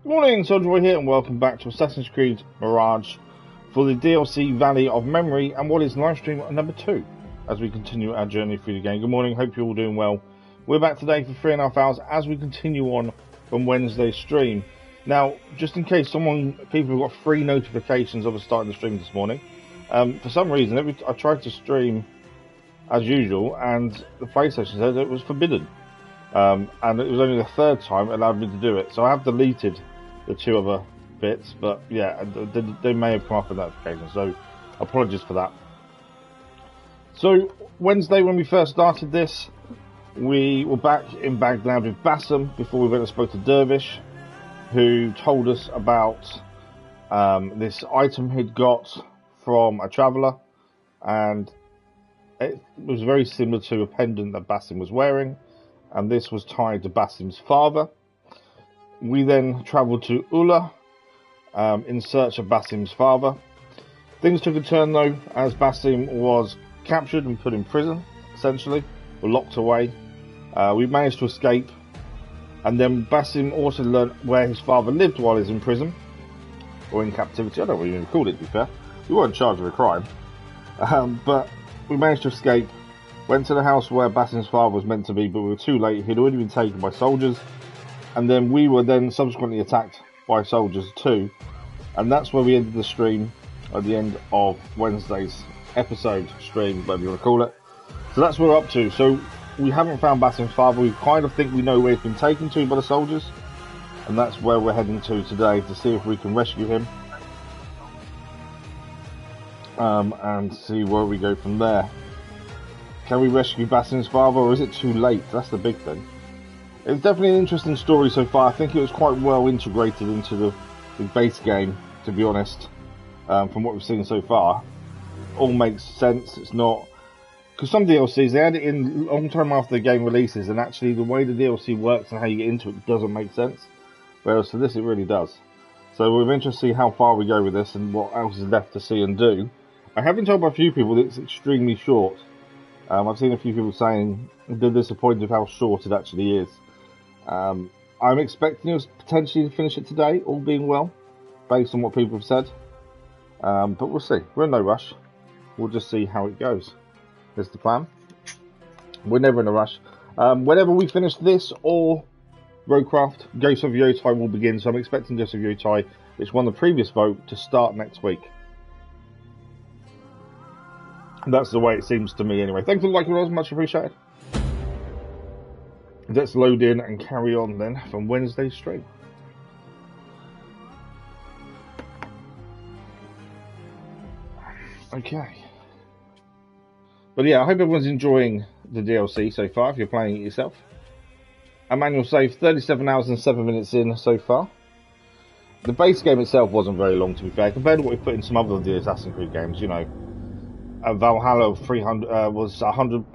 Morning, Soldierboy here, and welcome back to Assassin's Creed Mirage for the DLC Valley of Memory and what is live stream number 2 as we continue our journey through the game. Good morning, hope you're all doing well. We're back today for 3.5 hours as we continue on from Wednesday's stream. Now, just in case people have got 3 notifications of us starting the stream this morning, for some reason I tried to stream as usual and the PlayStation said it was forbidden. And it was only the 3rd time it allowed me to do it, so I have deleted the 2 other bits, but yeah, they may have come up with notifications, so apologies for that. So Wednesday, when we first started this, we were back in Baghdad with Basim before we went and spoke to Dervish, who told us about this item he'd got from a traveller, and it was very similar to a pendant that Basim was wearing, and this was tied to Basim's father. We then travelled to Ula in search of Basim's father. Things took a turn though, as Basim was captured and put in prison, essentially, or locked away. We managed to escape, and then Basim also learnt where his father lived while he was in prison, or in captivity. I don't know what you even called it, to be fair. We weren't charged with a crime, but we managed to escape. Went to the house where Basim's father was meant to be, but we were too late. He'd already been taken by soldiers, and then we were then subsequently attacked by soldiers too, and that's where we ended the stream at the end of Wednesday's episode stream, whatever you want to call it. So that's where we're up to. So we haven't found Basim's father. We kind of think we know where he's been taken to by the soldiers, and that's where we're heading to today to see if we can rescue him, and see where we go from there. Can we rescue Basim's father, or is it too late? That's the big thing. It's definitely an interesting story so far. I think it was quite well integrated into the base game, to be honest, from what we've seen so far. All makes sense. It's not... Because some DLCs, they add it in a long time after the game releases, and actually the way the DLC works and how you get into it doesn't make sense. Whereas for this, it really does. So we're interested to see how far we go with this and what else is left to see and do. I have been told by a few people that it's extremely short. I've seen a few people saying they're disappointed with how short it actually is. I'm expecting us potentially to finish it today, all being well, based on what people have said. But we'll see. We're in no rush. We'll just see how it goes. That's the plan. We're never in a rush. Whenever we finish this or Roadcraft, Ghost of Yotai will begin. So I'm expecting Ghost of Yotai, which won the previous vote, to start next week. That's the way it seems to me anyway. Thanks for the like, it was much appreciated. Let's load in and carry on then from Wednesday's stream. Okay. But yeah, I hope everyone's enjoying the DLC so far, if you're playing it yourself. Our manual save, 37 hours and 7 minutes in so far. The base game itself wasn't very long, to be fair, compared to what we put in some other of the Assassin's Creed games, you know. Valhalla 300 was 100.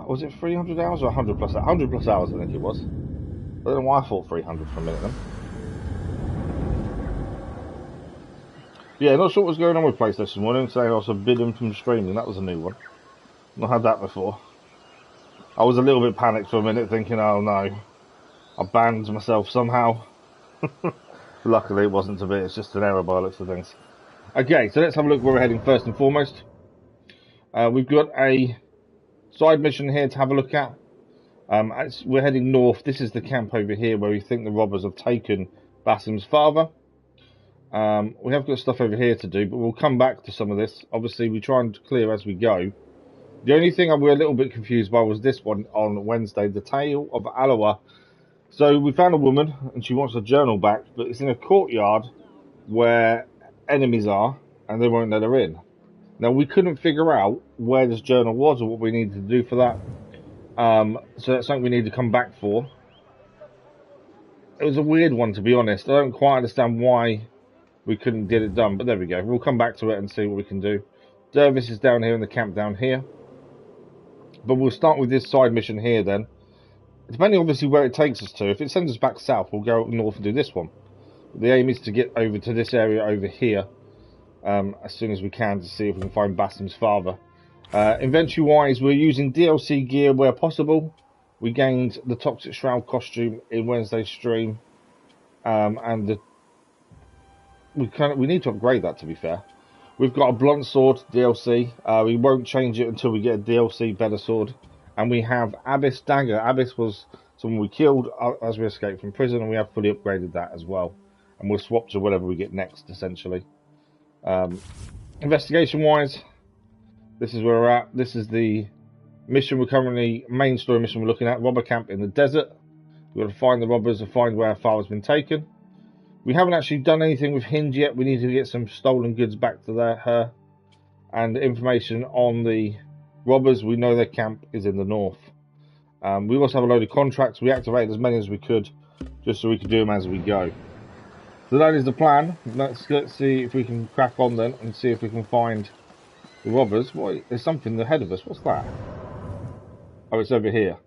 Was it 300 hours or 100 plus? 100 plus hours, I think it was. I don't know why I thought 300 for a minute then. Yeah, not sure what was going on with PlayStation 1. I didn't say I was forbidden from streaming. That was a new one. Not had that before. I was a little bit panicked for a minute, thinking, oh no, I banned myself somehow. Luckily, it wasn't to be. It's just an error by the looks of things. Okay, so let's have a look where we're heading first and foremost. We've got a side mission here to have a look at. We're heading north. This is the camp over here where we think the robbers have taken Basim's father. We have got stuff over here to do, but we'll come back to some of this. Obviously, we try and clear as we go. The only thing we're a little bit confused by was this one on Wednesday, the Tale of Aloha. So we found a woman, and she wants a journal back, but it's in a courtyard where enemies are, and they won't let her in. Now, we couldn't figure out where this journal was or what we needed to do for that. So that's something we need to come back for. It was a weird one, to be honest. I don't quite understand why we couldn't get it done, but there we go. We'll come back to it and see what we can do. Dervish is down here in the camp down here. But we'll start with this side mission here then. Depending obviously where it takes us to. If it sends us back south, we'll go north and do this one. The aim is to get over to this area over here as soon as we can to see if we can find Basim's father. Inventory wise, we're using DLC gear where possible. We gained the Toxic Shroud costume in Wednesday's stream, and we need to upgrade that. To be fair, we've got a blunt sword DLC. We won't change it until we get a DLC better sword, and we have Abyss dagger. Abyss was someone we killed as we escaped from prison, and we have fully upgraded that as well. And we'll swap to whatever we get next, essentially. Investigation-wise, this is where we're at. This is the mission we're currently, main story mission we're looking at. Robber camp in the desert. We've got to find the robbers and find where our file has been taken. We haven't actually done anything with Hinge yet. We need to get some stolen goods back to her. And information on the robbers. We know their camp is in the north. We also have a load of contracts. We activated as many as we could, just so we could do them as we go. So that is the plan. Let's see if we can crack on then and see if we can find the robbers. What, there's something ahead of us. What's that? Oh, it's over here.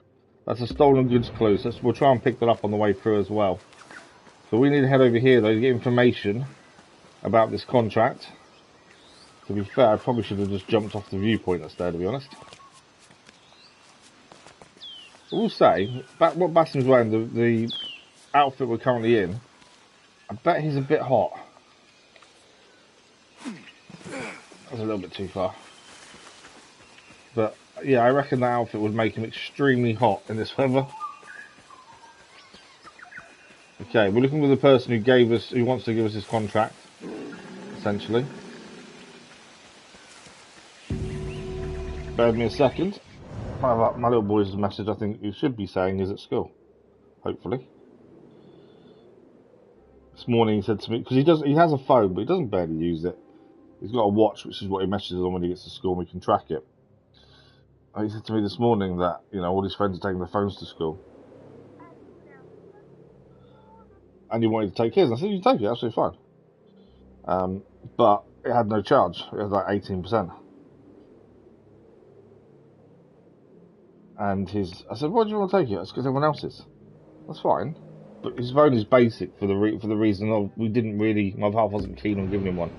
That's a stolen goods clue. So we'll try and pick that up on the way through as well. So we need to head over here though to get information about this contract. To be fair, I probably should have just jumped off the viewpoint that's there, to be honest. I will say, what Basim's wearing, the outfit we're currently in, I bet he's a bit hot. That's a little bit too far. But yeah, I reckon that outfit would make him extremely hot in this weather. Okay, we're looking for the person who wants to give us his contract, essentially. Bear with me a second. My little boy's message, I think he should be saying, is at school. Hopefully. This morning he said to me, because he has a phone, but he doesn't barely use it. He's got a watch, which is what he messages on when he gets to school, and we can track it. And he said to me this morning that, all his friends are taking their phones to school. And he wanted to take his. And I said, you can take it, absolutely fine. But it had no charge. It had like 18%. And I said, why do you want to take it? It's because everyone else is. That's fine. But his phone is basic for the reason of my half wasn't keen on giving him one.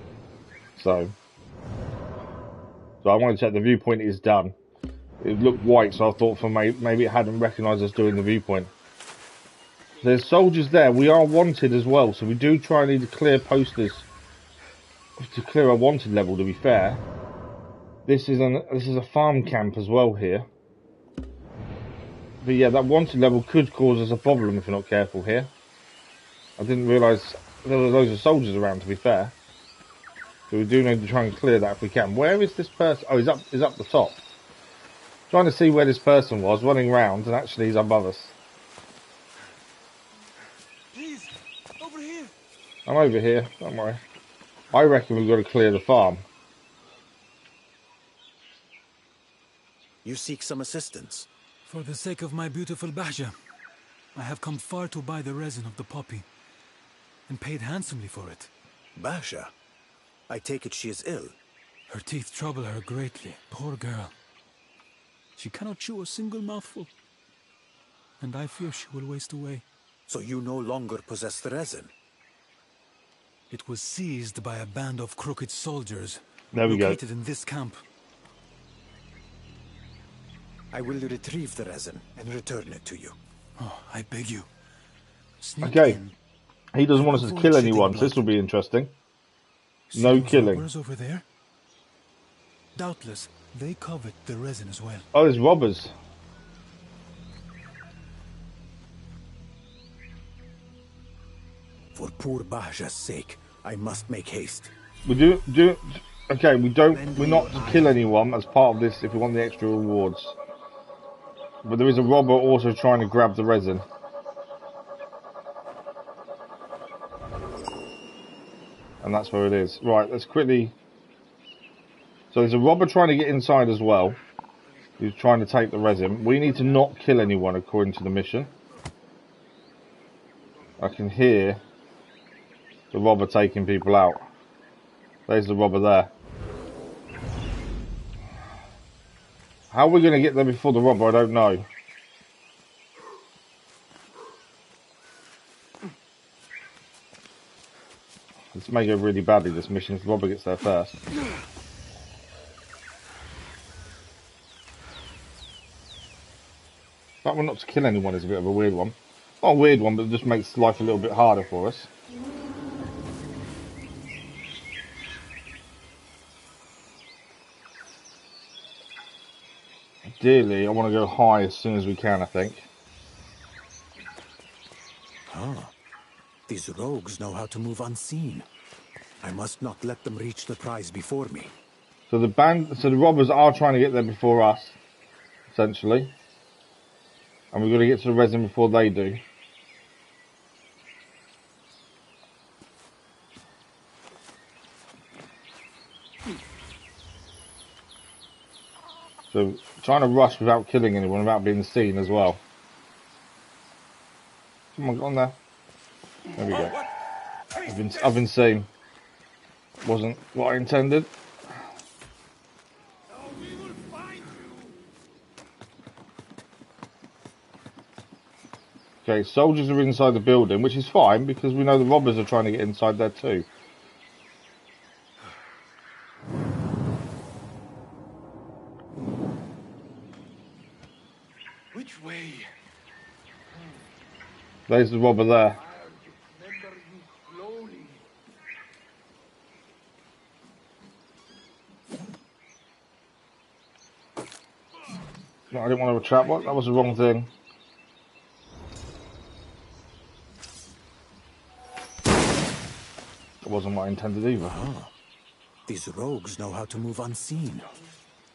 So I wanted to check the viewpoint is done. It looked white, so I thought maybe it hadn't recognised us doing the viewpoint. There's soldiers there. We are wanted as well, so we do try and need to clear posters to clear a wanted level. To be fair, this is a farm camp as well here. But yeah, that wanted level could cause us a problem if we're not careful here. I didn't realise there were loads of soldiers around, to be fair. So we do need to try and clear that if we can. Where is this person? Oh, he's up the top. Trying to see where this person was, running round, and actually he's above us. Please, over here. I'm over here, don't worry. I reckon we've got to clear the farm. You seek some assistance? For the sake of my beautiful Bahja, I have come far to buy the resin of the poppy, and paid handsomely for it. Bahja? I take it she is ill. Her teeth trouble her greatly, poor girl. She cannot chew a single mouthful, and I fear she will waste away. So you no longer possess the resin? It was seized by a band of crooked soldiers, there we located in this camp. I will retrieve the resin and return it to you. Oh, I beg you. Sneak Okay. in. He doesn't want us to Avoid kill shedding anyone, so blood. this will be interesting. See No those killing. robbers over there? Doubtless, they covet the resin as well. Oh, there's robbers. For poor Bahja's sake, I must make haste. We're not to kill anyone as part of this if we want the extra rewards. But there is a robber also trying to grab the resin. And that's where it is. Right, let's quickly... So there's a robber trying to get inside as well. He's trying to take the resin. We need to not kill anyone according to the mission. I can hear the robber taking people out. There's the robber there. How are we going to get there before the robber? I don't know. This may go really badly, this mission, if the robber gets there first. That one not to kill anyone is a bit of a weird one. Not a weird one, but it just makes life a little bit harder for us. Ideally, I want to go high as soon as we can, I think. Ah, these rogues know how to move unseen. I must not let them reach the prize before me. So the robbers are trying to get there before us, essentially. And we've got to get to the resin before they do. So trying to rush without killing anyone, without being seen as well. Come on, get on there. There we go. I've been seen. Wasn't what I intended. Okay, soldiers are inside the building, which is fine because we know the robbers are trying to get inside there too. Which way? There's the robber there. I remember you slowly. No, I didn't want to trap one. That was the wrong thing. That wasn't what I intended either. Ah, these rogues know how to move unseen.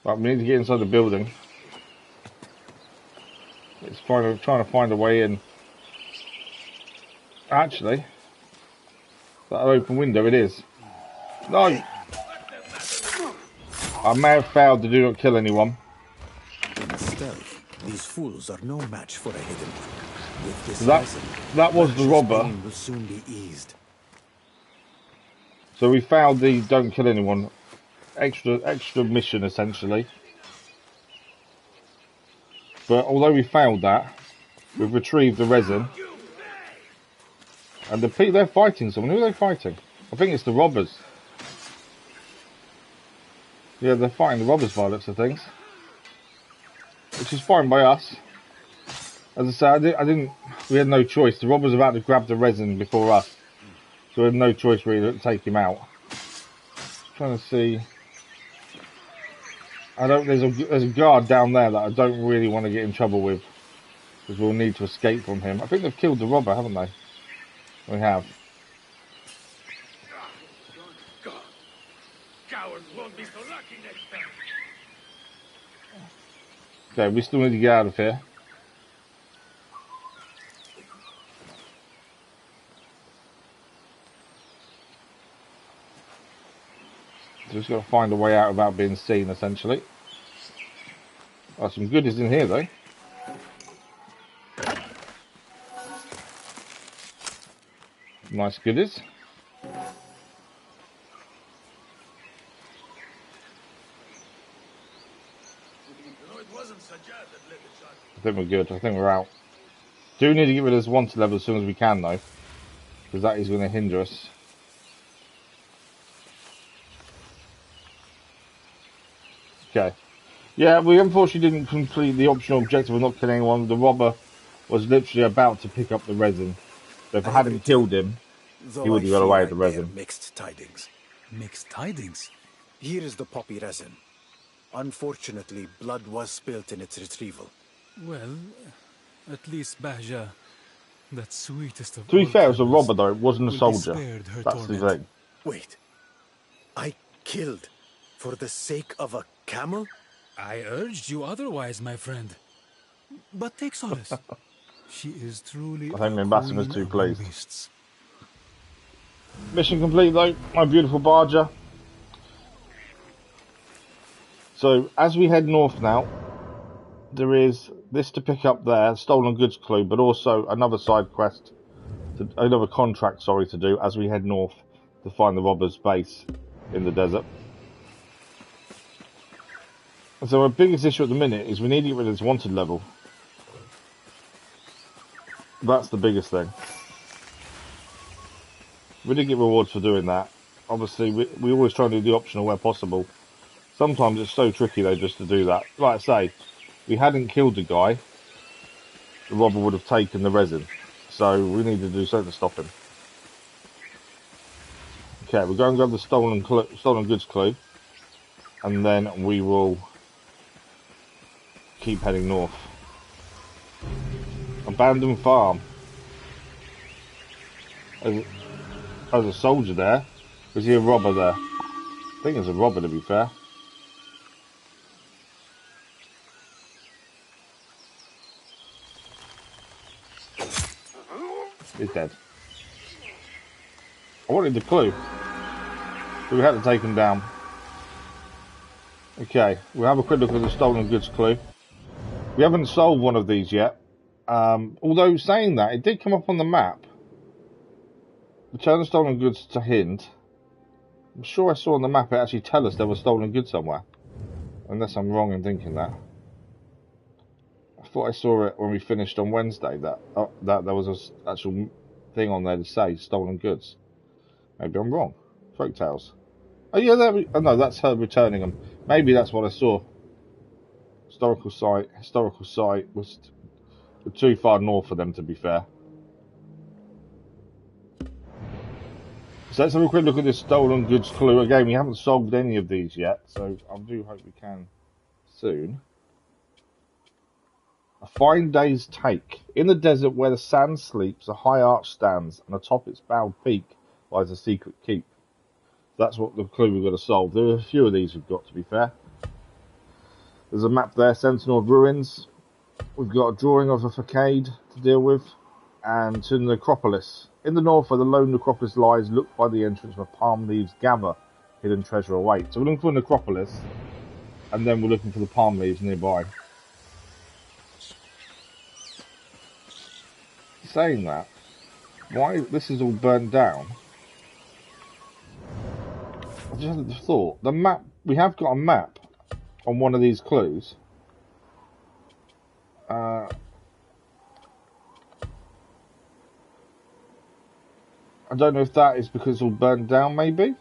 Right, we need to get inside the building. It's trying to find a way in. Actually, that open window, it is. No! I may have failed to do not kill anyone. In stealth, these fools are no match for a hidden one. With this That was the robber. pain will soon be eased. So we failed the don't kill anyone extra mission essentially. But although we failed that, we've retrieved the resin. And they're fighting someone. Who are they fighting? I think it's the robbers. Yeah, they're fighting the robbers by the looks of things. Which is fine by us. As I said, we had no choice. The robbers were about to grab the resin before us. So we had no choice really to take him out. Just trying to see. There's a guard down there that I don't really want to get in trouble with. Because we'll need to escape from him. I think they've killed the robber, haven't they? We have. Cowards won't be so lucky next time. Okay, we still need to get out of here. Just got to find a way out without being seen, essentially. Oh, some goodies in here, though. Nice goodies. I think we're good. I think we're out. Do need to get rid of this wanted level as soon as we can, though. Because that is going to hinder us. Okay. Yeah, we unfortunately didn't complete the optional objective of not killing anyone. The robber was literally about to pick up the resin. So if I hadn't killed him, he would have got away with the resin. Mixed tidings. Mixed tidings? Here is the poppy resin. Unfortunately, blood was spilt in its retrieval. Well, at least Bahja, that sweetest of To be all fair, it was a camels, robber though, it wasn't a will be soldier. spared her That's the torment. thing. Wait. I killed for the sake of a camel? I urged you otherwise, my friend. But take solace. She is truly I think the Basim was queen too of all pleased. beasts. Mission complete though, my beautiful barger. So, as we head north now, there is this to pick up there, stolen goods clue, but also another side quest, another contract, sorry, to do as we head north to find the robber's base in the desert. And so our biggest issue at the minute is we need to get rid of this wanted level. That's the biggest thing. We did get rewards for doing that. Obviously, we always try and do the optional where possible. Sometimes it's so tricky though just to do that. Like I say, if we hadn't killed the guy, the robber would have taken the resin. So we need to do something to stop him. Okay, we'll go and grab the stolen goods clue, and then we will keep heading north. Abandoned farm. There's a soldier there. Is he a robber there? I think it's a robber, to be fair. He's dead. I wanted the clue. So we had to take him down. Okay, we'll have a quick look at the stolen goods clue. We haven't solved one of these yet. Although saying that, it did come up on the map. Return the stolen goods to hint. I'm sure I saw on the map it actually tell us there was stolen goods somewhere. Unless I'm wrong in thinking that. I thought I saw it when we finished on Wednesday that there was an actual thing on there to say stolen goods. Maybe I'm wrong. Folk tales. Oh yeah, no, that's her returning them. Maybe that's what I saw. Historical site was too far north for them, to be fair. So let's have a quick look at this stolen goods clue. Again, we haven't solved any of these yet, so I do hope we can soon. A fine day's take. In the desert where the sand sleeps, a high arch stands, and atop its bowed peak lies a secret keep. That's what the clue we've got to solve. There are a few of these we've got, to be fair. There's a map there, Sentinel of Ruins. We've got a drawing of a facade to deal with, and to the necropolis. In the north, where the lone necropolis lies, look by the entrance where palm leaves gather, hidden treasure awaits. So we're looking for a necropolis, and then we're looking for the palm leaves nearby. Saying that, why this is all burnt down? I just had the thought. The map, we have got a map on one of these clues. I don't know if that is because it's all burnt down, maybe?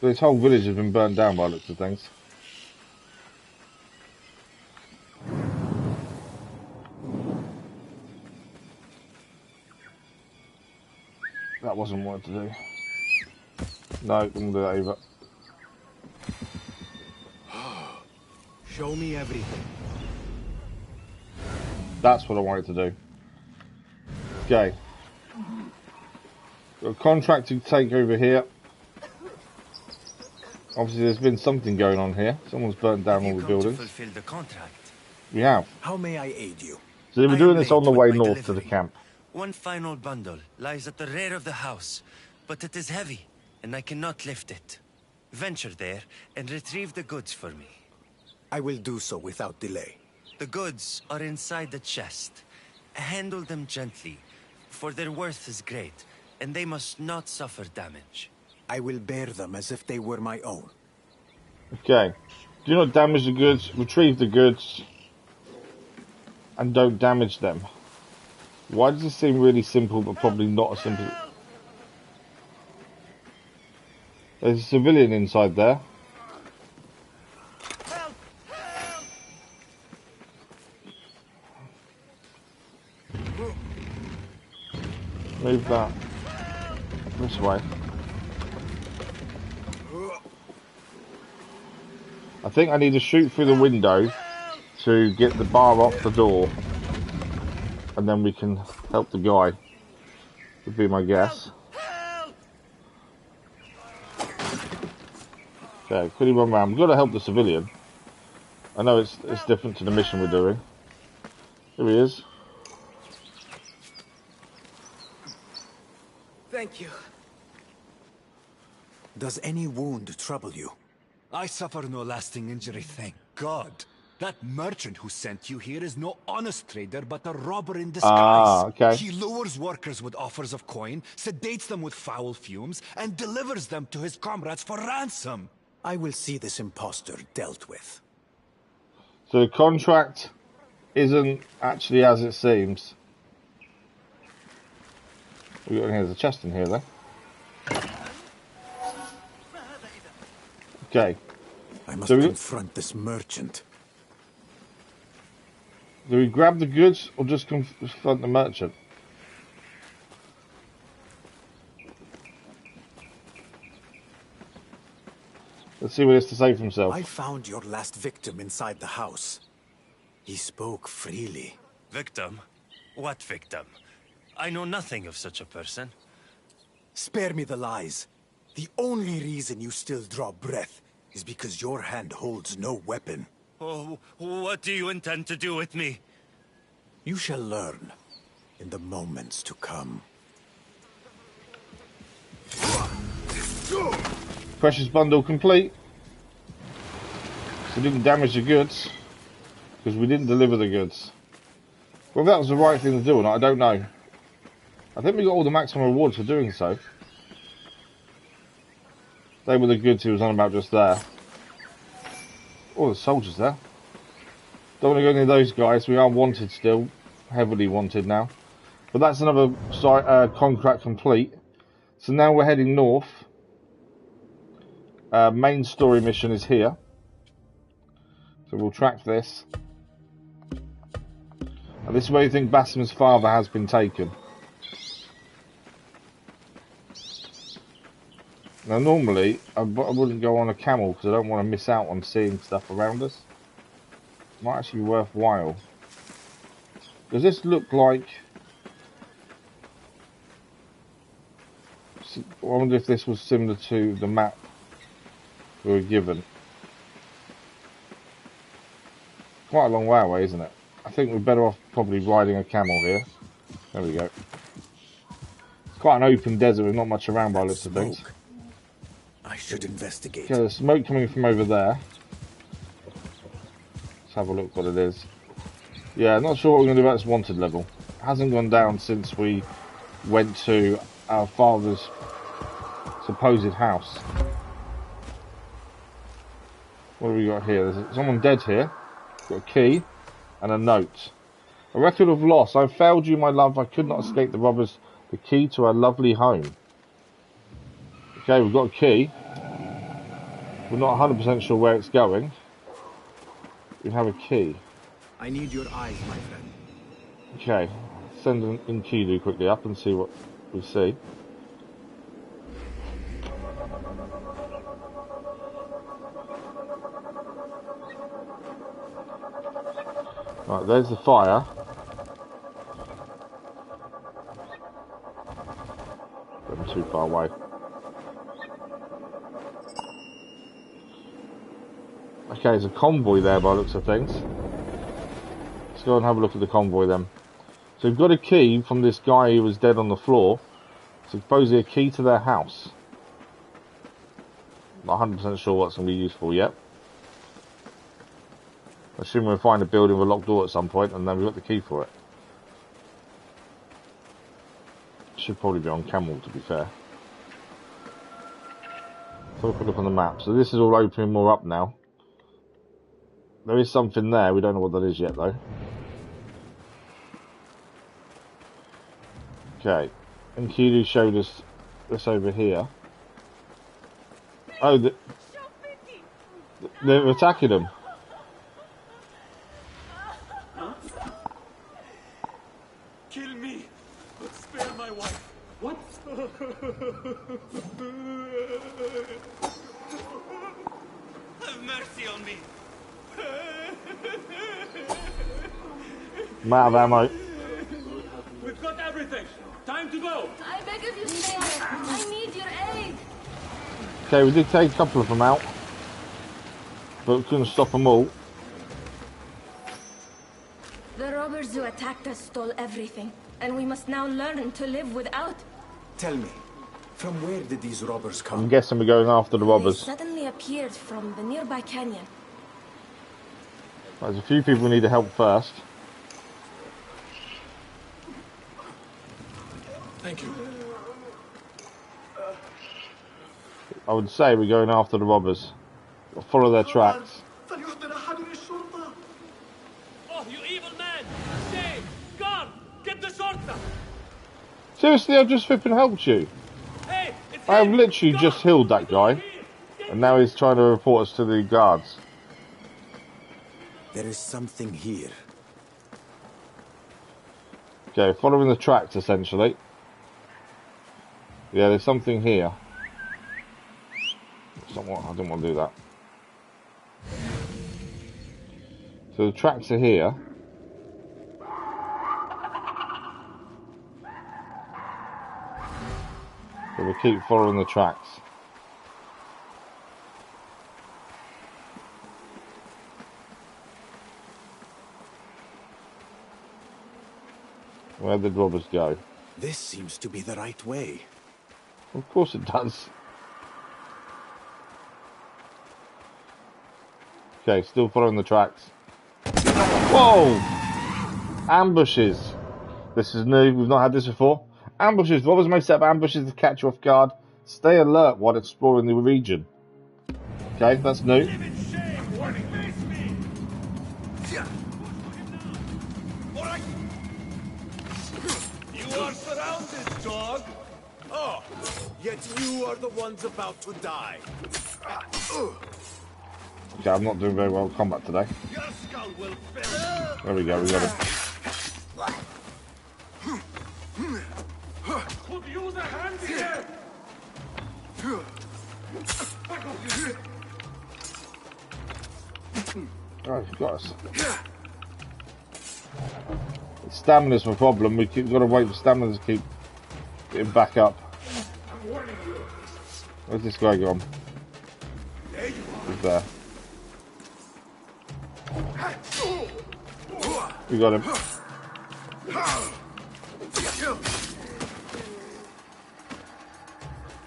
This whole village has been burnt down by the looks of things. That wasn't what to do. No, didn't do that either. Show me everything. That's what I wanted to do. Okay. Got a contract to take over here. Obviously there's been something going on here. Someone's burnt down all the buildings. Fulfill the contract. We have. How may I aid you? So they were doing this on the way north to the camp. One final bundle lies at the rear of the house, but it is heavy, and I cannot lift it. Venture there and retrieve the goods for me. I will do so without delay. The goods are inside the chest. Handle them gently, for their worth is great, and they must not suffer damage. I will bear them as if they were my own. Okay. Do not damage the goods, retrieve the goods, and don't damage them. Why does this seem really simple, but probably not as simple? There's a civilian inside there. Help! Help! Move that this way. I think I need to shoot through the window to get the bar off the door, and then we can help the guy. Would be my guess. Okay, could he run around? We've got to help the civilian. I know it's different to the mission we're doing. Here he is. Thank you. Does any wound trouble you? I suffer no lasting injury, thank God. That merchant who sent you here is no honest trader, but a robber in disguise. Ah, okay. He lures workers with offers of coin, sedates them with foul fumes, and delivers them to his comrades for ransom. I will see this impostor dealt with. So the contract isn't actually as it seems. We got in here, there's a chest in here though. Okay. I must So confront this merchant. Do we grab the goods or just confront the merchant? Let's see what he has to say for himself. I found your last victim inside the house. He spoke freely. Victim? What victim? I know nothing of such a person. Spare me the lies. The only reason you still draw breath is because your hand holds no weapon. Oh, what do you intend to do with me? You shall learn in the moments to come. Precious bundle complete. So we didn't damage the goods because we didn't deliver the goods. Well, that was the right thing to do or not, I don't know. I think we got all the maximum rewards for doing so. They were the goods he was on about just there. Oh, the soldiers there. Don't want to go near those guys. We are wanted still. Heavily wanted now. But that's another contract complete. So now we're heading north. Main story mission is here. So we'll track this. And this is where you think Basim's father has been taken. Now normally, I wouldn't go on a camel because I don't want to miss out on seeing stuff around us. Might actually be worthwhile. Does this look like... I wonder if this was similar to the map we were given. Quite a long way away, isn't it? I think we're better off probably riding a camel here. There we go. It's quite an open desert with not much around by the looks of things. I should investigate. Okay, there's smoke coming from over there. Let's have a look what it is. Yeah, not sure what we're going to do about this wanted level. It hasn't gone down since we went to our father's supposed house. What have we got here? There's someone dead here. Got a key and a note. A record of loss. I failed you, my love. I could not escape the robbers. The key to our lovely home. Okay, we've got a key. We're not 100% sure where it's going. We have a key. I need your eyes, my friend. Okay, send an Enkidu quickly up and see what we see. Right, there's the fire. I'm too far away. Okay, there's a convoy there by the looks of things. Let's go and have a look at the convoy then. So we've got a key from this guy who was dead on the floor. Supposedly a key to their house. Not 100% sure what's going to be useful yet. I assume we'll find a building with a locked door at some point and then we've got the key for it. Should probably be on camel to be fair. So we'll look on the map. So this is all opening more up now. There is something there, we don't know what that is yet though. Okay, and Enkidu showed us this over here. Oh, they're attacking them. Kill me, but spare my wife. What? Have mercy on me. I'm out of ammo. We've got everything. Time to go. I beg of you, stay here. I need your aid. Okay, we did take a couple of them out, but we couldn't stop them all. The robbers who attacked us stole everything, and we must now learn to live without. Tell me, from where did these robbers come? I'm guessing we're going after the They robbers. suddenly appeared from the nearby canyon. There's a few people who need to help first. Thank you. I would say we're going after the robbers. We'll follow their tracks. Oh, you evil man! Stay! Guard! Get the shorta! Seriously, I've just flipping helped you. Hey! It's I have him! literally Guard! just healed that guy, and now he's trying to report us to the guards. There is something here. Okay, following the tracks essentially. Yeah, there's something here. Somewhat, I didn't want to do that. So the tracks are here. So we'll keep following the tracks. Where did robbers go? This seems to be the right way. Of course it does. Okay, still following the tracks. Whoa! Ambushes. This is new, we've not had this before. Ambushes. Robbers may set up ambushes to catch you off guard. Stay alert while exploring the region. Okay, that's new. You are surrounded, dog. Oh, yet you are the ones about to die. Okay, I'm not doing very well with combat today. Your skull will fill. There we go, we got him. Could use a hand here. Oh, he's got us. Stamina's my problem. We've got to wait for stamina to keep getting back up. Where's this guy gone? He's there. We got him.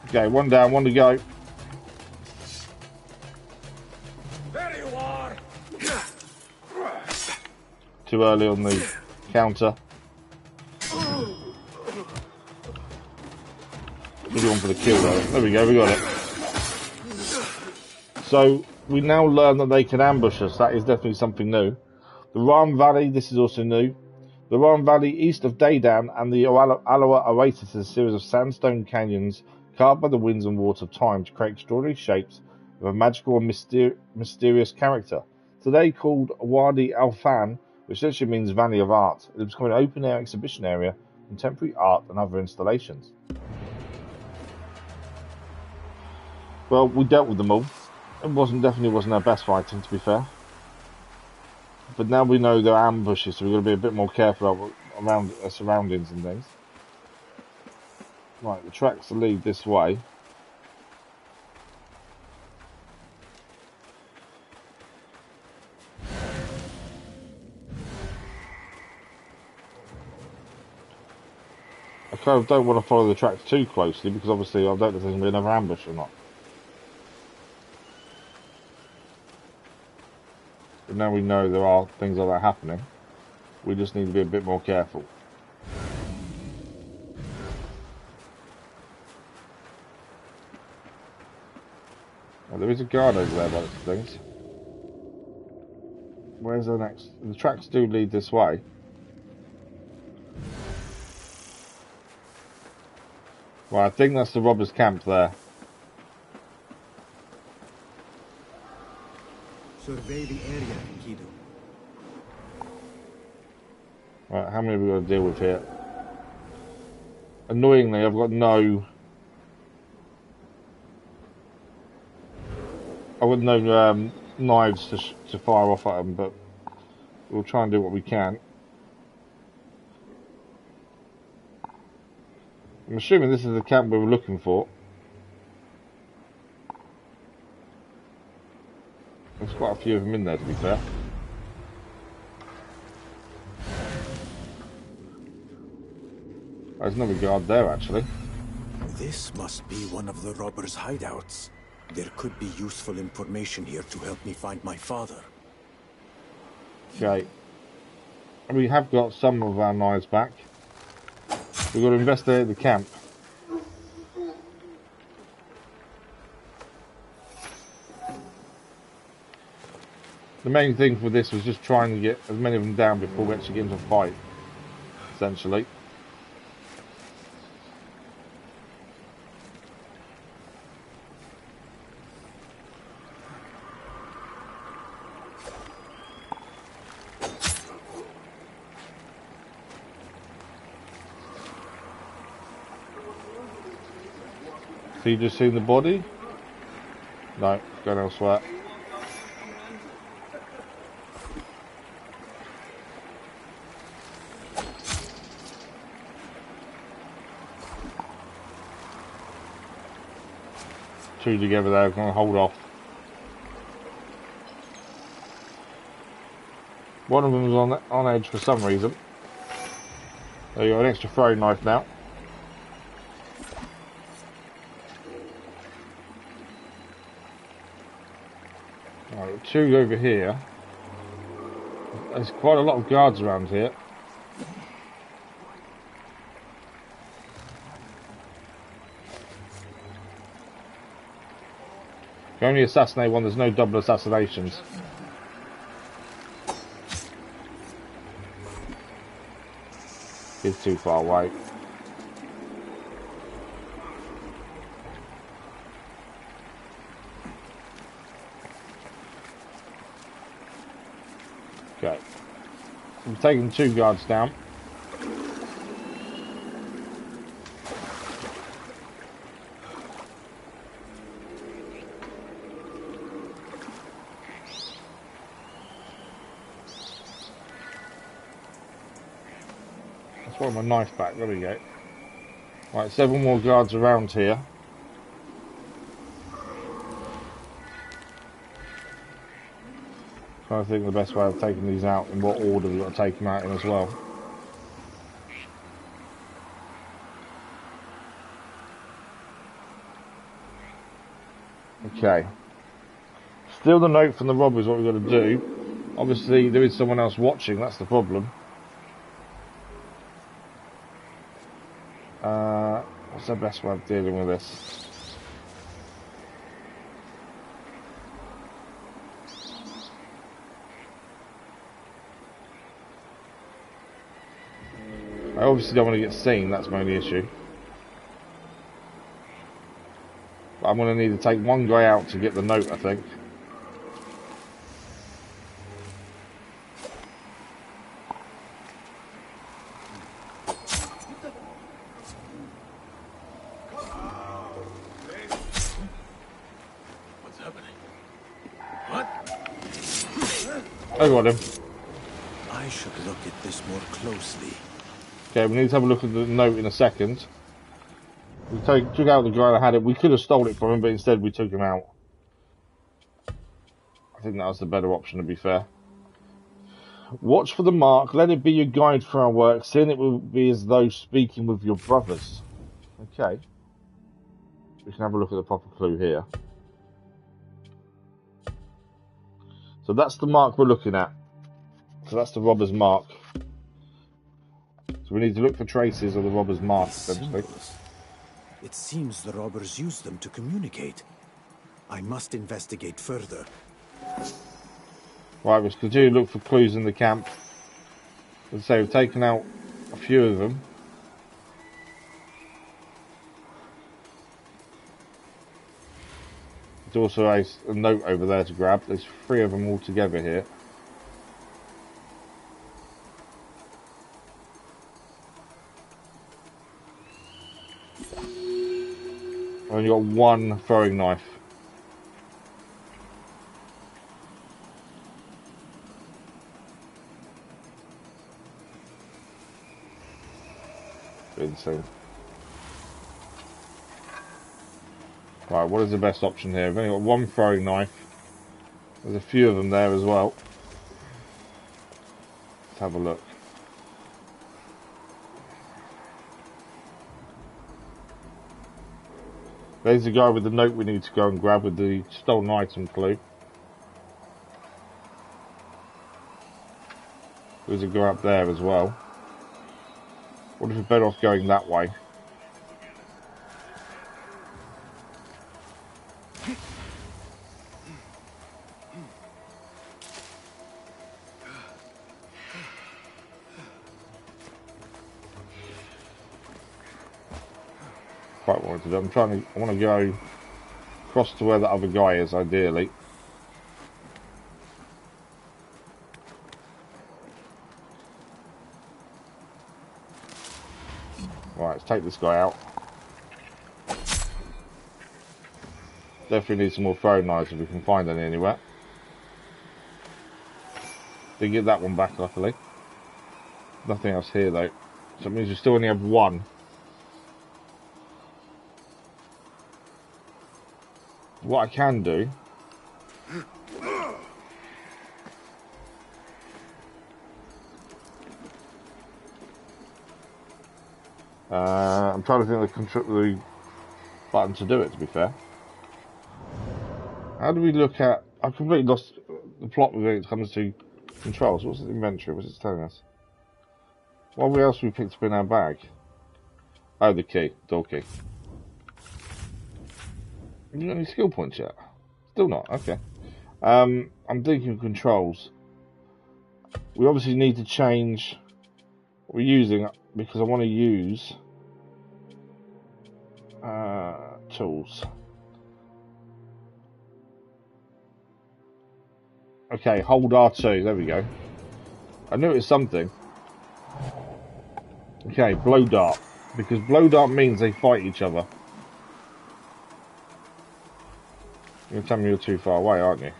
Okay, one down, one to go. There you are. Too early on the counter. Maybe one for the kill though. There we go, we got it. So we now learn that they can ambush us. That is definitely something new. The Rhine Valley, this is also new. The Rhine Valley east of Daydan and the Alawa Oasis is a series of sandstone canyons carved by the winds and water of time to create extraordinary shapes of a magical and mysterious character. Today called Wadi Al Fan, which literally means Valley of Art. It has become an open-air exhibition area, contemporary art and other installations. Well, we dealt with them all. It definitely wasn't our best fighting, to be fair. But now we know they're ambushes, so we've got to be a bit more careful around our surroundings and things. Right, the tracks lead this way. I kind of don't want to follow the tracks too closely because obviously I don't know if there's going to be another ambush or not. But now we know there are things like that happening. We just need to be a bit more careful. Well, there is a guard over there by the things. Where's the next? The tracks do lead this way. Well, I think that's the robbers' camp there. Survey the area, Kido. Right, how many have we got to deal with here? Annoyingly, I've got no knives to fire off at them, but we'll try and do what we can. I'm assuming this is the camp we were looking for. There's quite a few of them in there, to be fair. There's another guard there, actually. This must be one of the robbers' hideouts. There could be useful information here to help me find my father. Okay. We have got some of our knives back. We've got to investigate the camp. The main thing for this was just trying to get as many of them down before we actually get into a fight, essentially. So you just seen the body? No, going elsewhere. Two together there, I'm gonna hold off. One of them was on edge for some reason. There you got an extra throwing knife now. Right, two over here. There's quite a lot of guards around here. You only assassinate one, there's no double assassinations. He's too far away. Okay. We've taken two guards down. That's why my knife back, there we go. Right, 7 more guards around here. I think the best way of taking these out, in what order we've got to take them out in as well. Okay. Steal the note from the robber is what we've got to do. Obviously there is someone else watching, that's the problem. What's the best way of dealing with this? I obviously don't want to get seen, that's my only issue. But I'm going to need to take one guy out to get the note, I think. What's happening? What? I got him. I should look at this more closely. Okay, we need to have a look at the note in a second. We took out the guy that had it. We could have stolen it from him, but instead we took him out. I think that was the better option, to be fair. Watch for the mark. Let it be your guide for our work. Seeing it will be as though speaking with your brothers. Okay. We can have a look at the proper clue here. So that's the mark we're looking at. So that's the robber's mark. So we need to look for traces of the robber's mark, essentially. It seems the robbers used them to communicate. I must investigate further. Right, let's continue to look for clues in the camp. As I say, we've taken out a few of them. There's also a note over there to grab. There's 3 of them all together here. I've only got 1 throwing knife. Insane. Right, what is the best option here? I've only got 1 throwing knife. There's a few of them there as well. Let's have a look. There's the guy with the note we need to go and grab with the stolen item clue. There's a guy up there as well. What if we're better off going that way? Quite what I want to do. I want to go across to where the other guy is, ideally. Right, let's take this guy out. Definitely need some more throwing knives if we can find any anywhere. Didn't get that one back, luckily. Nothing else here, though. So it means we still only have one. What I can do... I'm trying to think of the button to do it, to be fair. How do we look at... I've completely lost the plot when it comes to controls. What's the inventory? What's it telling us? What else have we picked up in our bag? Oh, the key. Door key. Have you got any skill points yet? Still not. Okay. I'm thinking controls. We obviously need to change what we're using because I want to use tools. Okay, hold R2. There we go. I knew it was something. Okay, blow dart. Because blow dart means they fight each other. You're going to tell me you're too far away, aren't you?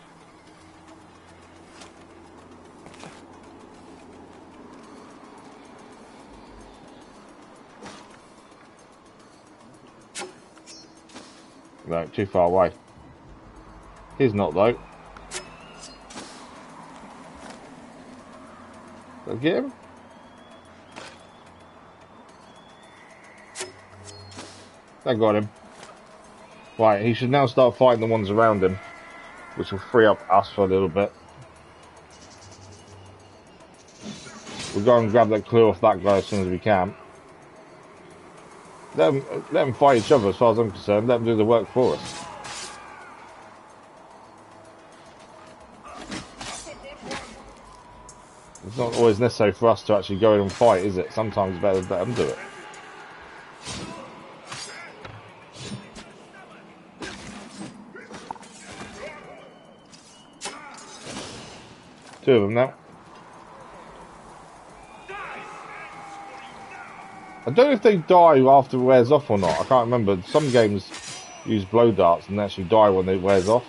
No, too far away. He's not, though. Did I get him? I got him. Right, he should now start fighting the ones around him, which will free up us for a little bit. We'll go and grab that clue off that guy as soon as we can. Let them fight each other as far as I'm concerned. Let them do the work for us. It's not always necessary for us to actually go in and fight, is it? Sometimes it's better to let them do it. Two of them now. I don't know if they die after it wears off or not. I can't remember. Some games use blow darts and actually die when it wears off.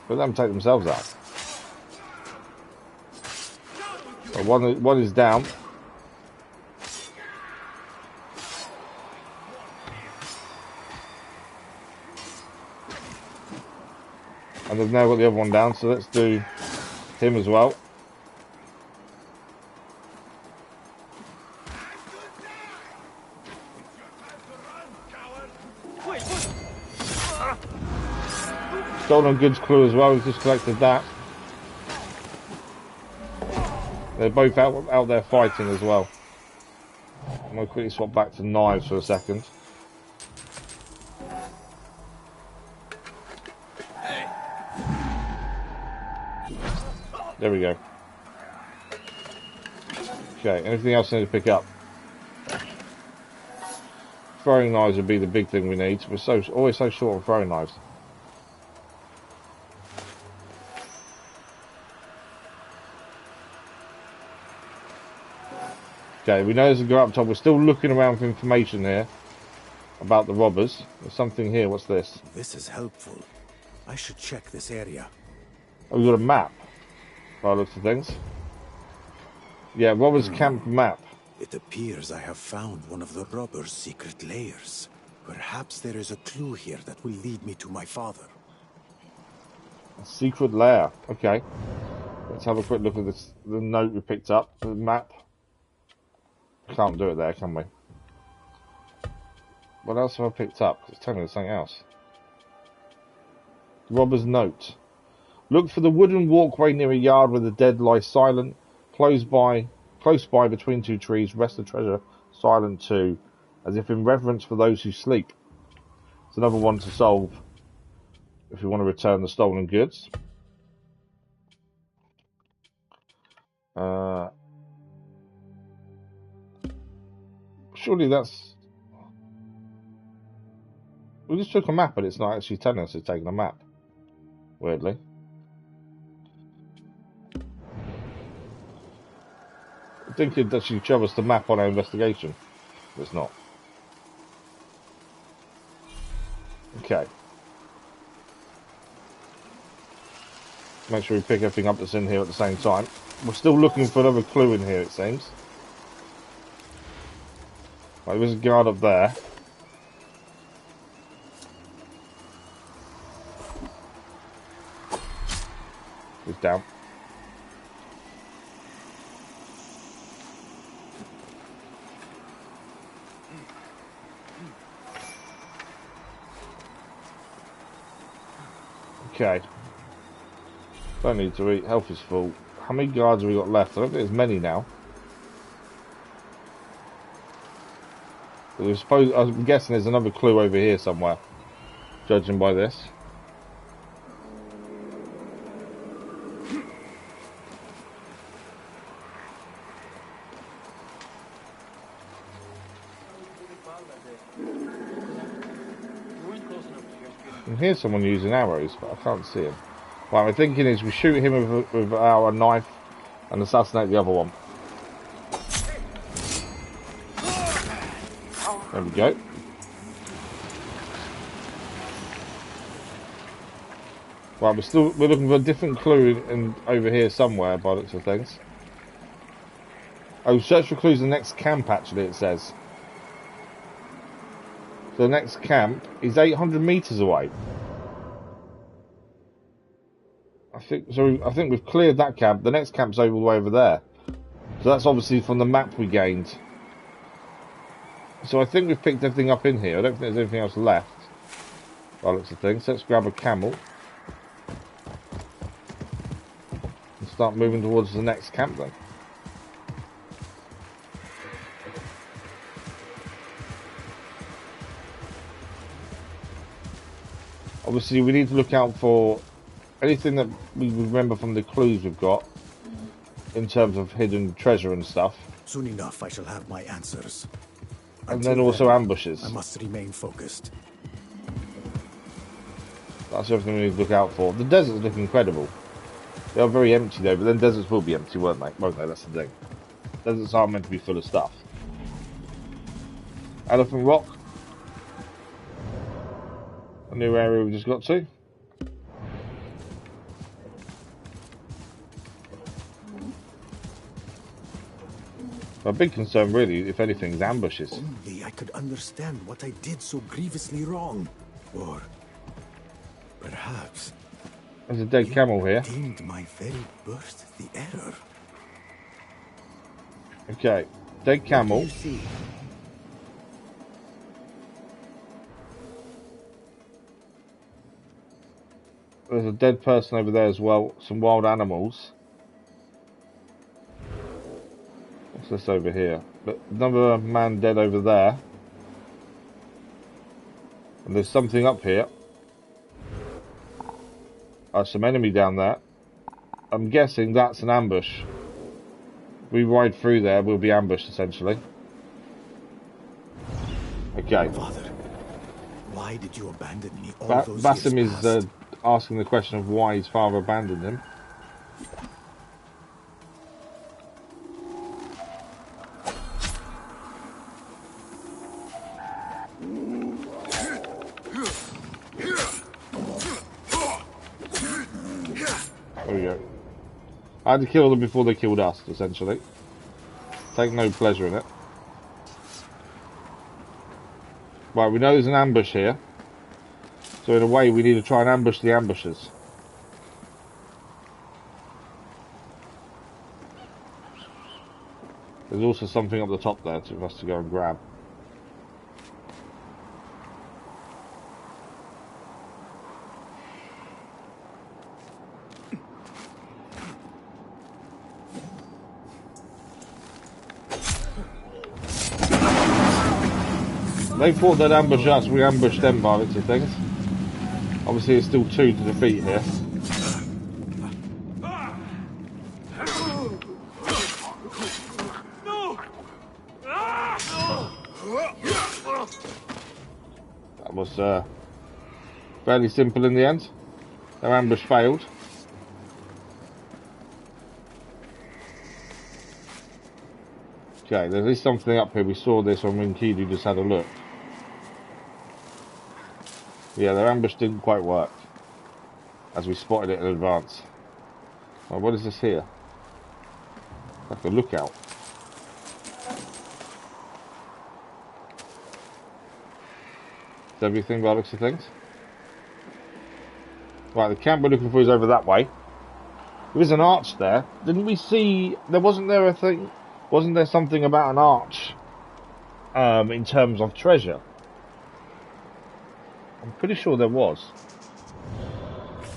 But let them take themselves out. Well, one is down. And they've now got the other one down, so let's do him as well. Stolen goods clue as well, we've just collected that. They're both out there fighting as well. I'm going to quickly swap back to knives for a second. There we go. Okay, anything else I need to pick up? Throwing knives would be the big thing we need. We're always so short on throwing knives. Okay, we know there's a guy up top. We're still looking around for information here about the robbers. There's something here. What's this? This is helpful. I should check this area. Oh, we've got a map. By the looks of things. Yeah, robbers camp map. It appears I have found one of the robbers' secret lairs. Perhaps there is a clue here that will lead me to my father. A secret lair. Okay. Let's have a quick look at this. The note we picked up. The map. Can't do it there, can we? What else have I picked up? It's telling me there's something else. Robber's note. Look for the wooden walkway near a yard where the dead lie silent. Close by between two trees, rest the treasure silent too, as if in reverence for those who sleep. It's another one to solve if you want to return the stolen goods. Surely that's... We just took a map, but it's not actually telling us it's taking a map. Weirdly. I think it actually show us the map on our investigation. But it's not. Okay. Make sure we pick everything up that's in here at the same time. We're still looking for another clue in here, it seems. Right, there's a guard up there. He's down. Okay. Don't need to eat. Health is full. How many guards have we got left? I don't think there's many now. But I'm guessing there's another clue over here somewhere. Judging by this. I can hear someone using arrows, but I can't see him. What I'm thinking is we shoot him with our knife and assassinate the other one. There we go. Right, we're looking for a different clue over here somewhere by the looks of things. Oh, search for clues in the next camp, actually, it says. So the next camp is 800 meters away. I think we've cleared that camp. The next camp's all the way over there. So that's obviously from the map we gained. So I think we've picked everything up in here. I don't think there's anything else left by the looks of things. So let's grab a camel and start moving towards the next camp then. Obviously, we need to look out for anything that we remember from the clues we've got in terms of hidden treasure and stuff. Soon enough, I shall have my answers. And then also ambushes. I must remain focused. That's everything we need to look out for. The deserts look incredible. They are very empty though, but then deserts will be empty, won't they? That's the thing. Deserts aren't meant to be full of stuff. Elephant Rock. A new area we just got to. My big concern really, if anything, is ambushes. Only I could understand what I did so grievously wrong. Or perhaps there's a dead camel here. Deemed my very birth the error. Okay, dead camel. What do you see? There's a dead person over there as well. Some wild animals. What's this over here? But another man dead over there. And there's something up here. Some enemy down there. I'm guessing that's an ambush. If we ride through there, we'll be ambushed essentially. Okay. Father, why did you abandon me all those Basim years is asking the question of why his father abandoned him. There we go. I had to kill them before they killed us, essentially. Take no pleasure in it. Right, we know there's an ambush here. So in a way, we need to try and ambush the ambushers. There's also something up the top there for us to go and grab. They thought they'd ambush us, we ambushed them by the looks of things. Obviously, it's still 2 to defeat here. That was fairly simple in the end. Their ambush failed. Okay, there is something up here. We saw this when Rinkidu just had a look. Yeah, their ambush didn't quite work, as we spotted it in advance. Well, what is this here? Like a lookout. Is everything by the looks of things? Right, the camp we're looking for is over that way. There is an arch there. Didn't we see... Wasn't there something about an arch in terms of treasure? I'm pretty sure there was.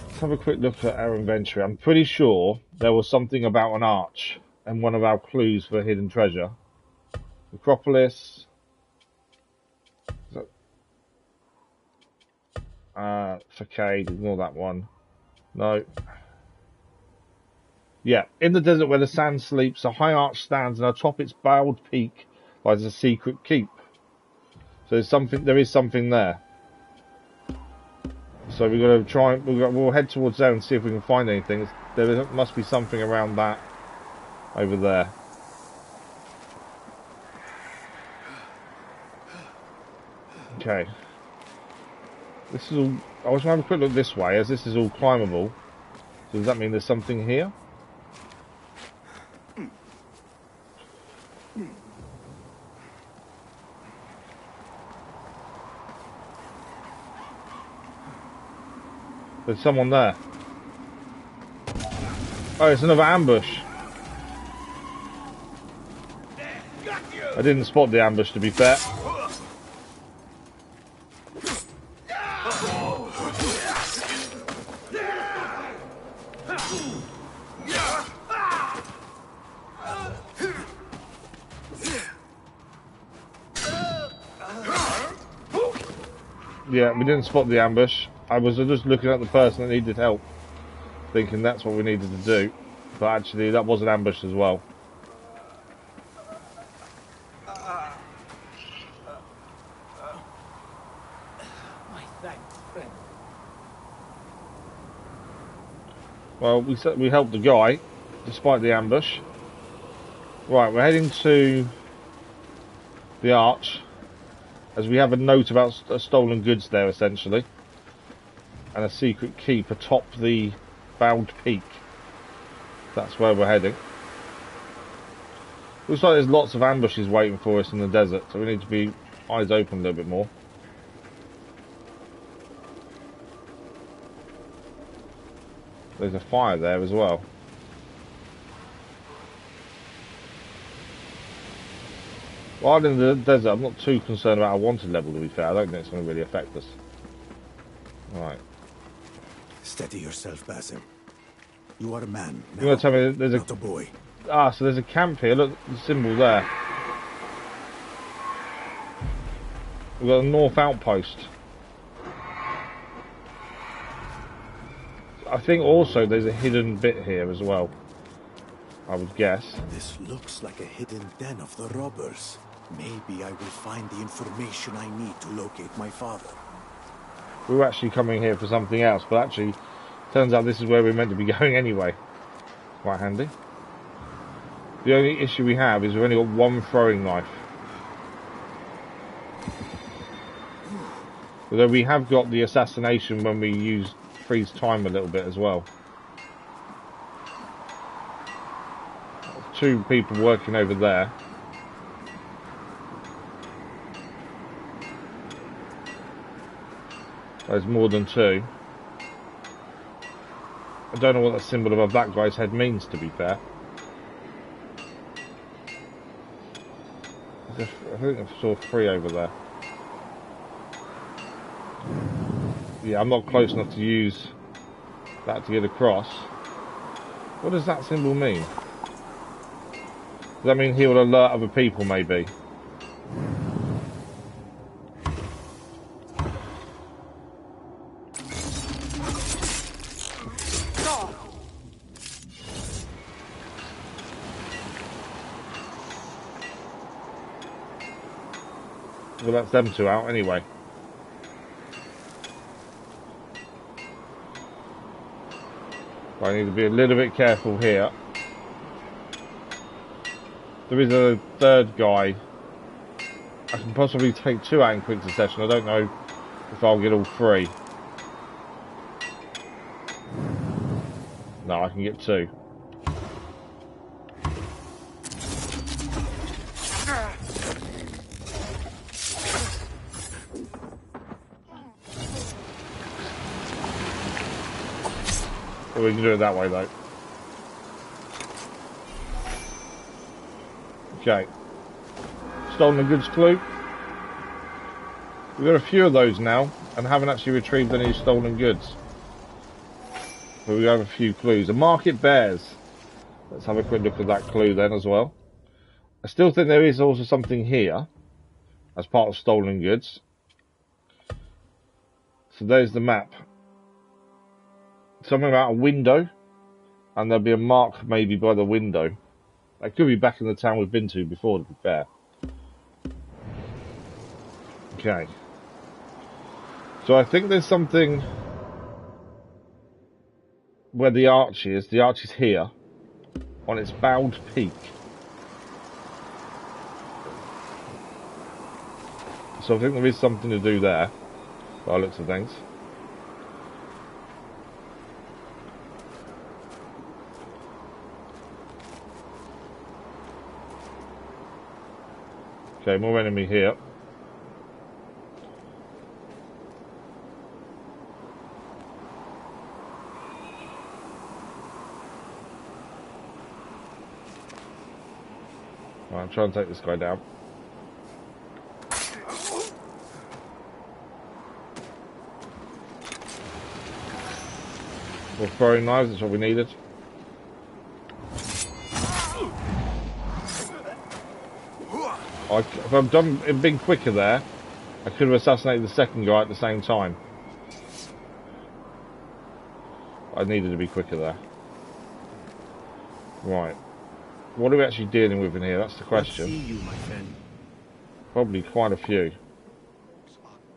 Let's have a quick look at our inventory. I'm pretty sure there was something about an arch and one of our clues for hidden treasure. Necropolis. Facade, ignore that one. No. Yeah, in the desert where the sand sleeps, a high arch stands, and atop its bowed peak lies a secret keep. So there is something there. So we've got to try. We'll head towards there and see if we can find anything. There must be something around that over there. Okay. This is all. I was going to have a quick look this way, as this is all climbable. So does that mean there's something here? There's someone there. Oh, it's another ambush. I didn't spot the ambush, to be fair. Yeah, we didn't spot the ambush. I was just looking at the person that needed help, thinking that's what we needed to do. But actually, that was an ambush as well. Well, we helped the guy, despite the ambush. Right, we're heading to the arch, as we have a note about stolen goods there, essentially. And a secret keep atop the bowed peak. That's where we're heading. Looks like there's lots of ambushes waiting for us in the desert, so we need to be eyes open a little bit more. There's a fire there as well. While in the desert, I'm not too concerned about our wanted level, to be fair. I don't think it's going to really affect us. Right. Steady yourself, Basim. You are a man. You're going to tell me there's not a boy. Ah, so there's a camp here. Look, the symbol there. We've got a north outpost. I think also there's a hidden bit here as well, I would guess. This looks like a hidden den of the robbers. Maybe I will find the information I need to locate my father. We were actually coming here for something else, but actually, turns out this is where we're meant to be going anyway. Quite handy. The only issue we have is we've only got one throwing knife. Although we have got the assassination when we freeze time a little bit as well. Two people working over there. There's more than two. I don't know what that symbol above that guy's head means, to be fair. I think I saw three over there. Yeah, I'm not close enough to use that to get across. What does that symbol mean? Does that mean he will alert other people, maybe? Well, that's them two out anyway. I need to be a little bit careful here. There is a third guy. I can possibly take two out in quick succession. I don't know if I'll get all 3. No, I can get 2. Well, we can do it that way though. Okay. Stolen goods clue. We've got a few of those now and haven't actually retrieved any stolen goods. But we have a few clues. The market bears. Let's have a quick look at that clue then as well. I still think there is also something here as part of stolen goods. So there's the map. Something about a window, and there'll be a mark maybe by the window. That could be back in the town we've been to before, to be fair. Okay. So I think there's something where the arch is. The arch is here, on its bowed peak. So I think there is something to do there, by the looks of things. Okay, more enemy here. Right, I'm trying to take this guy down. More throwing knives, that's what we needed. If I'd done it been quicker there, I could have assassinated the second guy at the same time. I needed to be quicker there. Right. What are we actually dealing with in here? That's the question. See you, my friend. Probably quite a few.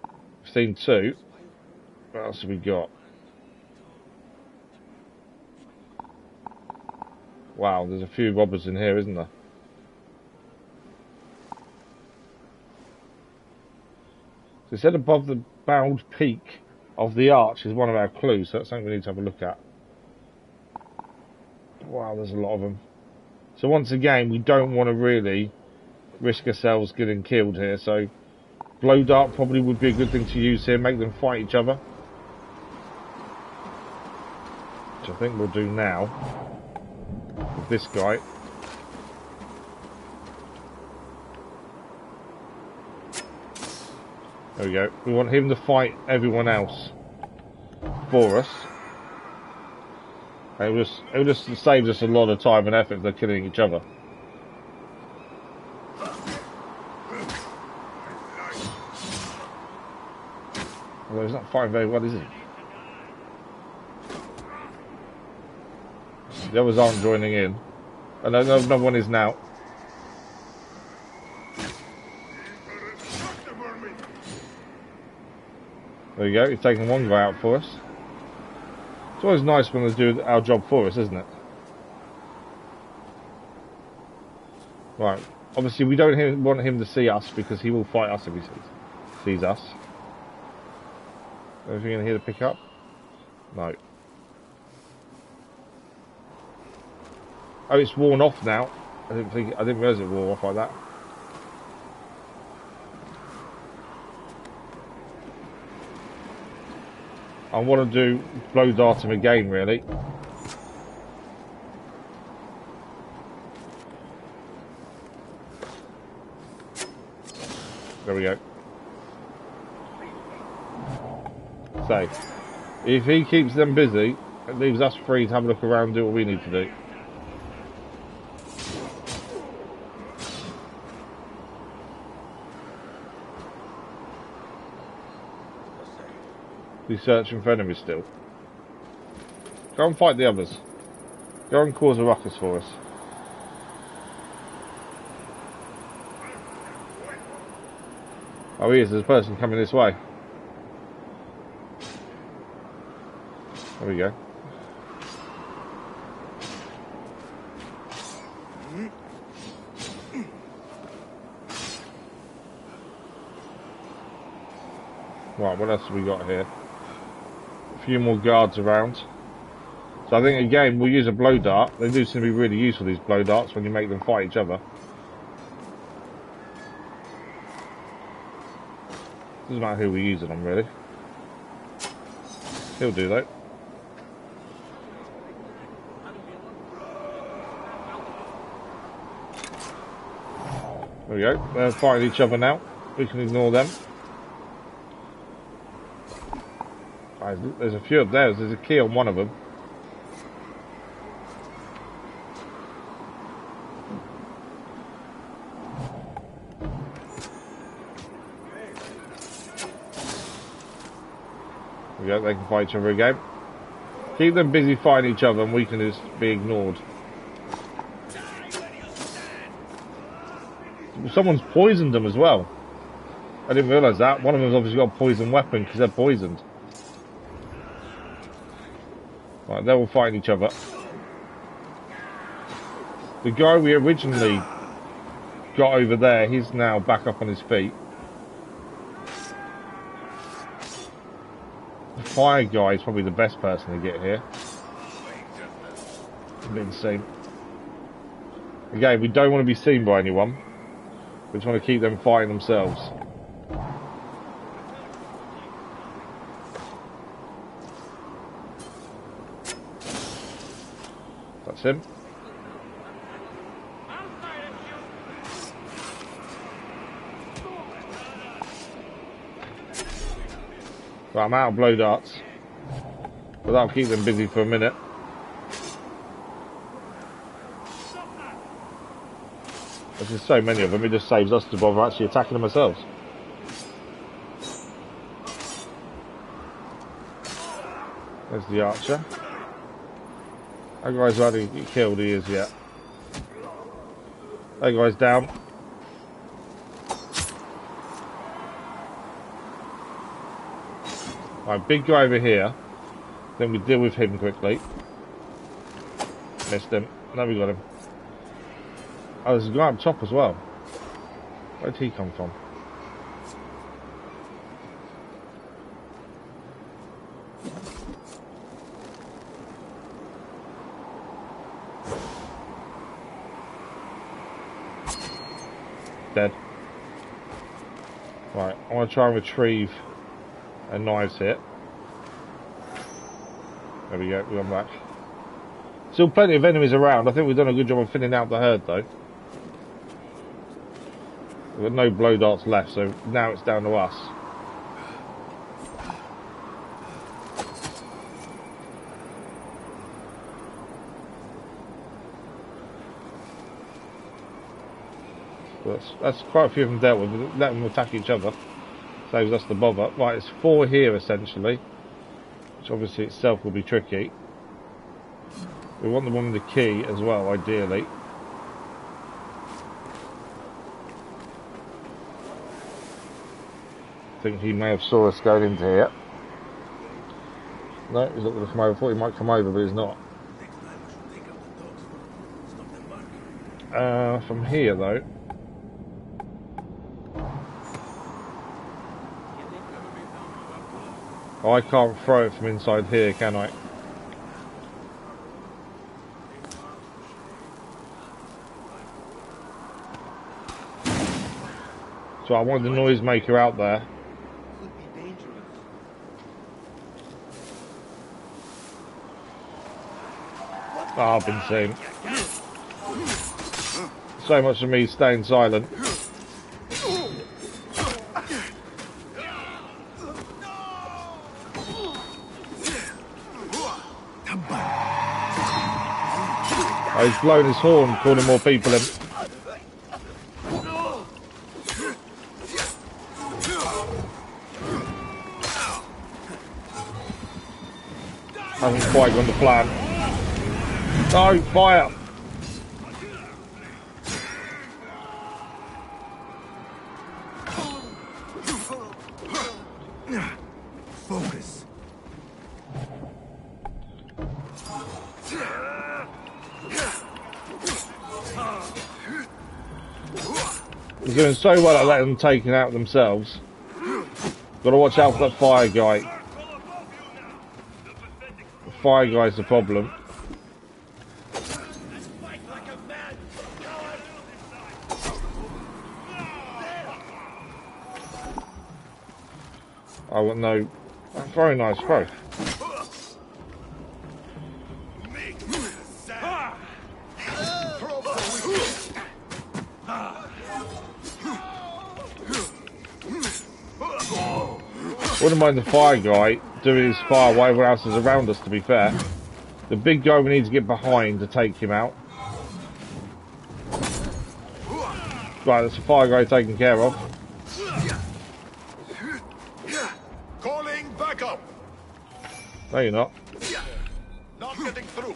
I've seen 2. What else have we got? Wow, there's a few robbers in here, isn't there? So it said above the bowed peak of the arch is one of our clues, so that's something we need to have a look at. Wow, there's a lot of them. So once again, we don't want to really risk ourselves getting killed here, so blow dart probably would be a good thing to use here, make them fight each other. Which I think we'll do now with this guy. There we go. We want him to fight everyone else for us. It just saves us a lot of time and effort if they're killing each other. Although he's not fighting very well, is he? The others aren't joining in. And no one is now. There we go, he's taking one guy out for us. It's always nice when they do our job for us, isn't it? Right, obviously we don't want him to see us because he will fight us if he sees us. Anything in here to pick up? No. Oh, it's worn off now. I didn't realise it wore off like that. I want to do blow dart him again, really. There we go. So, if he keeps them busy, it leaves us free to have a look around and do what we need to do. He's searching for enemies still. Go and fight the others. Go and cause a ruckus for us. Oh, he is. There's a person coming this way. There we go. Right, what else have we got here? A few more guards around. So I think again we'll use a blow dart. They do seem to be really useful, these blow darts, when you make them fight each other. Doesn't matter who we're using them really. He'll do though. There we go. They're fighting each other now. We can ignore them. There's a few of theirs. There's a key on one of them. There we go. They can fight each other again. Keep them busy fighting each other and we can just be ignored. Someone's poisoned them as well. I didn't realise that. One of them's obviously got a poison weapon because they're poisoned. Right, they're all fighting each other. The guy we originally got over there, he's now back up on his feet. The fire guy is probably the best person to get here. Being seen. Again, we don't want to be seen by anyone. We just want to keep them fighting themselves. That's him. Right, I'm out of blow darts. But that'll keep them busy for a minute. There's just so many of them, it just saves us to bother actually attacking them ourselves. There's the archer. That guy's hardly get killed, he is yet. That guy's down. Right, big guy over here. Then we deal with him quickly. Missed him. Now we got him. Oh, there's a guy up top as well. Where did he come from? Dead. Right, I want to try and retrieve a knives hit. There we go, we're back. Still plenty of enemies around. I think we've done a good job of thinning out the herd though. We've got no blow darts left, so now it's down to us. That's quite a few of them dealt with. Let them attack each other. Saves us the bother. Right, it's 4 here essentially, which obviously itself will be tricky. We want the one with the key as well, ideally. I think he may have saw us going into here. No, he's not going to come over. I thought he might come over, but he's not. From here though. Oh, I can't throw it from inside here, can I? So I want the noisemaker out there. Oh, I've been seen. So much of me staying silent. Oh, he's blown his horn, calling more people in. Hasn't quite gone to plan. No, fire! Focus. They're doing so well at letting them take it out themselves. Got to watch out for that fire guy. The fire guy's the problem. I want no. Very nice throw. Wouldn't mind the fire guy doing his fire while everyone else is around us, to be fair. The big guy we need to get behind to take him out. Right, that's the fire guy taken care of. Calling backup. No, you're not. Not getting through.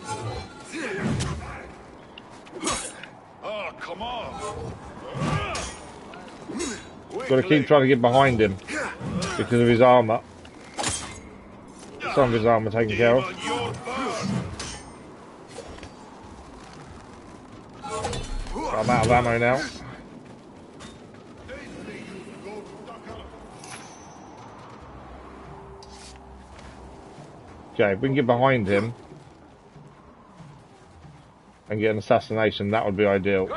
Oh, come on. Got to keep trying to get behind him because of his armour. Some of his armour taken care of. I'm out of ammo now. Okay, if we can get behind him and get an assassination, that would be ideal.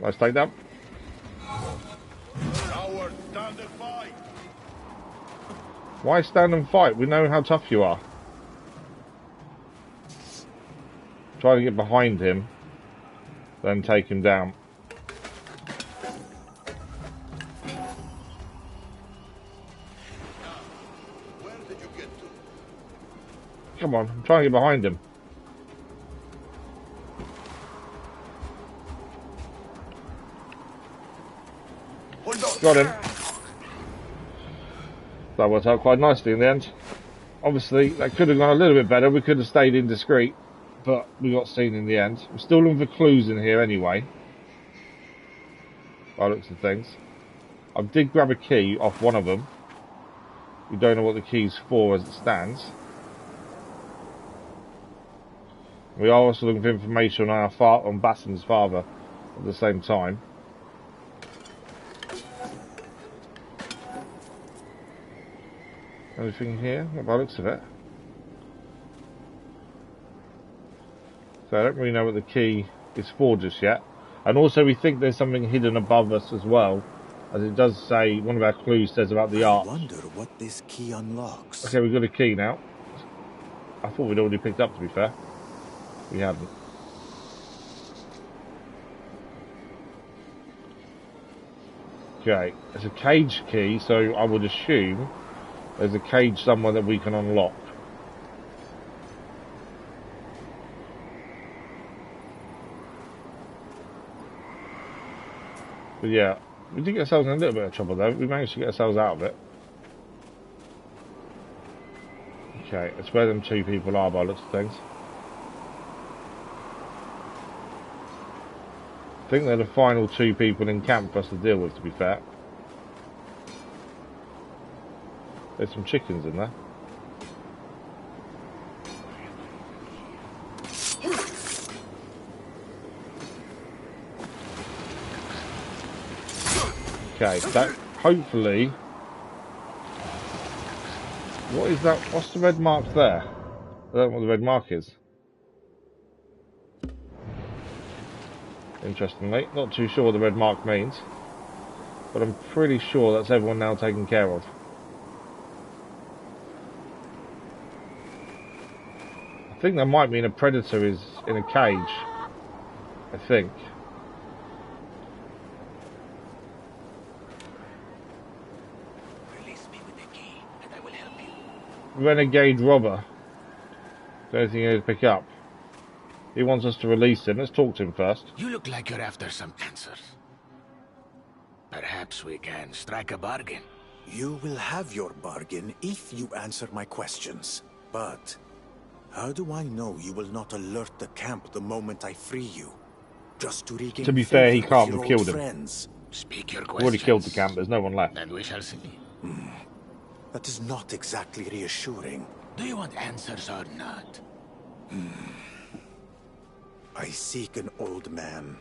Nice takedown. Why stand and fight? We know how tough you are. Try to get behind him, then take him down. Come on, I'm trying to get behind him. Got him. That worked out quite nicely in the end. Obviously, that could have gone a little bit better. We could have stayed indiscreet, but we got seen in the end. We're still looking for clues in here anyway, by the looks of things. I did grab a key off one of them. We don't know what the key's for as it stands. We are also looking for information on Basim's father at the same time. Anything here? Not by the looks of it. So I don't really know what the key is for just yet. And also we think there's something hidden above us as well. As it does say, one of our clues says about the arch. I wonder what this key unlocks. Okay, we've got a key now. I thought we'd already picked up, to be fair. We haven't. Okay, it's a cage key, so I would assume there's a cage somewhere that we can unlock. But yeah, we did get ourselves in a little bit of trouble though. We managed to get ourselves out of it. Okay, it's where them two people are by the looks of things. I think they're the final two people in camp for us to deal with, to be fair. There's some chickens in there. Okay, that hopefully. What is that? What's the red mark there? I don't know what the red mark is. Interestingly, not too sure what the red mark means, but I'm pretty sure that's everyone now taken care of. I think that might mean a predator is in a cage. I think. Release me with the key, and I will help you. Renegade robber. Is there anything you need to pick up? He wants us to release him. Let's talk to him first. You look like you're after some answers. Perhaps we can strike a bargain. You will have your bargain if you answer my questions. But how do I know you will not alert the camp the moment I free you? Just to regain To be fair, he favor can't. with We've your killed him. friends. Speak your We've questions. already killed the camp. There's no one left. And we shall see. That is not exactly reassuring. Do you want answers or not? I seek an old man,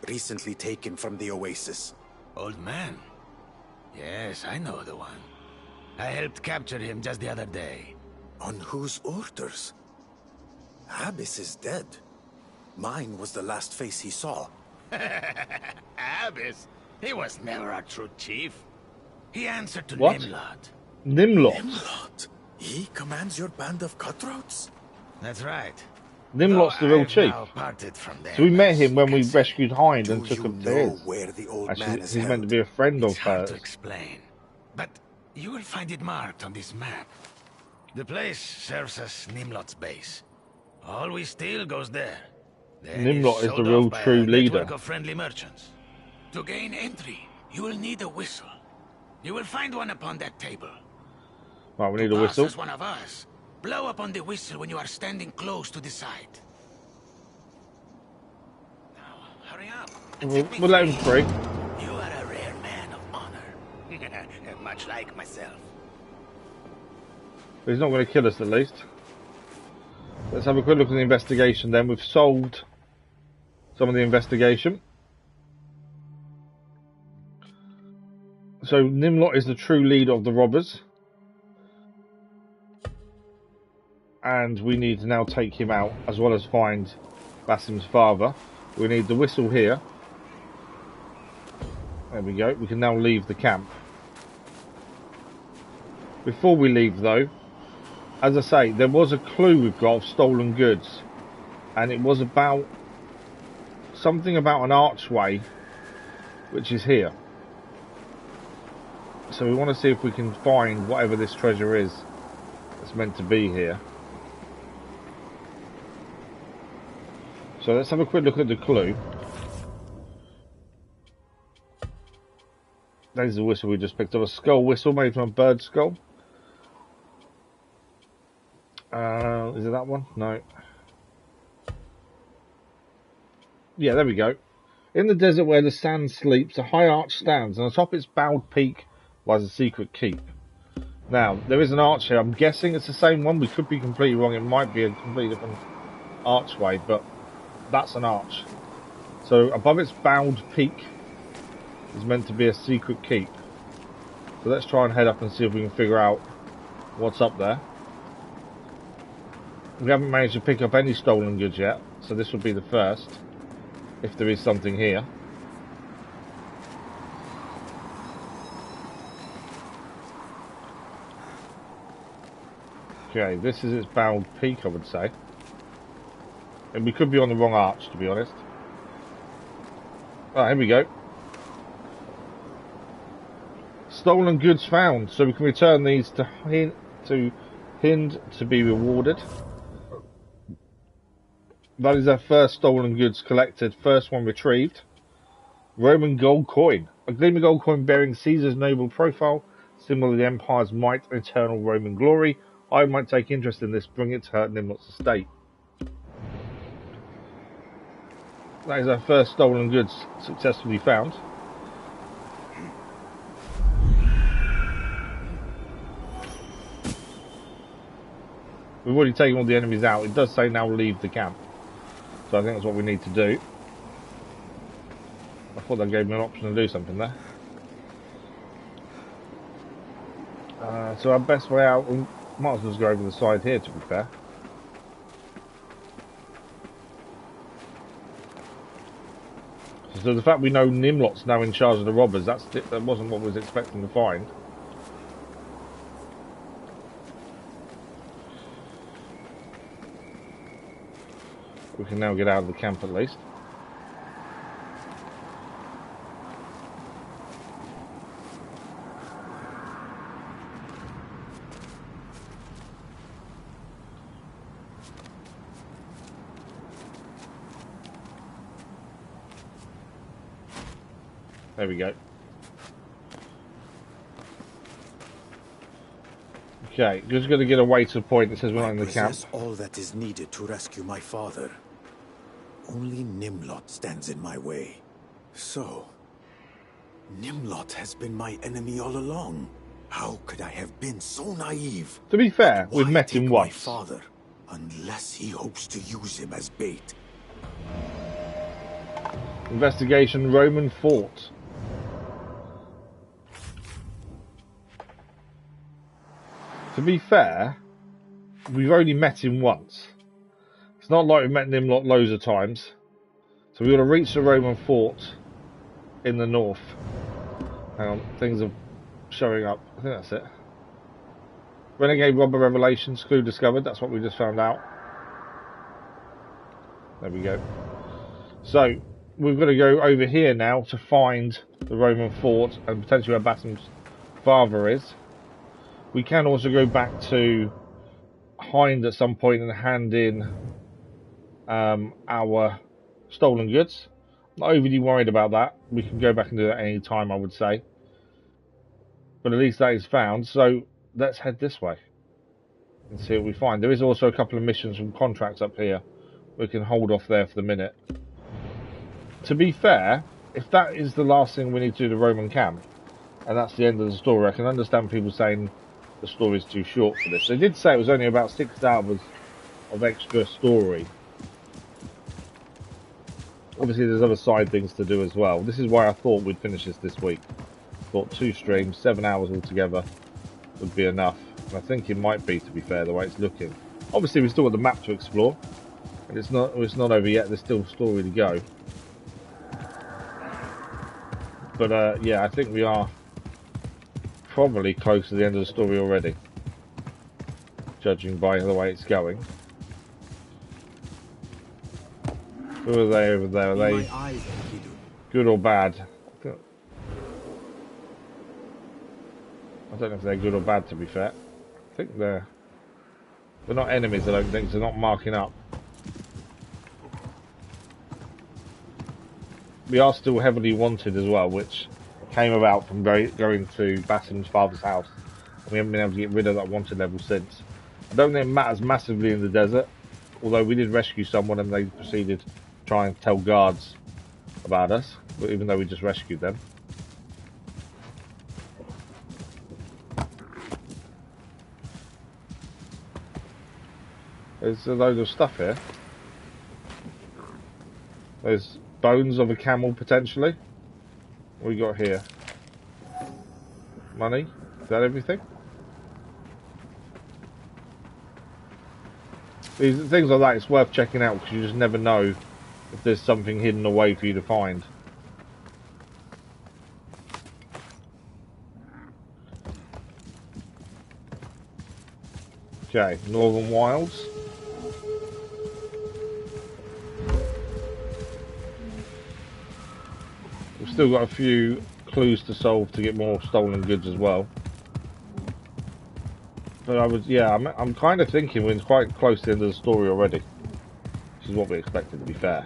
recently taken from the Oasis. Old man? Yes, I know the one. I helped capture him just the other day. On whose orders? Abyss is dead. Mine was the last face he saw. Abyss? He was never a true chief. He answered to What? Nimlot. Nimlot. Nimlot? He commands your band of cutthroats? That's right. Nimlot's the real I've chief. now parted from them, So we met as him you when can we see. rescued Hind and Do took you him to know his. where the old man Actually, is he's meant to held? be a friend It's of hard to hers. explain, but you will find it marked on this map. The place serves as Nimlot's base. All we steal goes there. Then Nimlot is the sold real off by true a leader. network of friendly merchants. To gain entry, you will need a whistle. You will find one upon that table. Right, we need a Pass whistle. as one of us. Blow upon the whistle when you are standing close to the site. Now, hurry up. and set me We'll let him free. You are a rare man of honor. Much like myself. But he's not going to kill us at least. Let's have a quick look at the investigation then. We've solved some of the investigation. So Nimlot is the true leader of the robbers. And we need to now take him out, as well as find Basim's father. We need the whistle here. There we go. We can now leave the camp. Before we leave though, as I say, there was a clue we've got of stolen goods. And it was about something about an archway, which is here. So we want to see if we can find whatever this treasure is that's meant to be here. So let's have a quick look at the clue. There's the whistle we just picked up. A skull whistle made from a bird skull. Is it that one? No. Yeah, there we go. In the desert where the sand sleeps, a high arch stands, and atop its bowed peak lies a secret keep. Now, there is an arch here. I'm guessing it's the same one. We could be completely wrong. It might be a completely different archway, but that's an arch. So above its bowed peak is meant to be a secret keep. So let's try and head up and see if we can figure out what's up there. We haven't managed to pick up any stolen goods yet, so this will be the first, if there is something here. Okay, this is its bowed peak, I would say. And we could be on the wrong arch, to be honest. Oh, here we go. Stolen goods found, so we can return these to Hind to be rewarded. That is our first stolen goods collected, first one retrieved. Roman gold coin. A gleaming gold coin bearing Caesar's noble profile, symbol of the Empire's might and eternal Roman glory. I might take interest in this, bring it to her Nimlot's estate. That is our first stolen goods successfully found. We've already taken all the enemies out. It does say now leave the camp. So I think that's what we need to do. I thought that gave me an option to do something there. So our best way out, we might as well just go over the side here, to be fair. So the fact we know Nimlot's now in charge of the robbers, that wasn't what we was expecting to find. We can now get out of the camp at least. There we go. Okay, just going to get away to the point that says we're not in the camp. I possess all that is needed to rescue my father. Only Nimlot stands in my way. So, Nimlot has been my enemy all along. How could I have been so naive? To be fair, Why we've met him take once. my father, unless he hopes to use him as bait. Investigation Roman fort. To be fair, we've only met him once. It's not like we've met him loads of times. So we've got to reach the Roman fort in the north. Hang on, things are showing up. I think that's it. Renegade robber revelations, clue discovered. That's what we just found out. There we go. So we've got to go over here now to find the Roman fort and potentially where Basim's father is. We can also go back to Hind at some point and hand in our stolen goods. I'm not overly worried about that. We can go back and do that any time, I would say. But at least that is found. So let's head this way and see what we find. There is also a couple of missions from contracts up here. We can hold off there for the minute. To be fair, if that is the last thing we need to do, the Roman camp, and that's the end of the story, I can understand people saying the story is too short for this. They did say it was only about 6 hours of extra story. Obviously there's other side things to do as well. This is why I thought we'd finish this week. Thought 2 streams, 7 hours altogether would be enough. And I think it might be, to be fair, the way it's looking. Obviously we've still got the map to explore. And it's not over yet, there's still a story to go. But yeah, I think we are probably close to the end of the story already. Judging by the way it's going. Who are they over there? Are they good or bad? I don't know if they're good or bad, to be fair. I think they're not enemies, I don't think, so they're not marking up. We are still heavily wanted as well, which came about from going to Basim's father's house. And we haven't been able to get rid of that wanted level since. I don't think it matters massively in the desert, although we did rescue someone and they proceeded to try and tell guards about us, but even though we just rescued them. There's a load of stuff here. There's bones of a camel, potentially. What we got here? Money? Is that everything? These things like that, it's worth checking out because you just never know if there's something hidden away for you to find. Okay, Northern Wilds. We've still got a few clues to solve to get more stolen goods as well. But I'm kind of thinking we're quite close to the end of the story already. Which is what we expected, to be fair.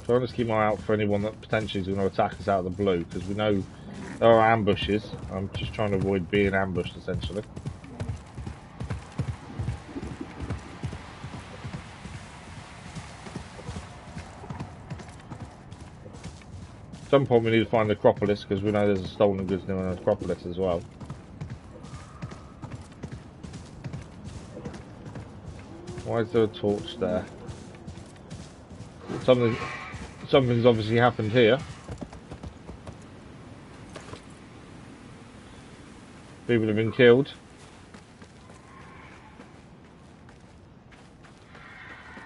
So I'll just keep my eye out for anyone that potentially is going to attack us out of the blue, because we know there are ambushes. I'm just trying to avoid being ambushed, essentially. At some point we need to find the Acropolis, because we know there's a stolen goods near an Acropolis as well. Why is there a torch there? Something's obviously happened here. People have been killed.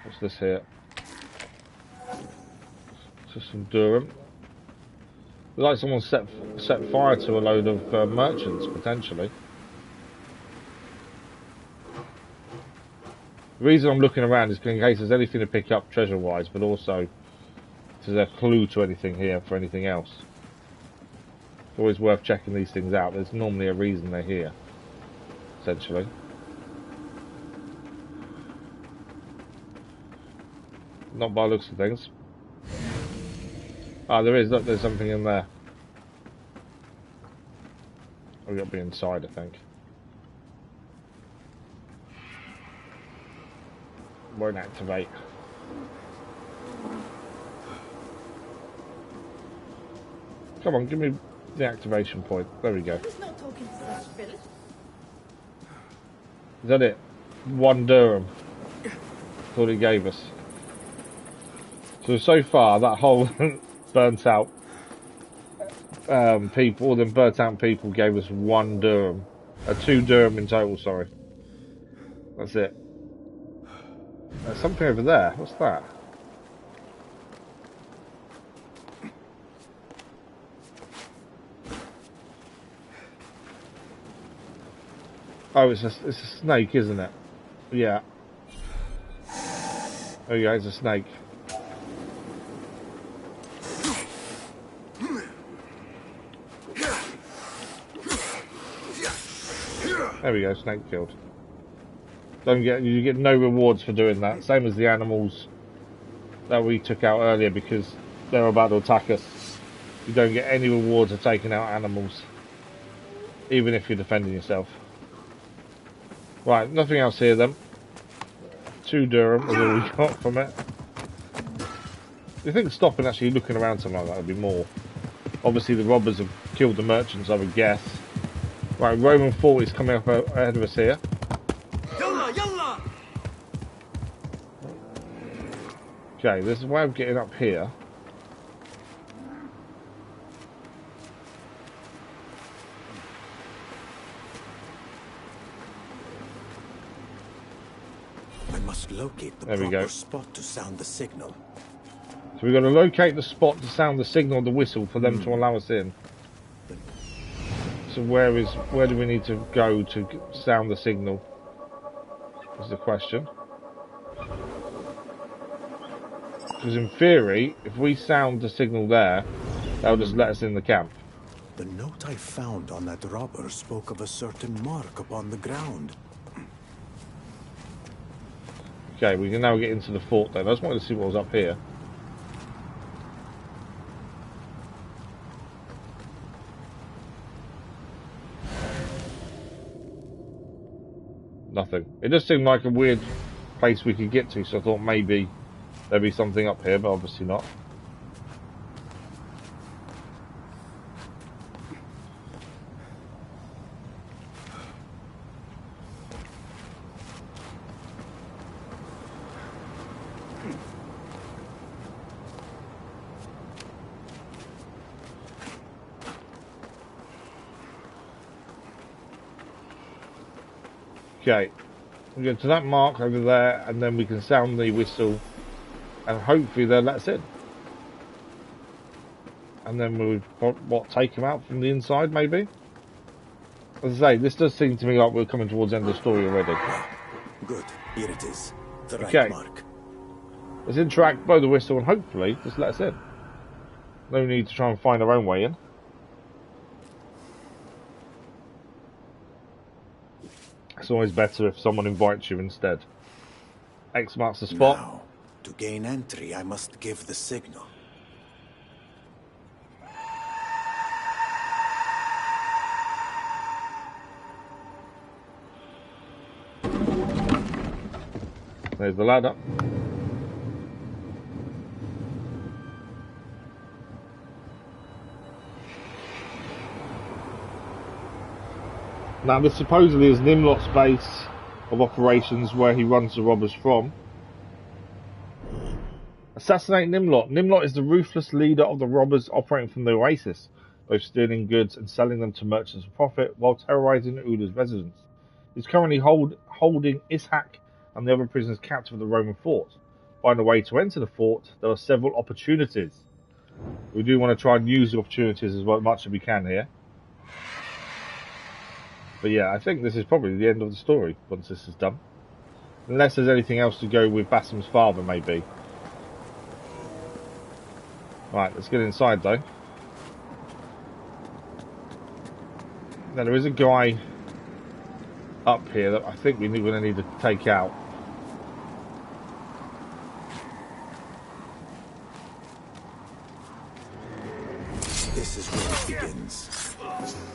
What's this here? Just some Durham. Looks like someone set fire to a load of merchants, potentially. The reason I'm looking around is in case there's anything to pick up treasure-wise, but also if there's a clue to anything here for anything else. It's always worth checking these things out. There's normally a reason they're here, essentially. Not by the looks of things. Ah, there is. Look, there's something in there. We've got to be inside, I think. Won't activate. Come on, give me The activation point. There we go. There's no talking to such filth. Is that it? 1 dirham. That's all he gave us. So far, that whole burnt out people, all them burnt out people gave us 1 dirham. 2 dirham in total, sorry. That's it. There's something over there. What's that? Oh, it's a snake, isn't it? Yeah. Oh yeah, it's a snake. There we go, snake killed. You get no rewards for doing that. Same as the animals that we took out earlier because they're about to attack us. You don't get any rewards for taking out animals, even if you're defending yourself. Right, nothing else here then. 2 dirham is all we got from it. You think stopping actually looking around something like that would be more? Obviously the robbers have killed the merchants, I would guess. Right, Roman fort is coming up ahead of us here. Yalla, yalla! Okay, there's a way of getting up here. I must locate the There we go. proper spot to sound the signal. So we've got to locate the spot to sound the signal of the whistle for them to allow us in. So where do we need to go to sound the signal? Is the question. Because in theory, if we sound the signal there, they'll just let us in the camp. The note I found on that robber spoke of a certain mark upon the ground. Okay, we can now get into the fort then. I just wanted to see what was up here. Nothing. It just seemed like a weird place we could get to, so I thought maybe there'd be something up here, but obviously not. Okay, we go to that mark over there, and then we can sound the whistle, and hopefully they'll let us in. And then we'll take them out from the inside, maybe? As I say, this does seem to me like we're coming towards the end of the story already. Good, here it is. The right Okay. mark. Let's interact, blow the whistle, and hopefully just let us in. No need to try and find our own way in. It's always better if someone invites you instead. X marks the spot. Now, to gain entry, I must give the signal. There's the ladder. Now this supposedly is Nimlot's base of operations where he runs the robbers from. Assassinate Nimlot. Nimlot is the ruthless leader of the robbers operating from the Oasis, both stealing goods and selling them to merchants for profit while terrorizing Ula's residents. He's currently holding Ishak and the other prisoners captive at the Roman fort. Find a way to enter the fort. There are several opportunities. We do want to try and use the opportunities as much as we can here. But yeah, I think this is probably the end of the story once this is done. Unless there's anything else to go with Basim's father, maybe. Right, let's get inside though. Now there is a guy up here that I think we're going to need to take out. This is where it begins.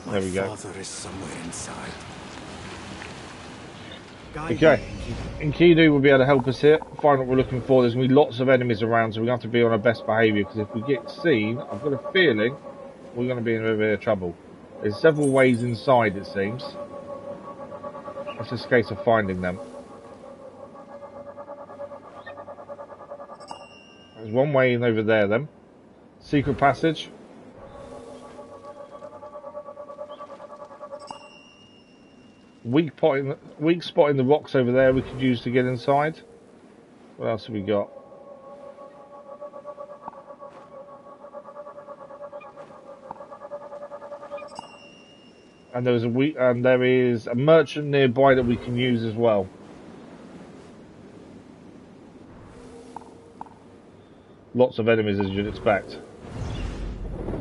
There we go. My father is somewhere inside. Okay, Enkidu will be able to help us here, find what we're looking for. There's going to be lots of enemies around, so we have to be on our best behaviour, because if we get seen, I've got a feeling we're going to be in a bit of trouble. There's several ways inside, it seems. It's just a case of finding them. There's one way in over there, then. Secret passage. Weak spot in the rocks over there we could use to get inside. What else have we got? And there is a merchant nearby that we can use as well. Lots of enemies, as you'd expect.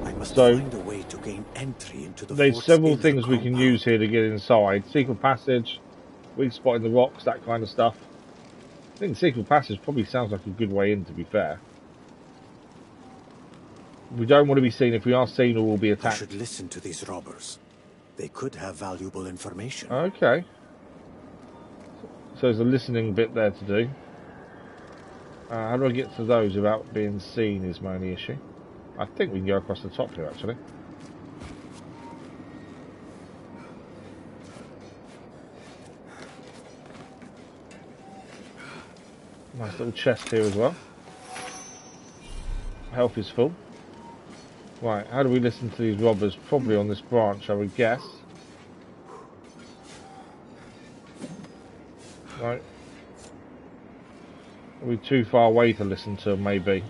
I must So find a way to gain entry into the there's fort's several inner things we can compound. use here to get inside. Secret passage, weak spot in the rocks, that kind of stuff. I think secret passage probably sounds like a good way in, to be fair. We don't want to be seen. If we are seen, or we'll be I attacked. should listen to these robbers. They could have valuable information. Okay. So there's a listening bit there to do. How do I get to those without being seen is my only issue. I think we can go across the top here, actually. Nice little chest here as well. Health is full. Right, how do we listen to these robbers? Probably on this branch, I would guess. Right. Are we too far away to listen to them, maybe?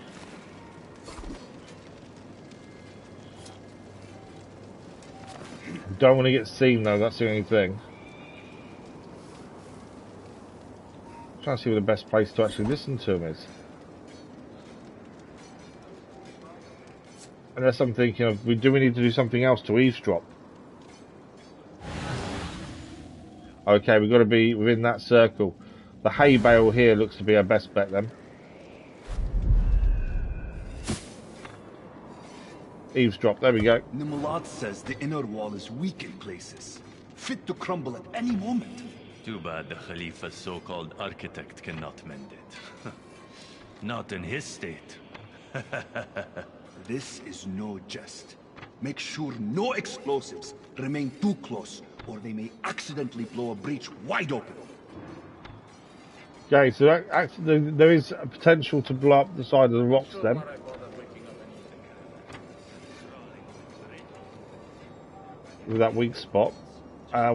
Don't want to get seen though, that's the only thing. I'm trying to see where the best place to actually listen to them is. Unless I'm thinking of, do we need to do something else to eavesdrop? Okay, we've got to be within that circle. The hay bale here looks to be our best bet then. Eavesdrop, there we go. Nimlot says the inner wall is weak in places, fit to crumble at any moment. Too bad the Khalifa's so-called architect cannot mend it. Not in his state. This is no jest. Make sure no explosives remain too close, or they may accidentally blow a breach wide open. Okay, so actually, there is a potential to blow up the side of the rocks then. With that weak spot.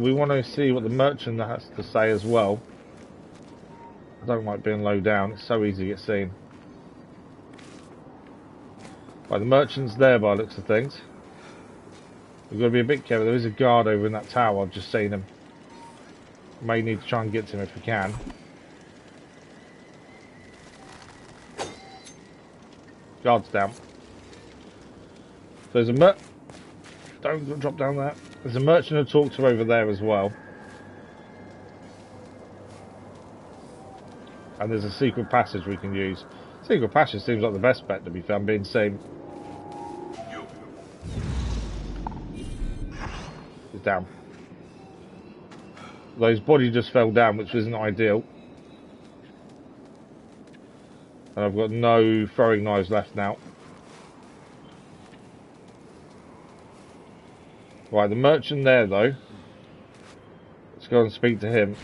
We want to see what the merchant has to say as well. I don't like being low down, it's so easy to get seen. Right, the merchant's there by the looks of things. We've got to be a bit careful. There is a guard over in that tower, I've just seen him. May need to try and get to him if we can. Guard's down. There's a don't drop down there. There's a merchant to talk to over there as well. And there's a secret passage we can use. Secret passage seems like the best bet to be found, being seen. He's down. Though his body just fell down, which isn't ideal. And I've got no throwing knives left now. Right, the merchant there though. Let's go and speak to him.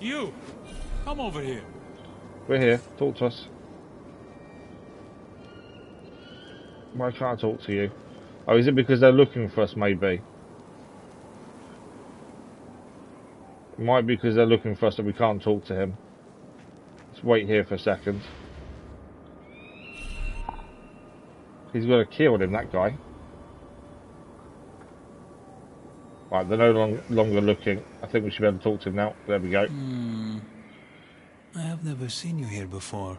You! Come over here. We're here. Talk to us. Why can't I talk to you? Oh, is it because they're looking for us, maybe? It might be because they're looking for us that we can't talk to him. Let's wait here for a second. He's got to kill him, that guy. Right, they're no longer looking. I think we should be able to talk to him now. There we go. I have never seen you here before.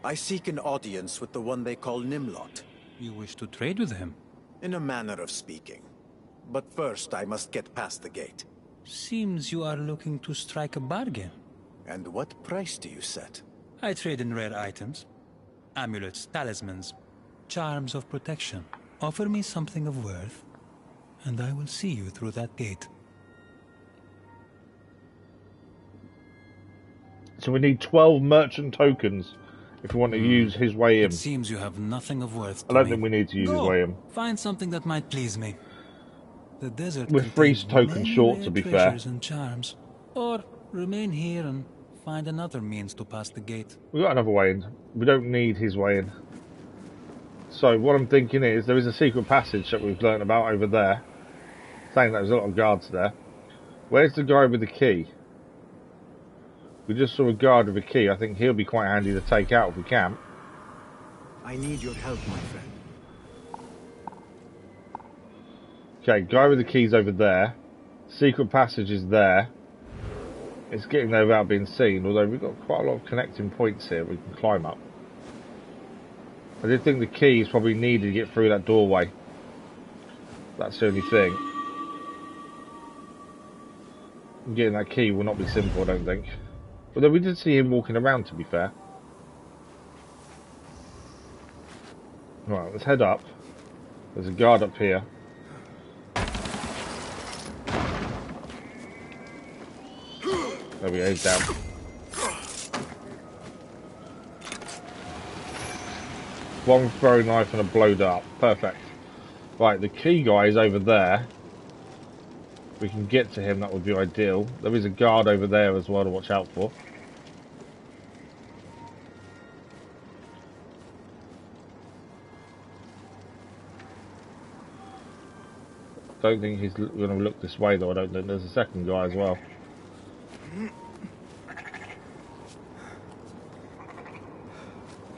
I seek an audience with the one they call Nimlot. You wish to trade with him? In a manner of speaking. But first I must get past the gate. Seems you are looking to strike a bargain. And what price do you set? I trade in rare items. Amulets, talismans, charms of protection. Offer me something of worth, and I will see you through that gate. So we need 12 merchant tokens If we want to use his way in. It seems you have nothing of worth to I don't me. think we need to use his way in. Find something that might please me. The desert We're three contains tokens many short, rare to be treasures fair. and charms. Or remain here and find another means to pass the gate. We've got another way in. We don't need his way in. So what I'm thinking is, there is a secret passage that we've learnt about over there. Saying that there's a lot of guards there. Where's the guy with the key? We just saw a guard with a key. I think he'll be quite handy to take out if we can. I need your help, my friend. Okay, guy with the keys over there. Secret passage is there. It's getting there without being seen, although we've got quite a lot of connecting points here we can climb up. I did think the key is probably needed to get through that doorway. That's the only thing. Getting that key will not be simple, I don't think. Although we did see him walking around, to be fair. Right, let's head up. There's a guard up here. There we go, he's down. One throwing knife and a blow dart. Perfect. Right, the key guy is over there. If we can get to him, that would be ideal. There is a guard over there as well to watch out for. Don't think he's going to look this way though. I don't think there's a second guy as well.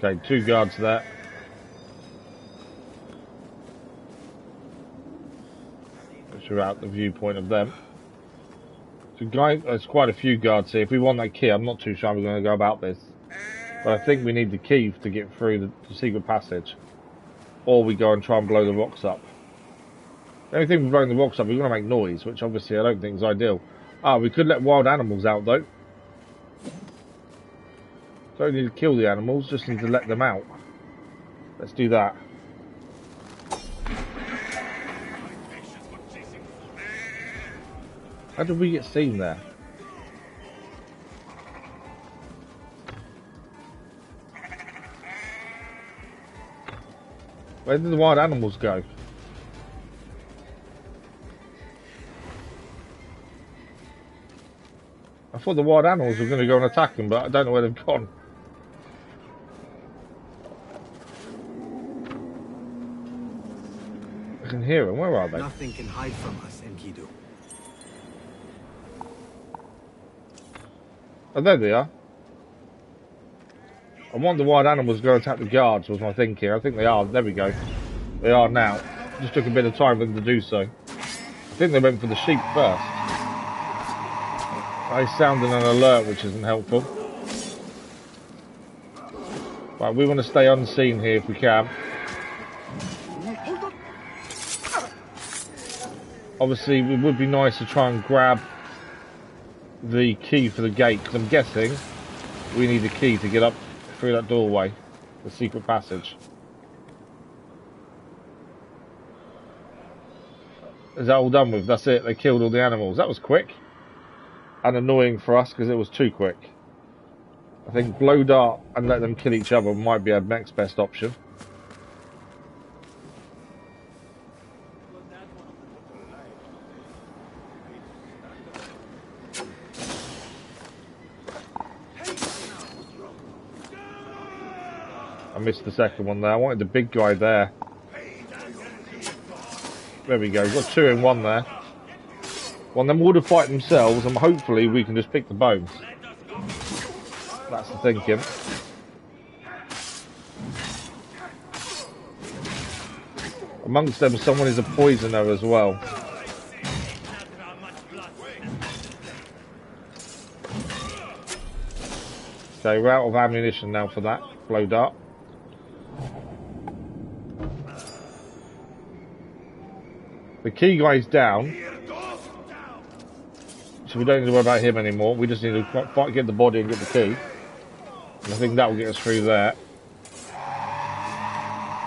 Okay, two guards there. Which are out the viewpoint of them. So there's quite a few guards here. If we want that key, I'm not too sure how we're going to go about this. But I think we need the key to get through the secret passage. Or we go and try and blow the rocks up. The only thing with blowing the rocks up, we're going to make noise, which obviously I don't think is ideal. Ah, we could let wild animals out though. Don't need to kill the animals, just need to let them out. Let's do that. How did we get seen there? Where did the wild animals go? I thought the wild animals were going to go and attack them, but I don't know where they've gone. I can hear them. Where are they? Nothing can hide from us, Enkidu. Oh, there they are. I want the wild animals to go attack the guards, was my thinking. I think they are. There we go. They are now. Just took a bit of time for them to do so. I think they went for the sheep first. I sounded an alert, which isn't helpful. Right, we want to stay unseen here if we can. Obviously, it would be nice to try and grab the key for the gate, because I'm guessing we need a key to get up through that doorway, the secret passage. Is that all done with? That's it, they killed all the animals. That was quick. And annoying for us because it was too quick. I think blow dart and let them kill each other might be our next best option. I missed the second one there. I wanted the big guy there. There we go. We've got two in one there. Want them all to fight themselves, and hopefully we can just pick the bones. That's the thinking. Amongst them, someone is a poisoner as well. Okay, we're out of ammunition now for that blow dart. The key guy's down. So we don't need to worry about him anymore. We just need to get the body and get the key. And I think that will get us through there.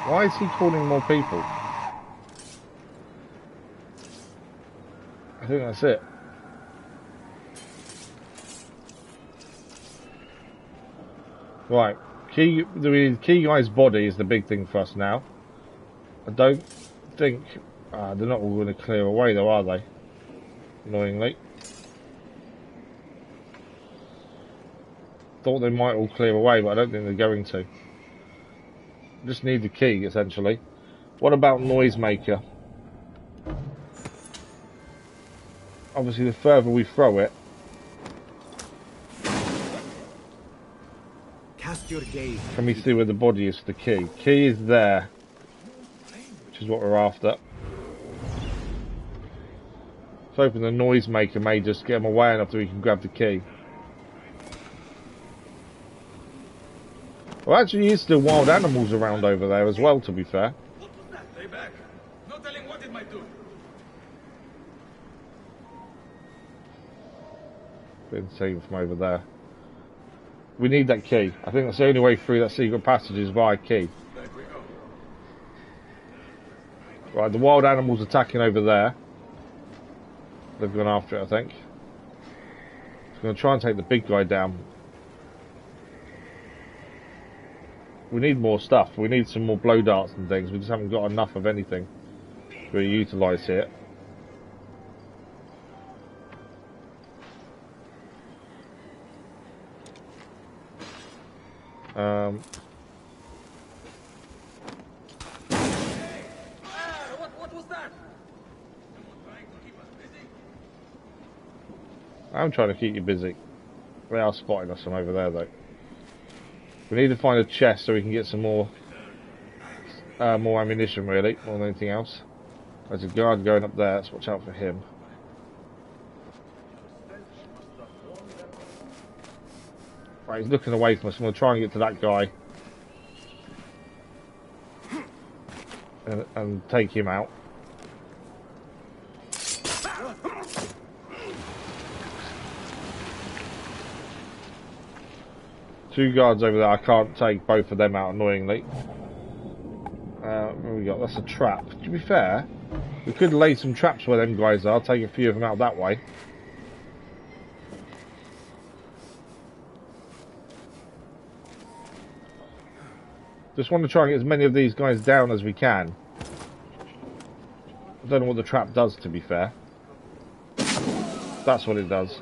Why is he calling more people? I think that's it. Right. The key guy's body is the big thing for us now. I don't think they're not all going to clear away though, are they? Annoyingly. Thought they might all clear away, but I don't think they're going to. Just need the key, essentially. What about Noisemaker? Obviously, the further we throw it... Cast your gaze. Can we see where the body is for the key? Key is there. Which is what we're after. Let's hoping the Noisemaker may just get them away enough that we can grab the key. Well, actually, is still wild animals around over there as well, to be fair. What was that? Stay back. No telling what it might do. Been seen from over there. We need that key. I think that's the only way through that secret passage is via key. Right, the wild animals attacking over there. They've gone after it, I think. It's going to try and take the big guy down. We need more stuff. We need some more blow darts and things. We just haven't got enough of anything to utilise here. What was that? I'm trying to keep you busy. They are spotting us from over there, though. We need to find a chest so we can get some more ammunition, really, more than anything else. There's a guard going up there. Let's watch out for him. Right, he's looking away from us. I'm going to try and get to that guy and take him out. Two guards over there. I can't take both of them out, annoyingly. What have we got? That's a trap. To be fair, we could lay some traps where them guys are. Take a few of them out that way. Just want to try and get as many of these guys down as we can. I don't know what the trap does, to be fair. That's what it does.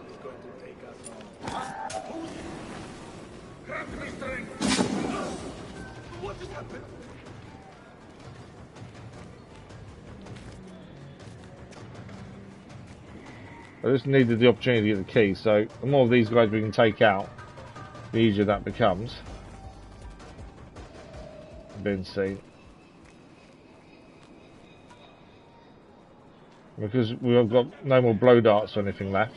I just needed the opportunity to get the key, so the more of these guys we can take out, the easier that becomes. Being seen. Because we've got no more blow darts or anything left.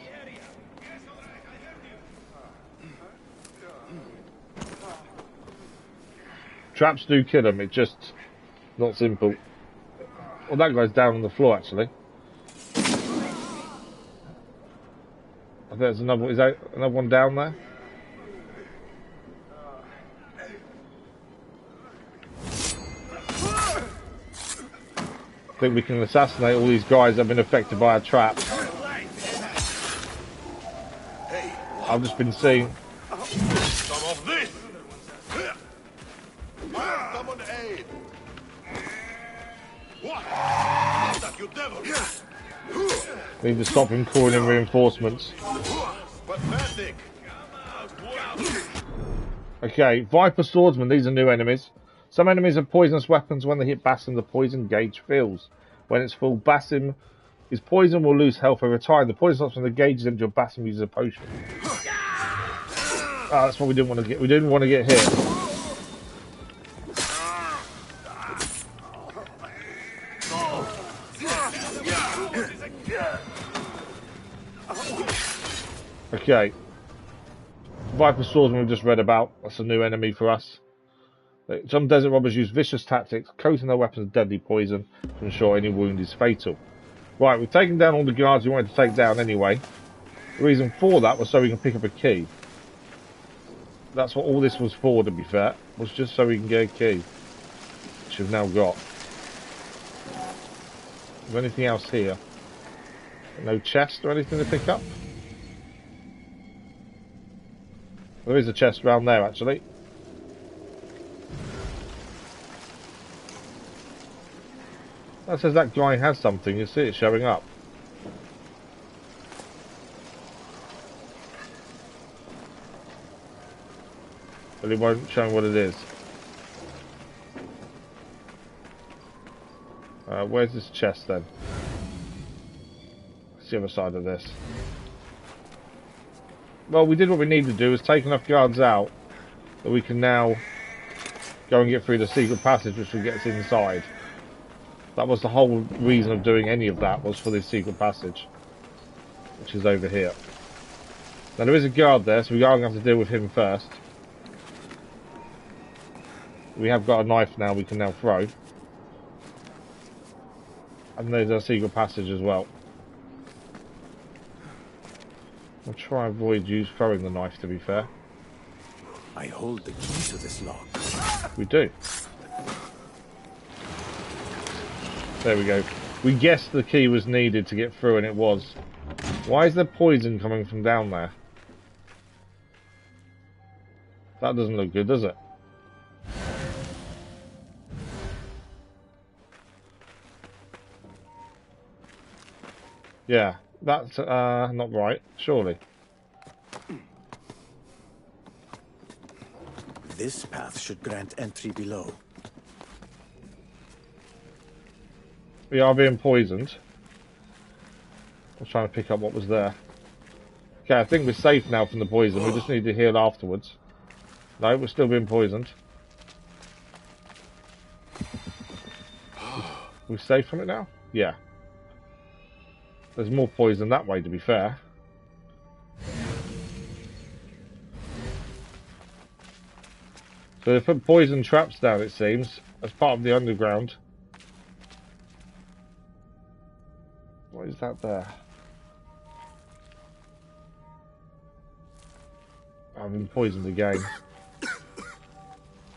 Traps do kill them, it's just not simple. Well, that guy's down on the floor, actually. I think there's another. Is that another one down there? I think we can assassinate all these guys that have been affected by a trap. I've just been seeing. Some of this. Someone aid. What? That you devil. Need to stop him calling in reinforcements. Pathetic. Okay, Viper Swordsman, these are new enemies. Some enemies have poisonous weapons. When they hit Basim, the poison gauge fills. When it's full, Basim is poison will lose health over time. The poison stops when the gauge is empty or Basim uses a potion. Ah, that's what we didn't want to get. We didn't want to get hit. Okay. Viper Swordsman we've just read about. That's a new enemy for us. Some desert robbers use vicious tactics, coating their weapons with deadly poison to ensure any wound is fatal. Right, we've taken down all the guards we wanted to take down anyway. The reason for that was so we can pick up a key. That's what all this was for, to be fair. Was just so we can get a key. Which we've now got. Is there anything else here? No chest or anything to pick up? There is a chest around there, actually. That says that guy has something. You see it showing up. But it won't show what it is. Where's this chest then? It's the other side of this. Well, we did what we needed to do, is take enough guards out that we can now go and get through the secret passage which will get us inside. That was the whole reason of doing any of that, was for this secret passage, which is over here. Now there is a guard there, so we are going to have to deal with him first. We have got a knife now we can now throw. And there's a secret passage as well. I'll try and avoid you throwing the knife, to be fair. I hold the key to this lock. We do. There we go. We guessed the key was needed to get through, and it was. Why is there poison coming from down there? That doesn't look good, does it? Yeah, that's not right, surely. This path should grant entry below. We are being poisoned. I was trying to pick up what was there. Okay, I think we're safe now from the poison. We just need to heal afterwards. No, we're still being poisoned. We're safe from it now? Yeah. There's more poison that way, to be fair. So they put poison traps down, it seems, as part of the underground. What is that there? I've been poisoned again.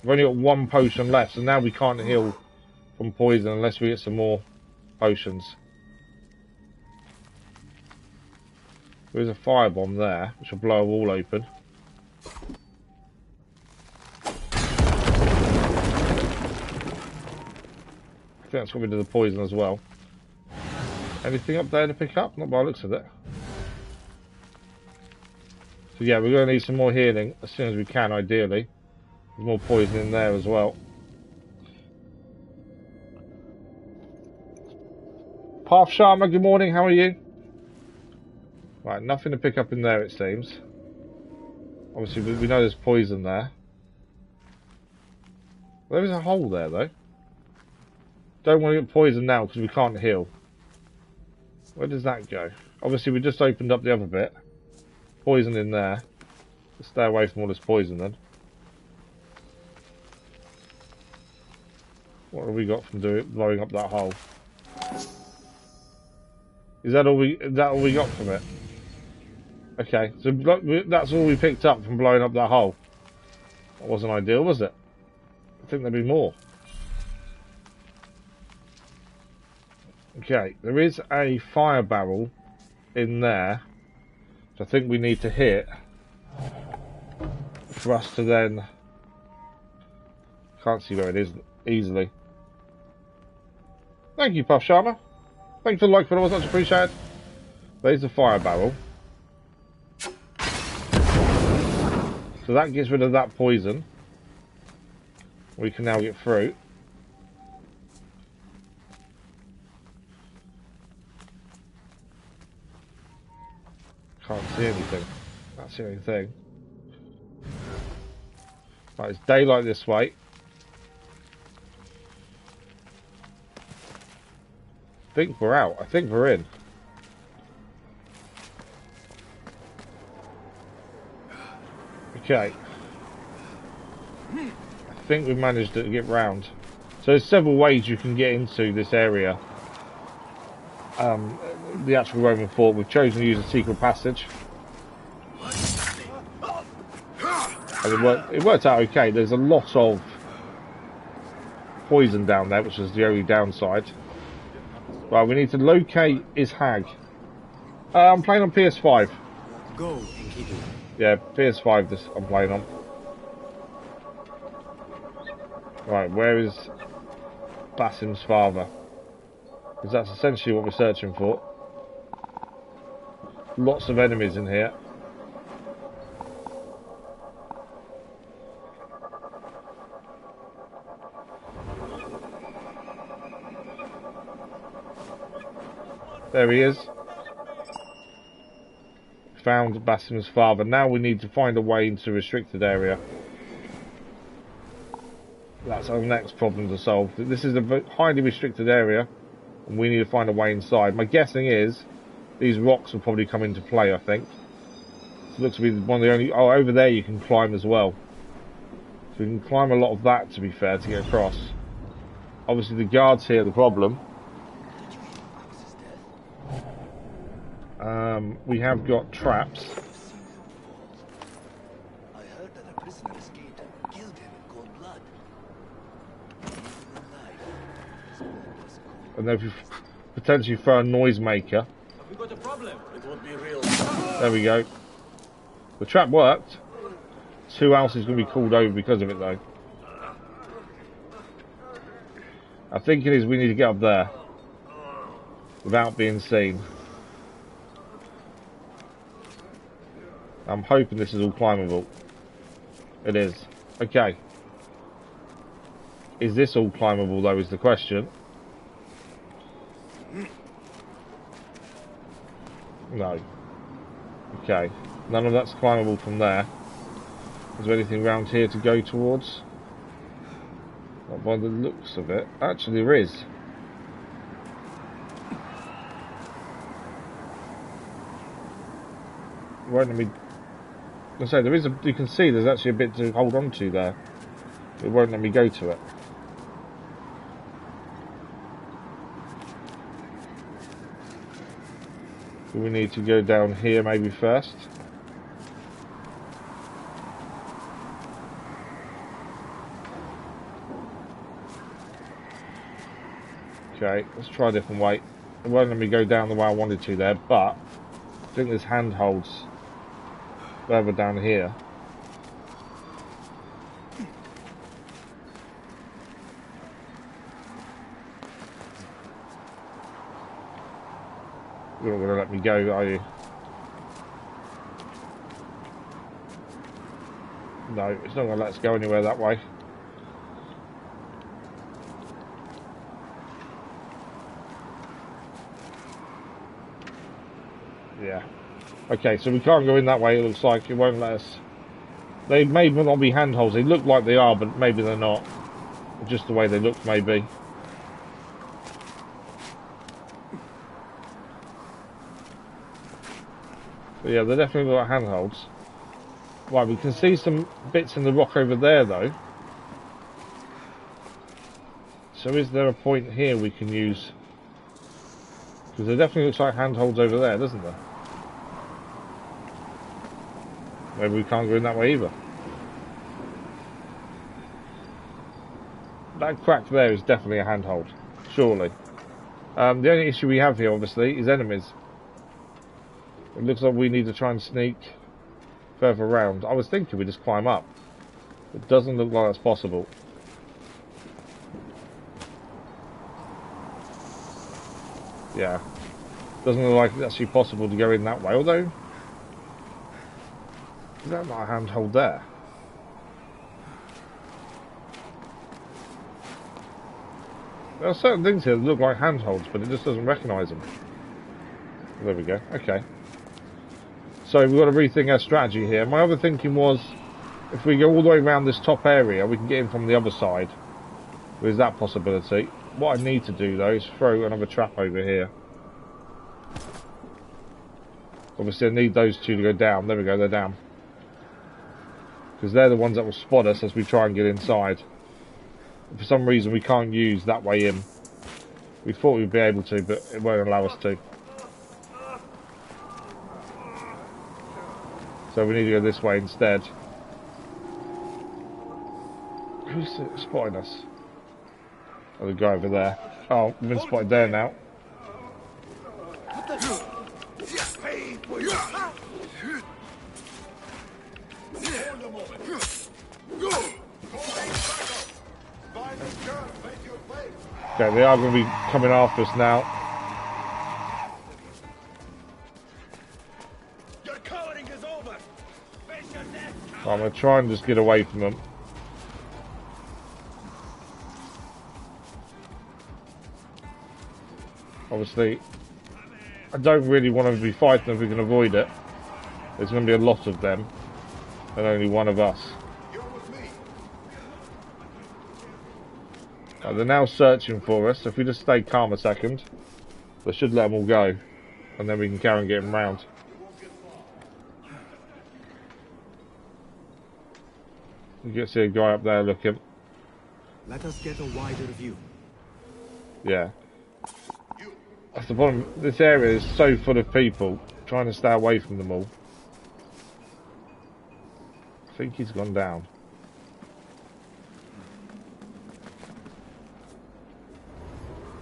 We've only got one potion left, so now we can't heal from poison unless we get some more potions. There is a firebomb there, which will blow a wall open. I think that's got rid of the poison as well. Anything up there to pick up? Not by the looks of it. So yeah, we're going to need some more healing as soon as we can, ideally. There's more poison in there as well. Path Sharma, good morning, how are you? Right, nothing to pick up in there, it seems. Obviously, we know there's poison there. There is a hole there, though. Don't want to get poisoned now, because we can't heal. Where does that go? Obviously, we just opened up the other bit. Poison in there. Let's stay away from all this poison, then. What have we got from blowing up that hole? Is that all we got from it? Okay, so that's all we picked up from blowing up that hole. That wasn't ideal, was it? I think there'd be more. Okay, there is a fire barrel in there, which I think we need to hit for us to then... Can't see where it is easily. Thank you, Puff Sharma. Thanks for the like, but it was much appreciated. There's the fire barrel. So that gets rid of that poison. We can now get through. Can't see anything. That's the only thing. Right, it's daylight this way. I think we're out. I think we're in. Okay. I think we've managed to get round. So there's several ways you can get into this area. The actual Roman fort. We've chosen to use a secret passage. And it worked out okay. There's a lot of poison down there, which is the only downside. Right, we need to locate his hag. I'm playing on PS5. Go, Enkidu. Yeah, PS5 I'm playing on. Right, where is Basim's father? Because that's essentially what we're searching for. Lots of enemies in here. There he is. Found Basim's father. Now we need to find a way into a restricted area. That's our next problem to solve. This is a highly restricted area, and we need to find a way inside. My guessing is these rocks will probably come into play, I think. It looks to be one of the only... Oh, over there you can climb as well. So we can climb a lot of that, to be fair, to get across. Obviously the guards here are the problem. We have got traps. I heard that a prisoner escaped and killed him in cold blood. And then if you potentially throw a noisemaker. Have we got a problem? It won't be real. There we go. The trap worked. Who else is going to be called over because of it, though? I think it is we need to get up there without being seen. I'm hoping this is all climbable. It is. Okay. Is this all climbable, though, is the question. No. Okay. None of that's climbable from there. Is there anything around here to go towards? Not by the looks of it. Actually, there is. Won't let me... I say there is a... You can see there's actually a bit to hold on to there. It won't let me go to it. Do we need to go down here maybe first? Okay, let's try a different way. It won't let me go down the way I wanted to there, but I think there's handholds further down here. You're not going to let me go, are you? No, it's not going to let us go anywhere that way. Yeah. Okay, so we can't go in that way, it looks like. It won't let us. They may not be handholds. They look like they are, but maybe they're not. Just the way they look, maybe. But yeah, they're definitely like handholds. Right, we can see some bits in the rock over there, though. So is there a point here we can use? Because there definitely looks like handholds over there, doesn't there? Maybe we can't go in that way either. That crack there is definitely a handhold, surely. The only issue we have here, obviously, is enemies. It looks like we need to try and sneak further around. I was thinking we just climb up. It doesn't look like that's possible. Yeah. Doesn't look like it's actually possible to go in that way, although... Is that not a handhold there? There are certain things here that look like handholds, but it just doesn't recognise them. There we go, okay. So we've got to rethink our strategy here. My other thinking was, if we go all the way around this top area, we can get in from the other side. There's that possibility. What I need to do, though, is throw another trap over here. Obviously, I need those two to go down. There we go, they're down. Because they're the ones that will spot us as we try and get inside. For some reason, we can't use that way in. We thought we'd be able to, but it won't allow us to. So we need to go this way instead. Who's spotting us? Oh, the guy over there. Oh, we've been spotted there now. Okay, they are going to be coming after us now. Your cowering is over. Face your death. I'm going to try and just get away from them. Obviously, I don't really want to be fighting if we can avoid it. There's going to be a lot of them, and only one of us. They're now searching for us. If we just stay calm a second, they should let them all go, and then we can carry on getting round. You can see a guy up there looking. Let us get a wider view. Yeah. That's the problem. This area is so full of people. Trying to stay away from them all. I think he's gone down.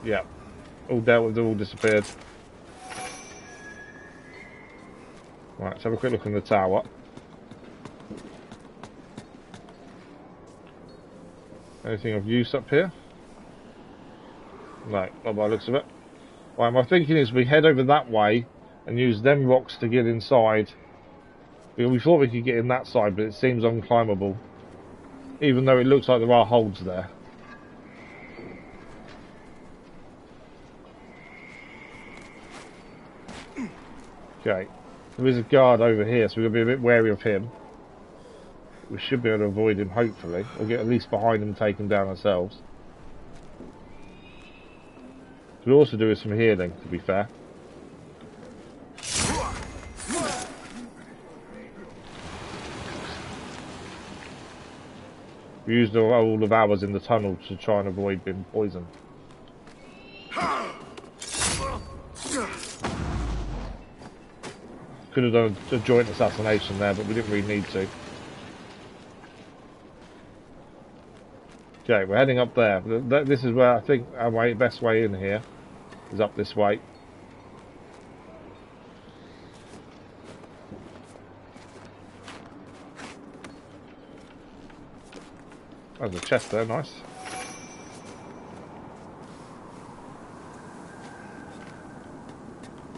Yeah. All dealt with, all disappeared. Right, let's have a quick look in the tower. Anything of use up here? No, not by the looks of it. Right, my thinking is we head over that way and use them rocks to get inside. We thought we could get in that side, but it seems unclimbable. Even though it looks like there are holds there. Okay, there is a guard over here, so we're going to be a bit wary of him. We should be able to avoid him, hopefully, or get at least behind him and take him down ourselves. We'll also do some healing, to be fair. We used all of ours in the tunnel to try and avoid being poisoned. Could have done a joint assassination there, but we didn't really need to. Okay, we're heading up there. This is where I think our best way in here is up this way. There's a chest there, nice.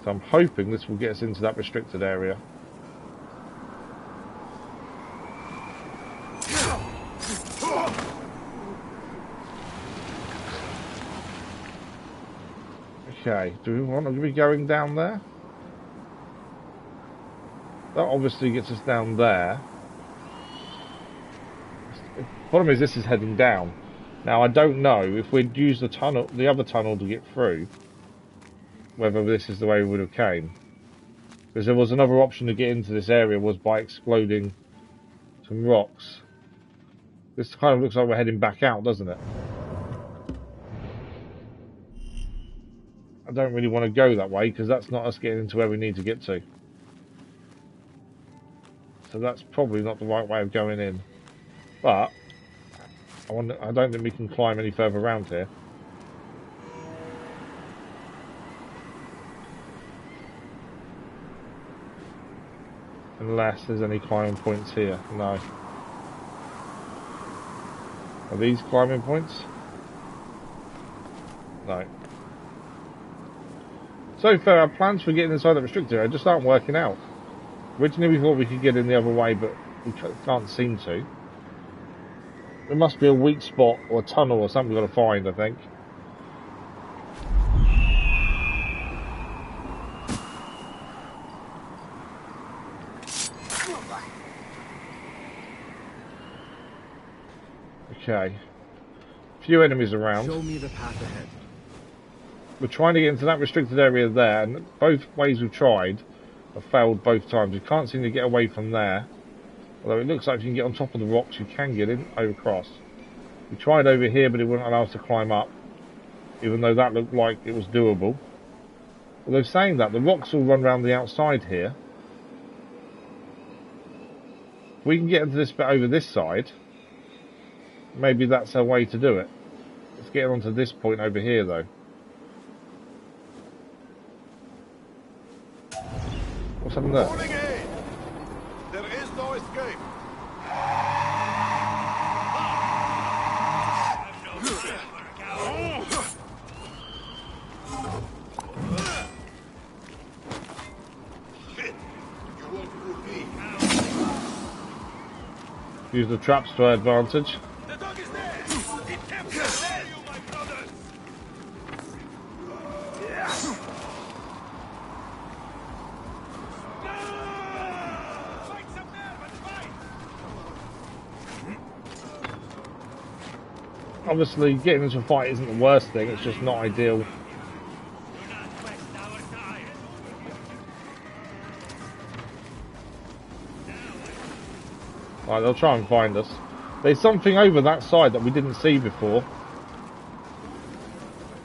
So I'm hoping this will get us into that restricted area. Okay, do we want to be going down there? That obviously gets us down there. The problem is this is heading down. Now I don't know if we'd use the tunnel, the other tunnel to get through, whether this is the way we would have came. Because there was another option to get into this area was by exploding some rocks. This kind of looks like we're heading back out, doesn't it? I don't really want to go that way because that's not us getting into where we need to get to. So that's probably not the right way of going in. But I don't think we can climb any further around here. Unless there's any climbing points here. No. Are these climbing points? No. So far, our plans for getting inside the restricted area just aren't working out. Originally we thought we could get in the other way, but we can't seem to. There must be a weak spot or a tunnel or something we've got to find, I think. Okay. A few enemies around. Show me the path ahead. We're trying to get into that restricted area there, and both ways we've tried have failed both times. We can't seem to get away from there. Although it looks like if you can get on top of the rocks, you can get in across. We tried over here, but it wouldn't allow us to climb up, even though that looked like it was doable. Although saying that, the rocks will run around the outside here. If we can get into this bit over this side, maybe that's our way to do it. Let's get onto this point over here, though. What's happened there? Morning aid. There is no escape. Use the traps to our advantage. The dog is there! It tempts there, you, my brothers! Fight some nerve and fight! Obviously, getting into a fight isn't the worst thing, it's just not ideal. Right, they'll try and find us. There's something over that side that we didn't see before.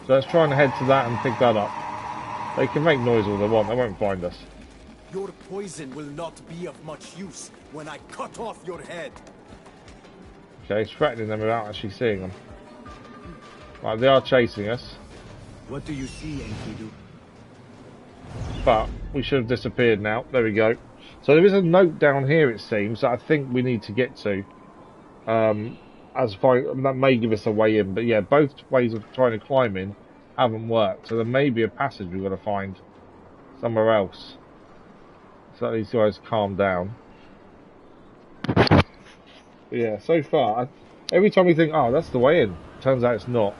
So let's try and head to that and pick that up. They can make noise all they want, they won't find us. Your poison will not be of much use when I cut off your head. Okay, he's threatening them without actually seeing them. Right, they are chasing us. What do you see, Enkidu? But we should have disappeared now. There we go. So there is a note down here, it seems, that I think we need to get to. That may give us a way in. But yeah, both ways of trying to climb in haven't worked. So there may be a passage we've got to find somewhere else. So these guys calm down. But yeah, so far, every time we think, oh, that's the way in, turns out it's not.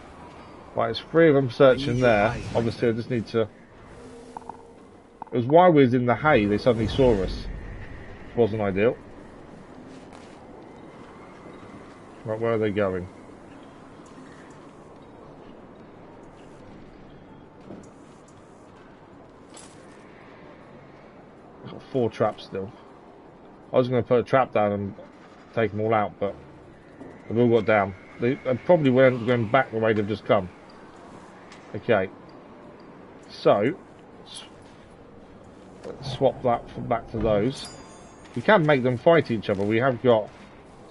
Right, it's 3 of them searching there. Obviously, I just need to... It was while we was in the hay, they suddenly saw us. Wasn't ideal. Right, where are they going? I've got 4 traps still. I was going to put a trap down and take them all out, but they've all got down. They probably weren't going back the way they've just come. Okay. So, let's swap that back to those. We can make them fight each other. We have got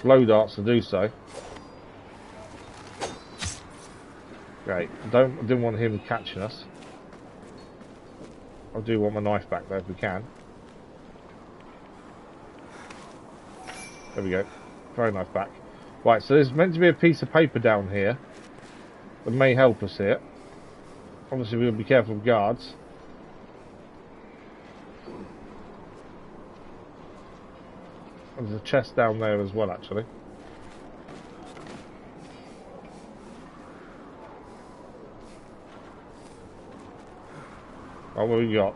blow darts to do so. Great. I didn't want him catching us. I do want my knife back though if we can. There we go. Throw knife back. Right, so there's meant to be a piece of paper down here that may help us here. Obviously we'll be careful of guards. There's a chest down there as well, actually. Oh, what have we got?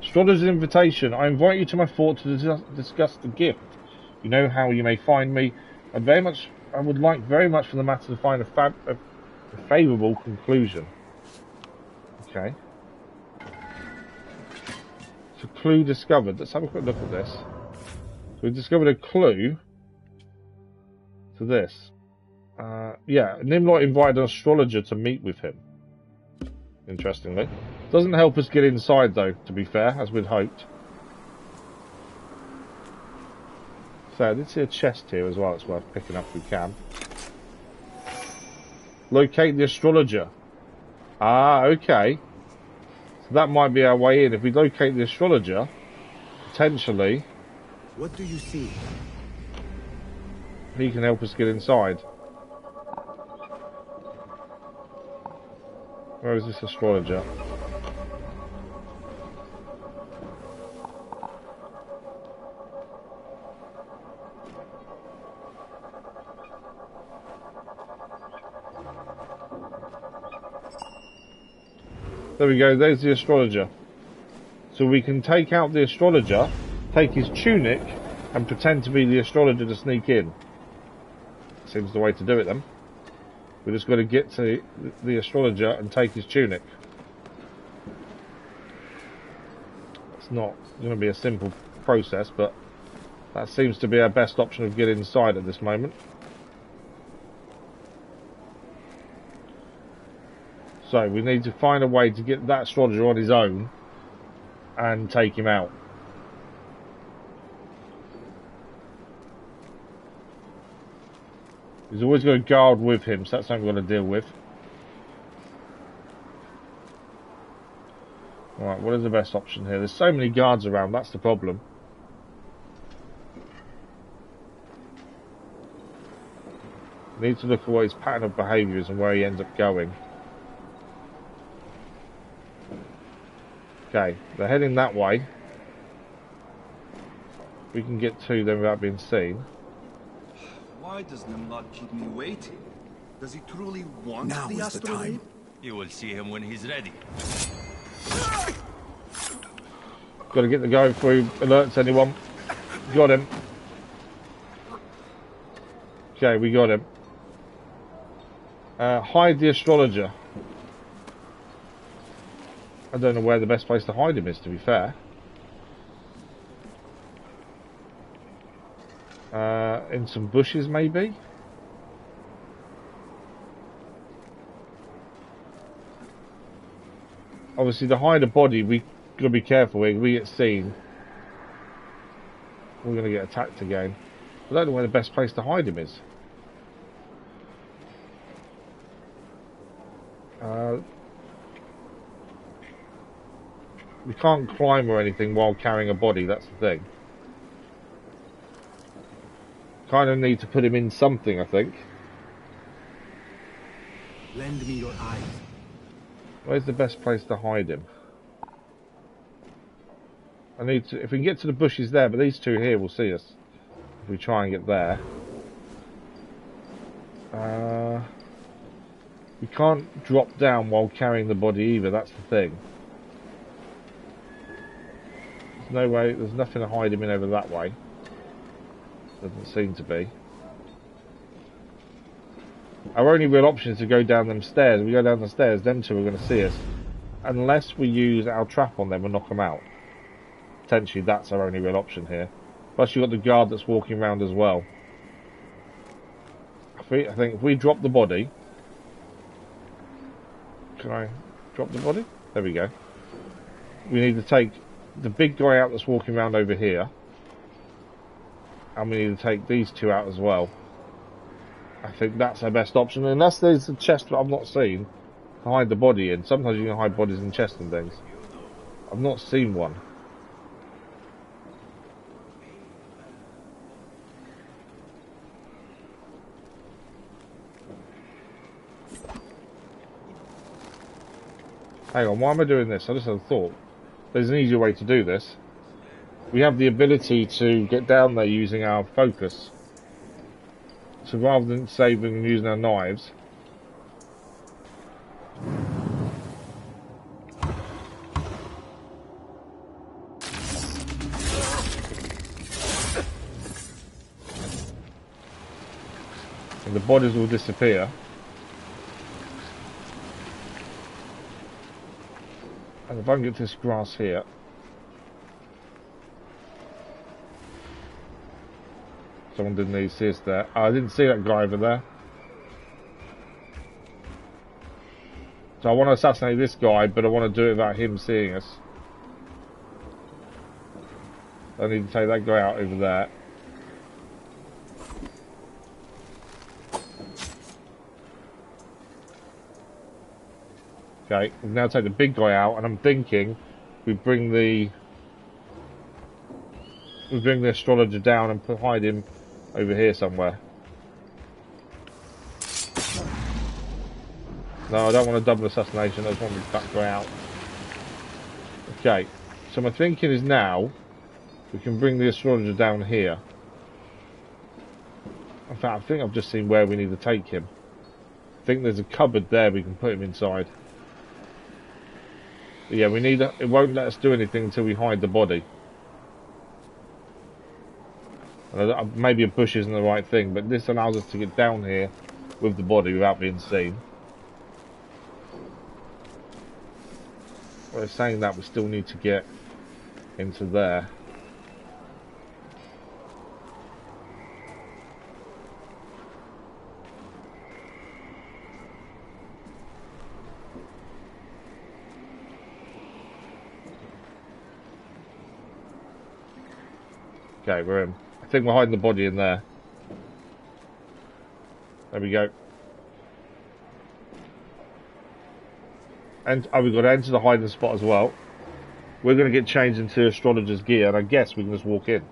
Astrologer's invitation. I invite you to my fort to discuss the gift. You know how you may find me. I would like very much for the matter to find a favourable conclusion. Okay. So clue discovered. Let's have a quick look at this. So we discovered a clue to this. Yeah, Nimlot invited an astrologer to meet with him. Interestingly. Doesn't help us get inside though, to be fair, as we'd hoped. So I did see a chest here as well, it's worth picking up if we can. Locate the astrologer. Ah, okay. So that might be our way in. If we locate the astrologer, potentially... What do you see? He can help us get inside. Where is this astrologer? There we go, there's the astrologer. So we can take out the astrologer, take his tunic, and pretend to be the astrologer to sneak in. Seems the way to do it then. We just got to get to the astrologer and take his tunic. It's not going to be a simple process, but that seems to be our best option of getting inside at this moment. So we need to find a way to get that astrologer on his own and take him out. He's always got a guard with him, so that's something we're going to deal with. Alright, what is the best option here? There's so many guards around, that's the problem. Need to look at what his pattern of behaviour is and where he ends up going. Okay, they're heading that way. We can get to them without being seen. Why does Nimlot keep me waiting? Does he truly want Now the is the astrolabe? time. You will see him when he's ready. Got to get the guy through alerts, anyone? Got him. Okay, we got him. Hide the astrologer. I don't know where the best place to hide him is, to be fair. In some bushes, maybe? Obviously, to hide a body, we got to be careful. If we get seen, we're going to get attacked again. I don't know where the best place to hide him is. We can't climb or anything while carrying a body, that's the thing. Kind of need to put him in something, I think. Lend me your eyes. Where's the best place to hide him? I need to, if we can get to the bushes there, but these two here will see us if we try and get there. We can't drop down while carrying the body either, that's the thing. There's no way, there's nothing to hide him in over that way. Doesn't seem to be. Our only real option is to go down them stairs. If we go down the stairs, them two are going to see us. Unless we use our trap on them and knock them out. Potentially that's our only real option here. Plus you've got the guard that's walking around as well. I think if we drop the body... Can I drop the body? There we go. We need to take the big guy out that's walking around over here. And we need to take these two out as well. I think that's our best option. Unless there's a chest that I've not seen to hide the body in. Sometimes you can hide bodies in chests and things. I've not seen one. Hang on, why am I doing this? I just had a thought. There's an easier way to do this. We have the ability to get down there using our focus. So rather than saving and using our knives, and the bodies will disappear. And if I can get this grass here, someone didn't need to see us there. Oh, I didn't see that guy over there. So I want to assassinate this guy, but I want to do it without him seeing us. I need to take that guy out over there. Okay, we've now take the big guy out, and I'm thinking we bring the astrologer down and hide him over here somewhere. No, I don't want a double assassination, I just want that guy out. Okay, so my thinking is now we can bring the astrologer down here. In fact, I think I've just seen where we need to take him. I think there's a cupboard there we can put him inside. But yeah, we need it won't let us do anything until we hide the body. Maybe a bush isn't the right thing, but this allows us to get down here with the body without being seen. Well, saying that, we still need to get into there. Okay, we're in. I think we're hiding the body in there. There we go. And we've got to enter the hiding spot as well. We're going to get changed into astrologer's gear, and I guess we can just walk in.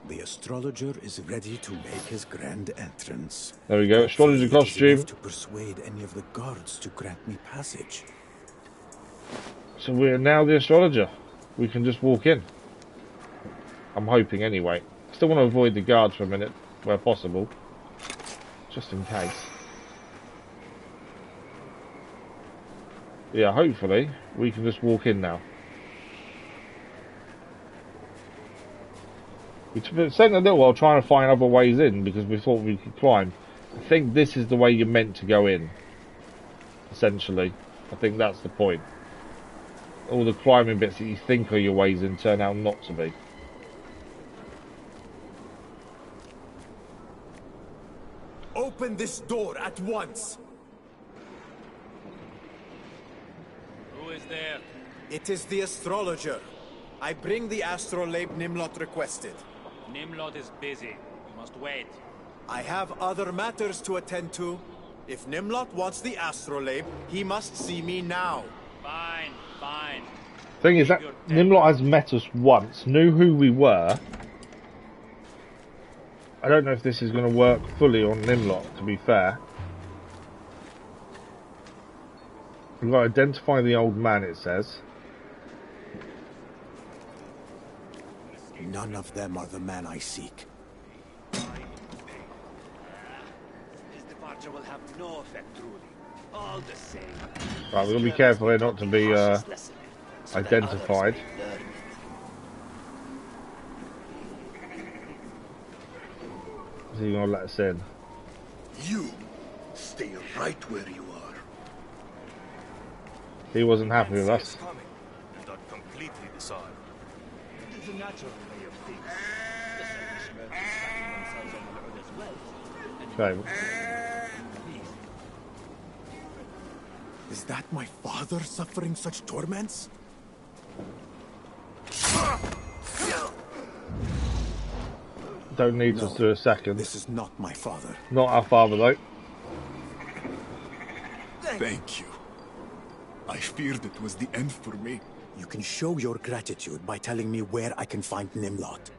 The astrologer is ready to make his grand entrance. There we go, astrologer costume. To persuade any of the guards to grant me passage. So we're now the astrologer. We can just walk in. I'm hoping anyway. Still want to avoid the guards for a minute. where possible, just in case. Yeah, hopefully we can just walk in now. We spent a little while trying to find other ways in because we thought we could climb. I think this is the way you're meant to go in, essentially. I think that's the point. All the climbing bits that you think are your ways in turn out not to be. Open this door at once! Who is there? It is the astrologer. I bring the astrolabe Nimlot requested. Nimlot is busy. You must wait. I have other matters to attend to. If Nimlot wants the astrolabe, he must see me now. Fine, fine. Thing is that Nimlot has met us once, knew who we were. I don't know if this is going to work fully on Nimlot, to be fair. We've got to identify the old man, it says. None of them are the man I seek. His departure will have no effect, truly. All the same. Right, we've got to be careful here not to be identified. Is he going to let us in? You stay right where you are. He wasn't happy with us. And are completely disarmed. It is a natural way of things. The selfish merchants fatting themselves on the other's wealth. Okay. Is that my father suffering such torments? Don't need us to a second. This is not my father. Not our father, though. Thank you. I feared it was the end for me. You can show your gratitude by telling me where I can find Nimlot.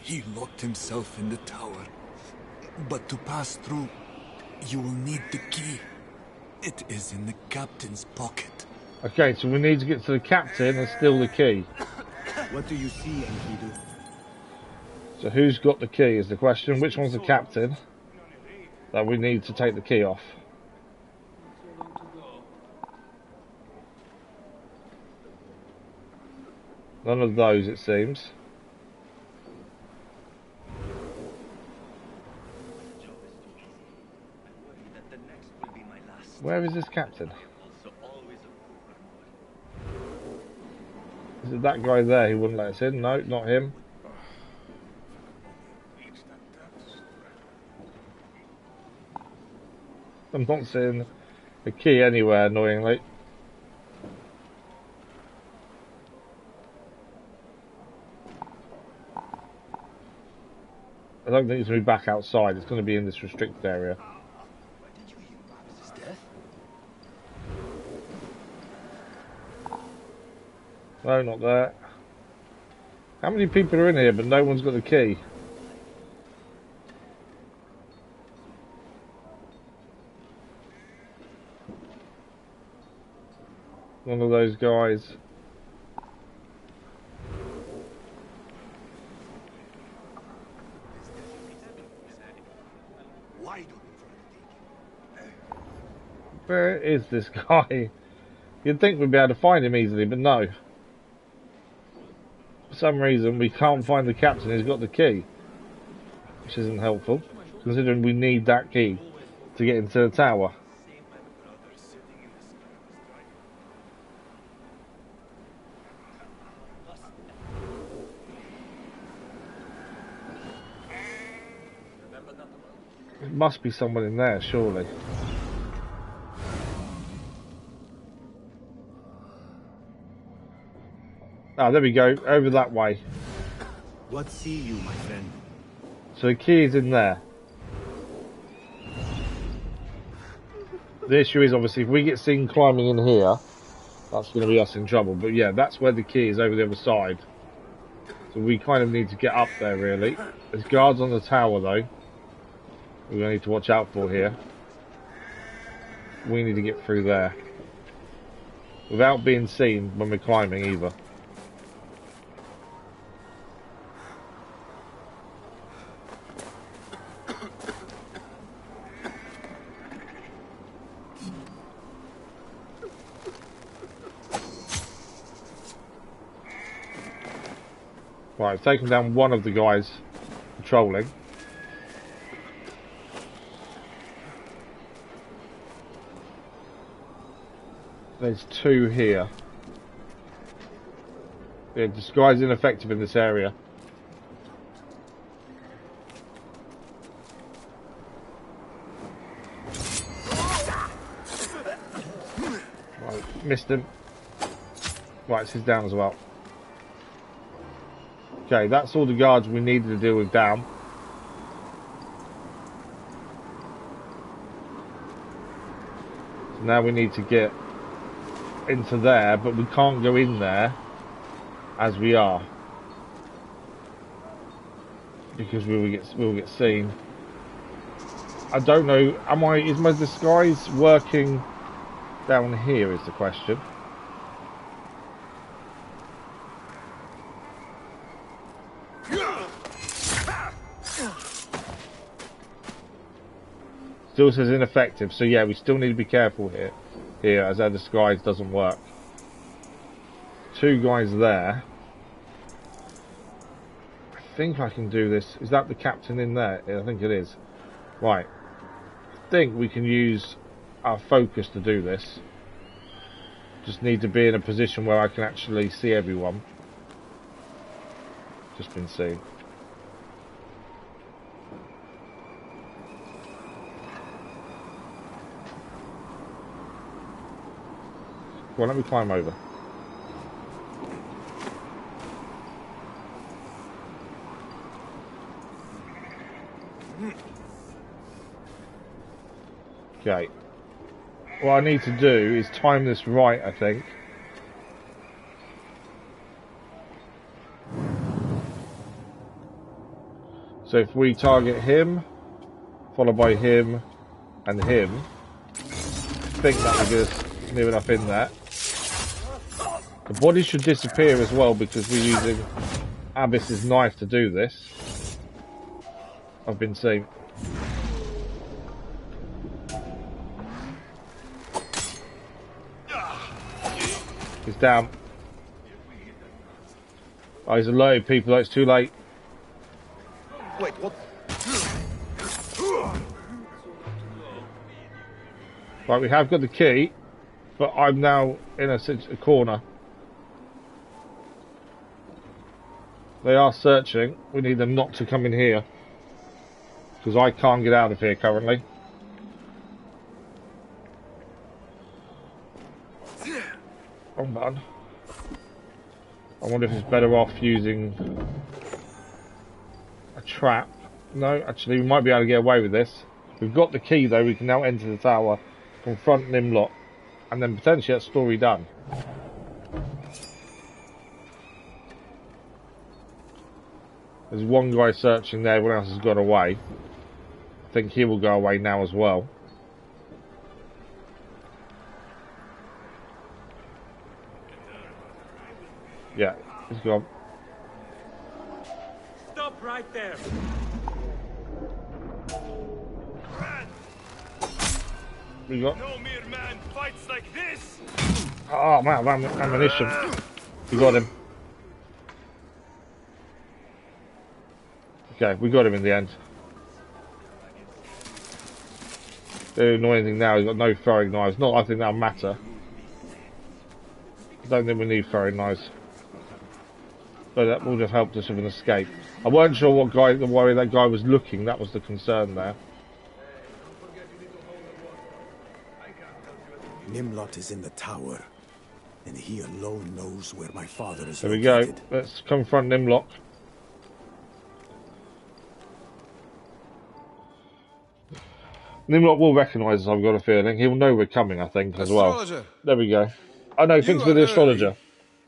He locked himself in the tower. But to pass through, you will need the key. It is in the captain's pocket. Okay, so we need to get to the captain and steal the key. What do you see, Enkidu? So who's got the key is the question. Which one's the captain that we need to take the key off? None of those, it seems. Where is this captain? Is it that guy there who wouldn't let us in? No, not him. I'm not seeing the key anywhere, annoyingly. I don't think it's going to be back outside. It's going to be in this restricted area. No, not there. How many people are in here, but no one's got the key? One of those guys. Where is this guy? You'd think we'd be able to find him easily, but no. For some reason, we can't find the captain who's got the key. Which isn't helpful, considering we need that key to get into the tower. There must be someone in there, surely. Ah, there we go, over that way. What see you, my friend? So the key is in there. The issue is obviously if we get seen climbing in here, that's going to be us in trouble. But yeah, that's where the key is, over the other side. So we kind of need to get up there, really. There's guards on the tower, though. We're going to need to watch out for here. We need to get through there. Without being seen when we're climbing, either. Right, I've taken down one of the guys patrolling. There's two here. Yeah, disguise ineffective in this area. Right, missed him. Right, he's down as well. Okay, that's all the guards we needed to deal with down. So now we need to get into there, but we can't go in there as we are because we will get seen. I don't know. Is my disguise working down here? Is the question. Still says ineffective, so yeah, we still need to be careful here as our disguise doesn't work. Two guys there. I think I can do this. Is that the captain in there? Yeah, I think it is. Right. I think we can use our focus to do this. Just need to be in a position where I can actually see everyone. Just been seen. Well, let me climb over. Okay. What I need to do is time this right, I think. So if we target him, followed by him, and him, I think that will get us near enough in there. The body should disappear as well because we're using Abyss's knife to do this. I've been seen. He's down. Oh, he's alerted people. It's too late. Wait, what? Right, we have got the key, but I'm now in a corner. They are searching. We need them not to come in here, because I can't get out of here currently. Oh man. I wonder if it's better off using a trap. No, actually we might be able to get away with this. We've got the key though, we can now enter the tower, confront Nimlot, and then potentially that story done. There's one guy searching there, everyone else has gone away. I think he will go away now as well. Yeah, he's gone. Stop right there. We got. No mere man fights like this. Oh man, ammunition. We got him. Okay, we got him in the end. The annoying thing now, he's got no throwing knives. Not, I think that'll matter. I don't think we need throwing knives. But that would have helped us with an escape. I weren't sure what guy, the way that guy was looking. That was the concern there. Nimlot is in the tower, and he alone knows where my father is There we located. go. Let's confront Nimlot. Nimlot will recognise us, I've got a feeling. He'll know we're coming, I think, as well. Astrologer. There we go. Oh no, thanks for the astrologer.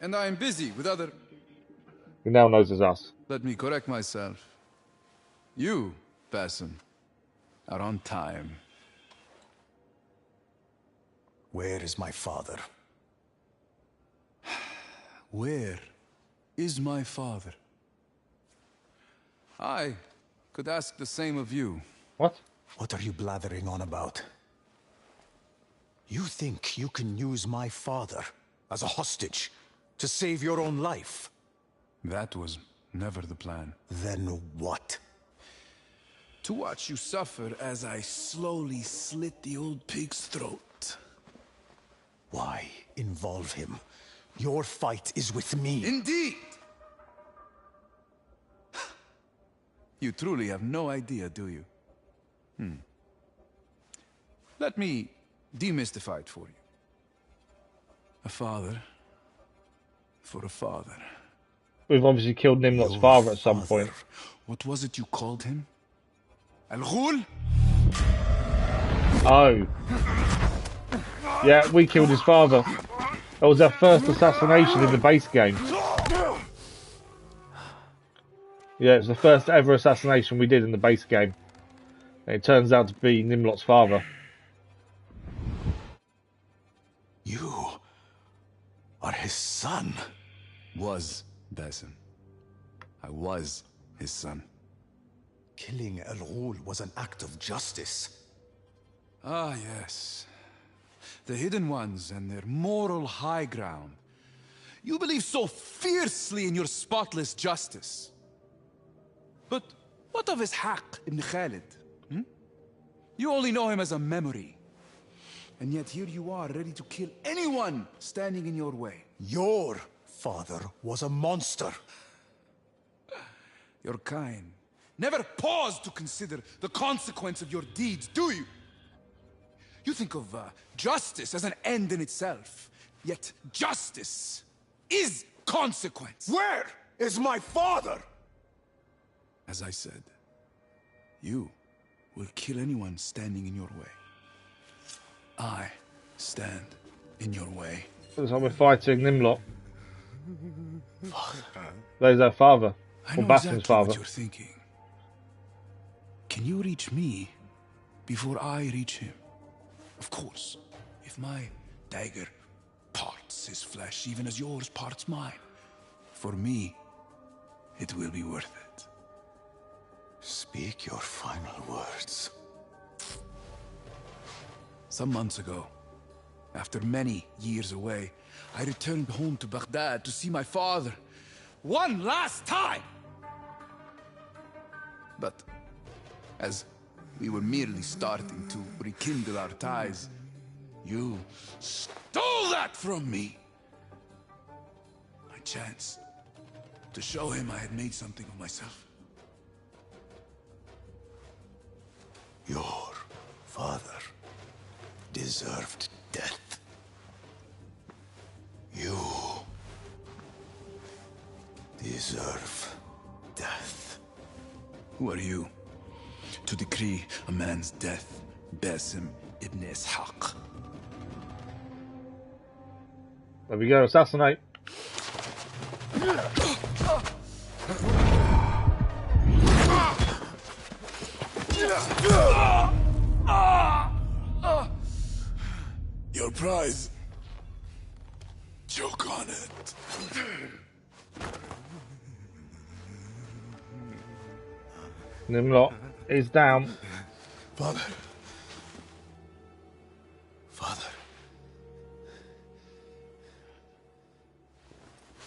And I am busy with other... He now knows it's us. Let me correct myself. You, Basim, are on time. Where is my father? Where is my father? I could ask the same of you. What? What are you blathering on about? You think you can use my father as a hostage to save your own life? That was Never the plan. Then what? To watch you suffer as I slowly slit the old pig's throat. Why involve him? Your fight is with me. Indeed! You truly have no idea, do you? Let me demystify it for you. A father for a father. We've obviously killed Nimlot's father at some point. What was it you called him? Al-Ghul? Oh. Yeah, we killed his father. That was our first assassination in the base game. Yeah, it was the first ever assassination we did in the base game. And it turns out to be Nimlot's father. You are his son. Was, Basim. I was his son. Killing Al-Ghul was an act of justice. Ah, yes. The Hidden Ones and their moral high ground. You believe so fiercely in your spotless justice. But what of Ishaq ibn Khalid? You only know him as a memory. And yet here you are, ready to kill anyone standing in your way. Your father was a monster. Your kind never pause to consider the consequence of your deeds, do you? You think of justice as an end in itself. Yet justice is consequence. Where is my father? As I said, you will kill anyone standing in your way. I stand in your way. Looks like we're fighting Nimlot. There's our father. I Or know Basim's exactly father. what you're thinking. Can you reach me before I reach him? Of course, if my dagger parts his flesh even as yours parts mine, for me, it will be worth it. Speak your final words. Some months ago, after many years away, I returned home to Baghdad to see my father one last time. But as we were merely starting to rekindle our ties, you stole that from me. My chance to show him I had made something of myself. Your father deserved death. You deserve death. Who are you to decree a man's death, Basim ibn Ishaq? There we go, assassinate. Your prize. Choke on it. Nimlot is down. Father. Father.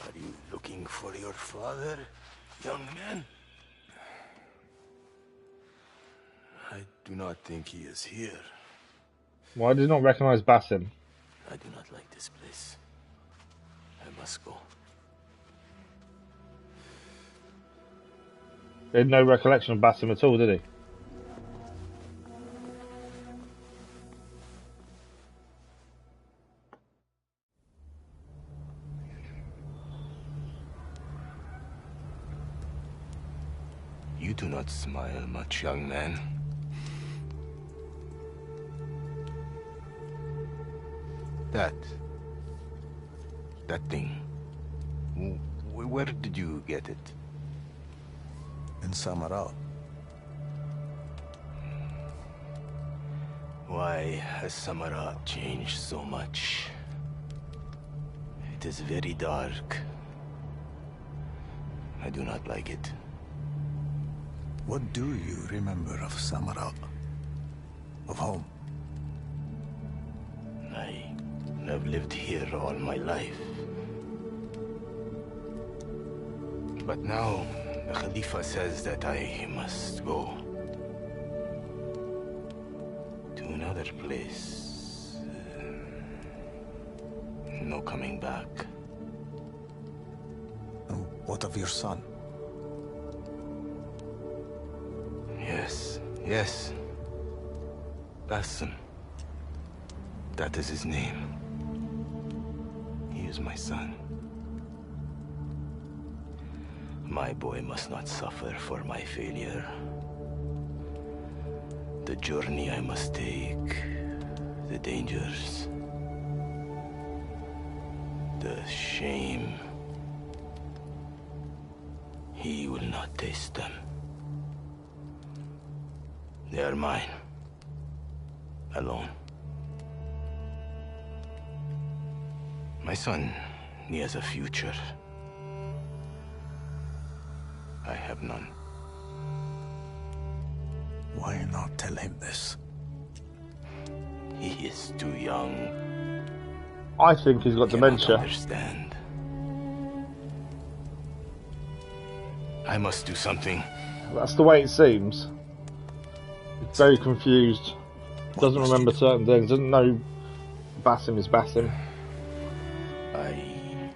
Are you looking for your father, young man? I do not think he is here. Why did not recognise Basim? I do not like this place. I must go. He had no recollection of Basim at all, did he? You do not smile much, young man. That thing. Where did you get it? In Samarat. Why has Samarat changed so much? It is very dark. I do not like it. What do you remember of Samarat? Of home? I've lived here all my life. But now, the Khalifa says that I must go to another place. No coming back. What of your son? Yes. Basim. That is his name. He is my son. My boy must not suffer for my failure. The journey I must take, the dangers, the shame. He will not taste them. They are mine. Alone. My son, he has a future. I have none. Why not tell him this? He is too young. I think he's got dementia. Understand. I must do something. That's the way it seems. He's very confused. Doesn't remember certain things. Doesn't know Basim is Basim. I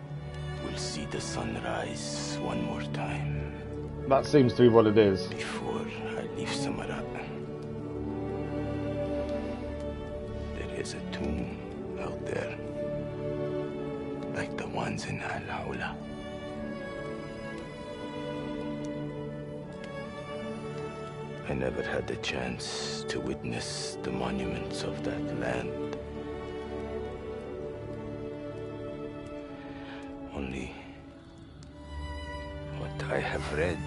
will see the sunrise one more time. That seems to be what it is. Before I leave Samara. There is a tomb out there. Like the ones in Valhalla. I never had the chance to witness the monuments of that land. Only what I have read.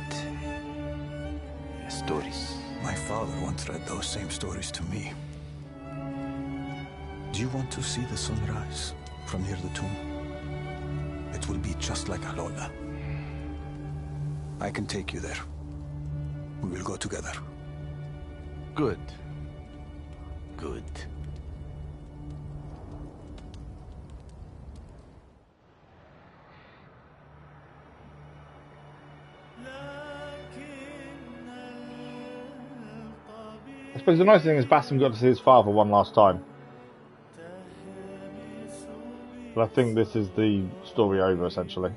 Stories. My father once read those same stories to me. Do you want to see the sunrise from near the tomb? It will be just like Valhalla. I can take you there. We will go together. Good. I suppose the nice thing is Basim got to see his father one last time. But I think this is the story over, essentially.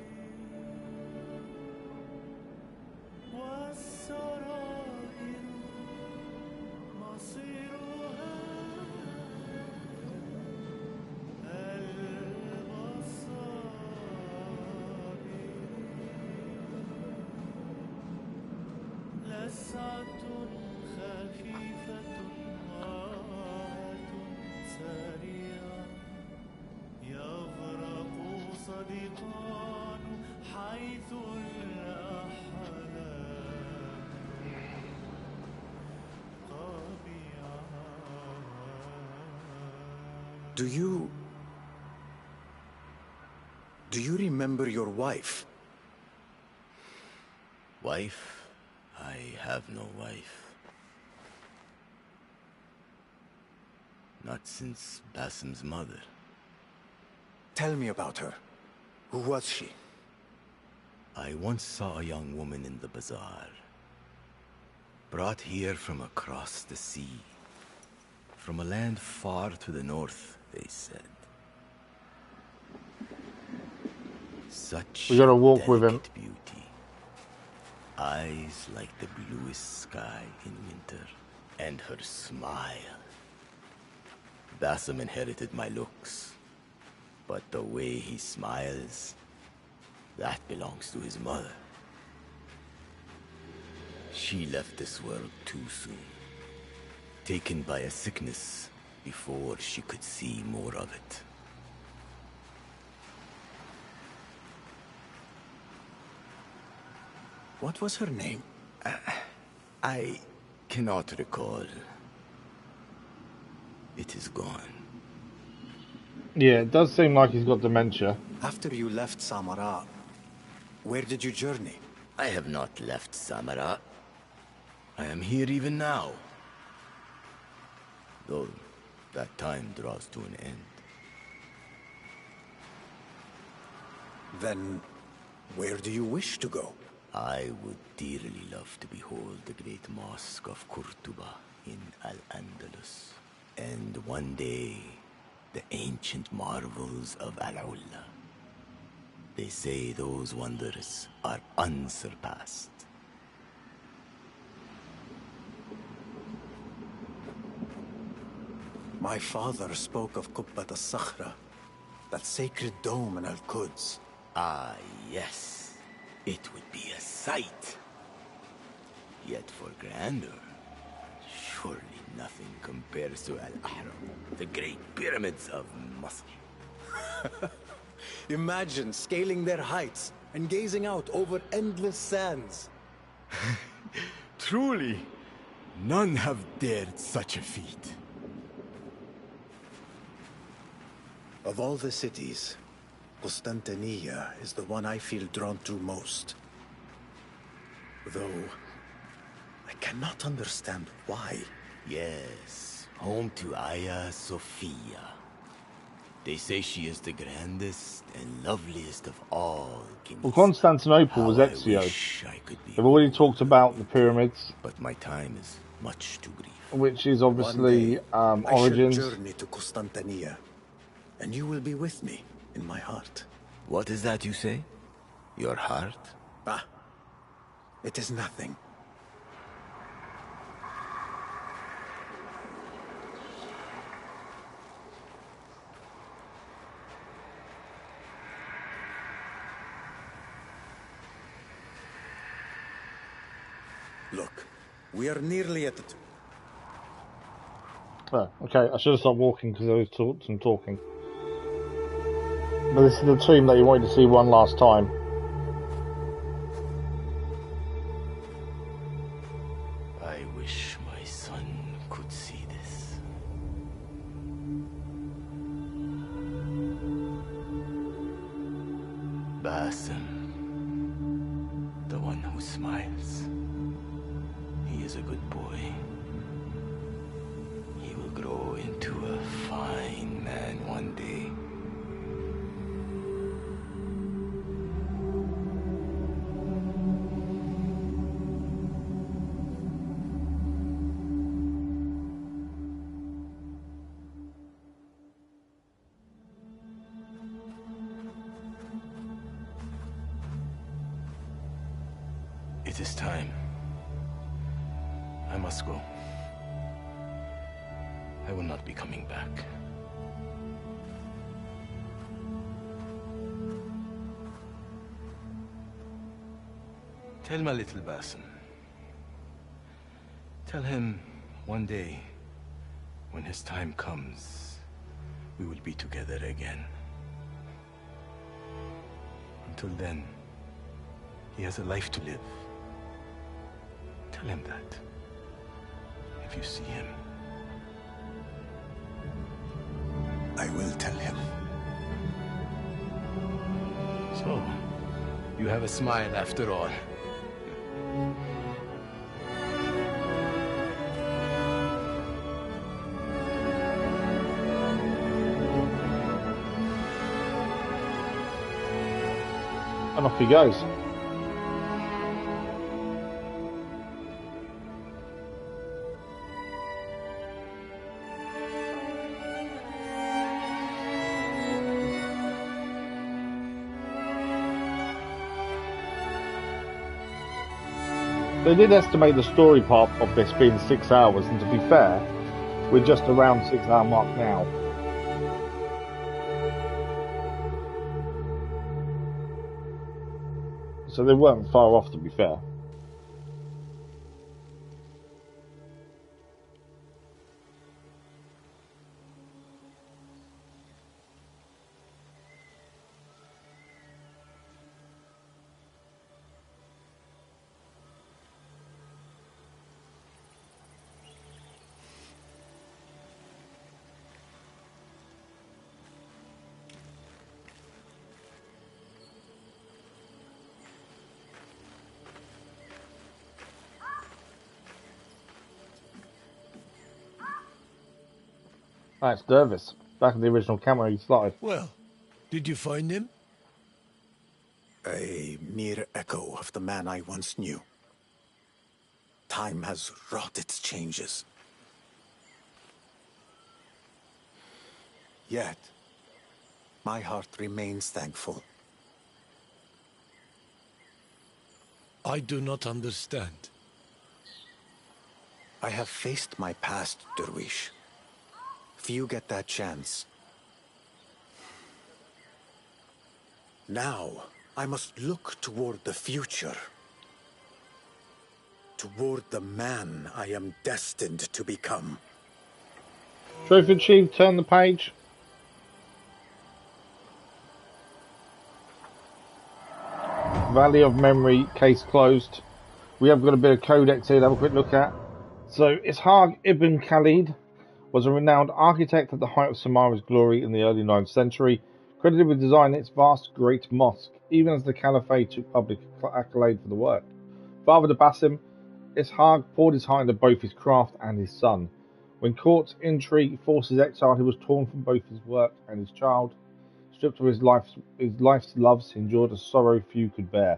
Do you remember your wife? Wife? I have no wife. Not since Basim's mother. Tell me about her. Who was she? I once saw a young woman in the bazaar. Brought here from across the sea. From a land far to the north, they said. Such we gotta walk with him. Beauty. Eyes like the bluest sky in winter. And her smile. Basim inherited my looks. But the way he smiles, that belongs to his mother. She left this world too soon. Taken by a sickness before she could see more of it. What was her name? I cannot recall. It is gone. Yeah, it does seem like he's got dementia. After you left Samara, where did you journey? I have not left Samara. I am here even now. Though that time draws to an end. Then, where do you wish to go? I would dearly love to behold the great mosque of Kurtuba in Al-Andalus. And one day, the ancient marvels of Al-Ulla. They say those wonders are unsurpassed. My father spoke of Qubbat al-Sakhra, that sacred dome in Al-Quds. Ah, yes. It would be a sight. Yet for grandeur, surely nothing compares to Al-Ahram, the great pyramids of Masr. Imagine scaling their heights and gazing out over endless sands. Truly, none have dared such a feat. Of all the cities, Constantinople is the one I feel drawn to most. Though, I cannot understand why. Yes, home to Hagia Sophia. They say she is the grandest and loveliest of all kings. Well, Constantinople was Ezio. They've already talked about the pyramids, but my time is much too brief. Which is obviously Origins. I shall journey to Constantinople, and you will be with me in my heart. What is that you say? Your heart? Ah, it is nothing. Look, we are nearly at the... Oh, okay, I should have stopped walking because I was talking. But this is the tomb that you wanted to see one last time. I wish my son could see this. Basim, the one who smiles. He is a good boy. He will grow into a fine man one day. It is time. I must go. I will not be coming back. Tell my little Basim. Tell him one day, when his time comes, we will be together again. Until then, he has a life to live. Tell him that. If you see him. I will tell him. So, you have a smile after all. And off he goes. They did estimate the story part of this being 6 hours, and to be fair, we're just around 6 hour mark now. So they weren't far off, to be fair. That's Dervis, back in the original camera he started. Well, did you find him? A mere echo of the man I once knew. Time has wrought its changes. Yet, my heart remains thankful. I do not understand. I have faced my past, Derwish. Few get that chance. Now, I must look toward the future. Toward the man I am destined to become. Trophy achieved, turn the page. Valley of Memory, case closed. We have got a bit of codex here to have a quick look at. So, Ishaq ibn Khalid was a renowned architect at the height of Samara's glory in the early 9th century, credited with designing its vast Great Mosque, even as the Caliphate took public accolade for the work. Father to Basim, Ishaq poured his heart into both his craft and his son. When court intrigue forced his exile, he was torn from both his work and his child. Stripped of his life's loves, he endured a sorrow few could bear.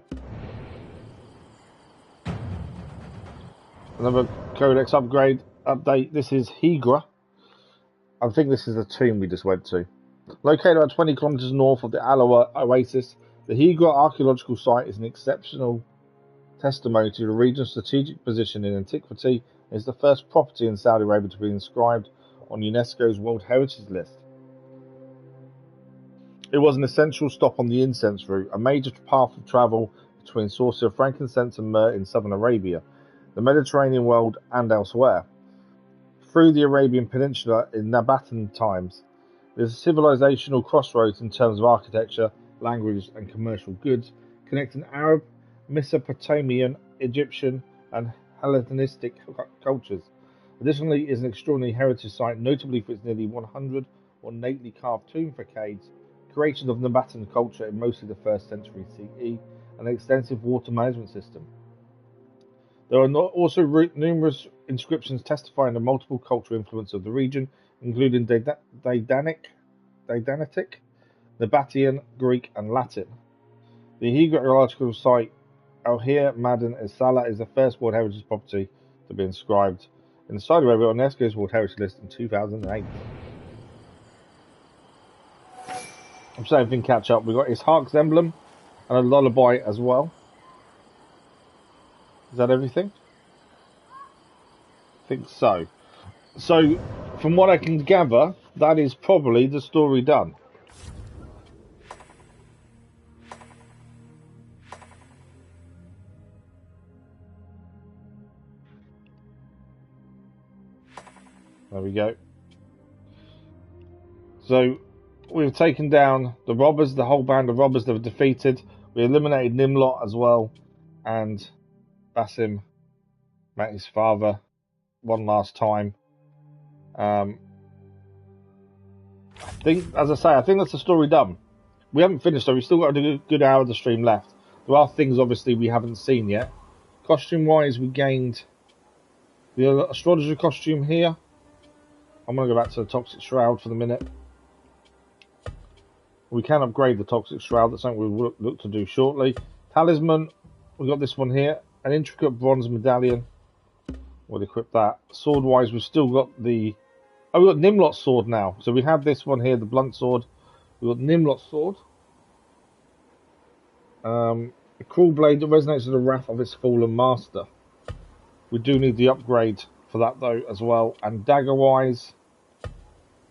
Another codex upgrade update. This is Hegra. I think this is the tomb we just went to. Located about 20 kilometers north of the Alawa Oasis, the Hegra archaeological site is an exceptional testimony to the region's strategic position in antiquity and is the first property in Saudi Arabia to be inscribed on UNESCO's World Heritage List. It was an essential stop on the incense route, a major path of travel between sources of frankincense and myrrh in southern Arabia, the Mediterranean world and elsewhere. Through the Arabian Peninsula in Nabatean times, it is a civilizational crossroads in terms of architecture, language and commercial goods, connecting Arab, Mesopotamian, Egyptian and Hellenistic cultures. Additionally, it is an extraordinary heritage site, notably for its nearly 100 ornately carved tomb facades, creation of Nabatean culture in mostly the 1st century CE, and an extensive water management system. There are also numerous inscriptions testifying to multiple cultural influence of the region, including Daidanic, Nabatean, Greek, and Latin. The Hegra archaeological site Al-Hir Madan Es-Salah is the first World Heritage property to be inscribed in Saudi Arabia on UNESCO's World Heritage List in 2008. I'm saying if we can catch up. We've got Ishaq's emblem and a lullaby as well. Is that everything? I think so. So, from what I can gather, that is probably the story done. There we go. So, we've taken down the robbers, the whole band of robbers that were defeated. We eliminated Nimlot as well, and Basim met his father one last time. I think, as I say, I think that's the story done. We haven't finished, so we've still got a good hour of the stream left. There are things, obviously, we haven't seen yet. Costume-wise, we gained the astrologer costume here. I'm going to go back to the Toxic Shroud for the minute. We can upgrade the Toxic Shroud. That's something we'll look to do shortly. Talisman, we've got this one here. An intricate bronze medallion. We'll equip that. Sword-wise, we've still got the... Oh, we've got Nimlot's sword now. So we have this one here, the blunt sword. We've got Nimlot's sword. A cruel blade that resonates with the wrath of its fallen master. We do need the upgrade for that, though, as well. And dagger-wise,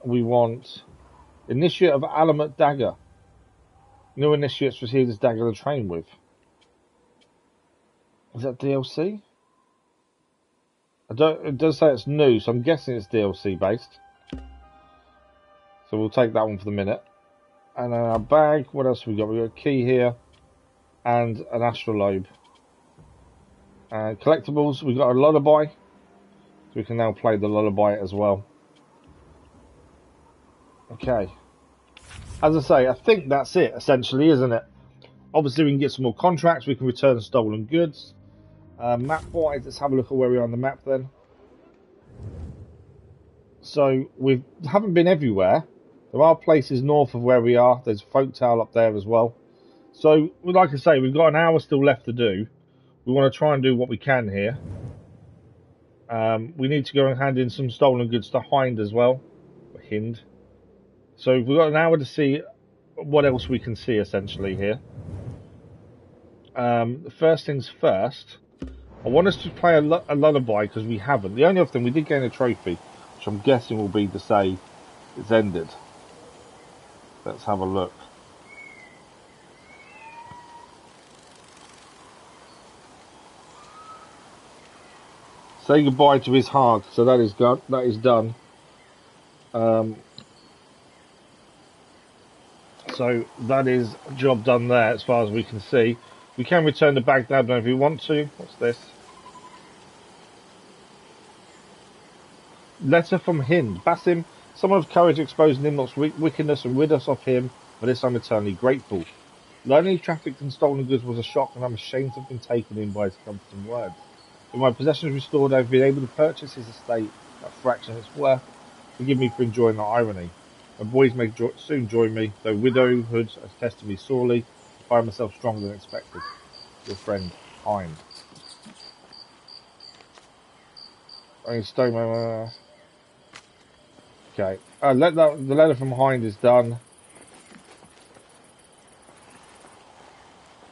we want... Initiate of Alamet Dagger. New initiates receive this dagger to train with. Is that DLC? It does say it's new, so I'm guessing it's DLC based. So we'll take that one for the minute. And then our bag, what else have we got? We've got a key here and an astrolabe. And collectibles, we've got a lullaby. So we can now play the lullaby as well. Okay. As I say, I think that's it, essentially, isn't it? Obviously, we can get some more contracts. We can return stolen goods. Map-wise, let's have a look at where we are on the map then. So, we haven't been everywhere. There are places north of where we are. There's Folktale up there as well. So, like I say, we've got an hour still left to do. We want to try and do what we can here. We need to go and hand in some stolen goods to Hind as well. Hind. So we've got an hour to see what else we can see essentially here. First things first, I want us to play a lullaby because we haven't. The only other thing, we did gain a trophy, which I'm guessing will be to say it's ended. Let's have a look. Say goodbye to his heart. So that is done. That is done. So that is a job done there as far as we can see. We can return to Baghdad if we want to. What's this? Letter from Hind. Basim, someone of courage exposed Nimlot's wickedness and rid us of him. For this I'm eternally grateful. Learning he trafficked in stolen goods was a shock, and I'm ashamed to have been taken in by his comforting words. With my possessions restored, I've been able to purchase his estate at a fraction of its worth. Forgive me for enjoying the irony. My boys may soon join me, though widowhood has tested me sorely. I find myself stronger than expected. Your friend, Hind. Okay. The letter from Hind is done.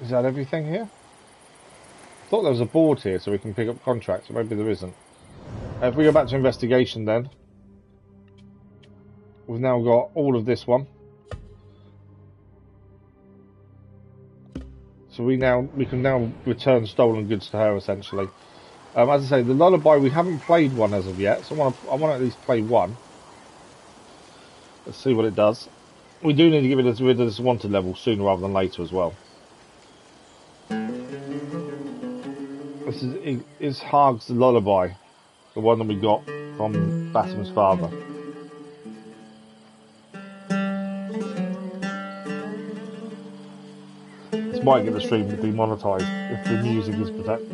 Is that everything here? I thought there was a board here so we can pick up contracts, but maybe there isn't. If we go back to investigation then. We've now got all of this one. So we can now return stolen goods to her essentially. As I say, the lullaby, we haven't played one as of yet, so I want to at least play one. Let's see what it does. We do need to get rid of this wanted level sooner rather than later as well. This is Harg's lullaby, the one that we got from Basim's father. This might get the stream to be demonetized if the music is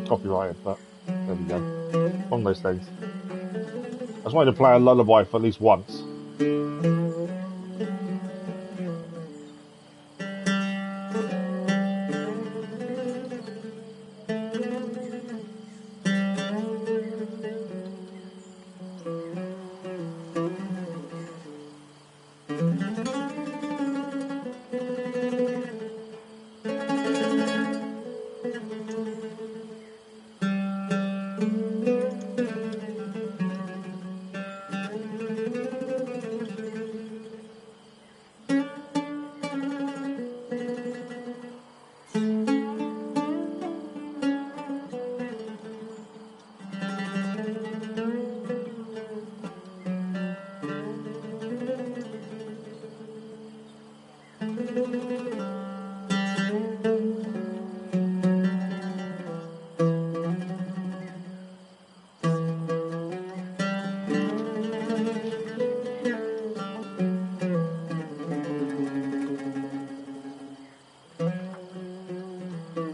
copyrighted, but there we go. One of those things. I just wanted to play a lullaby for at least once.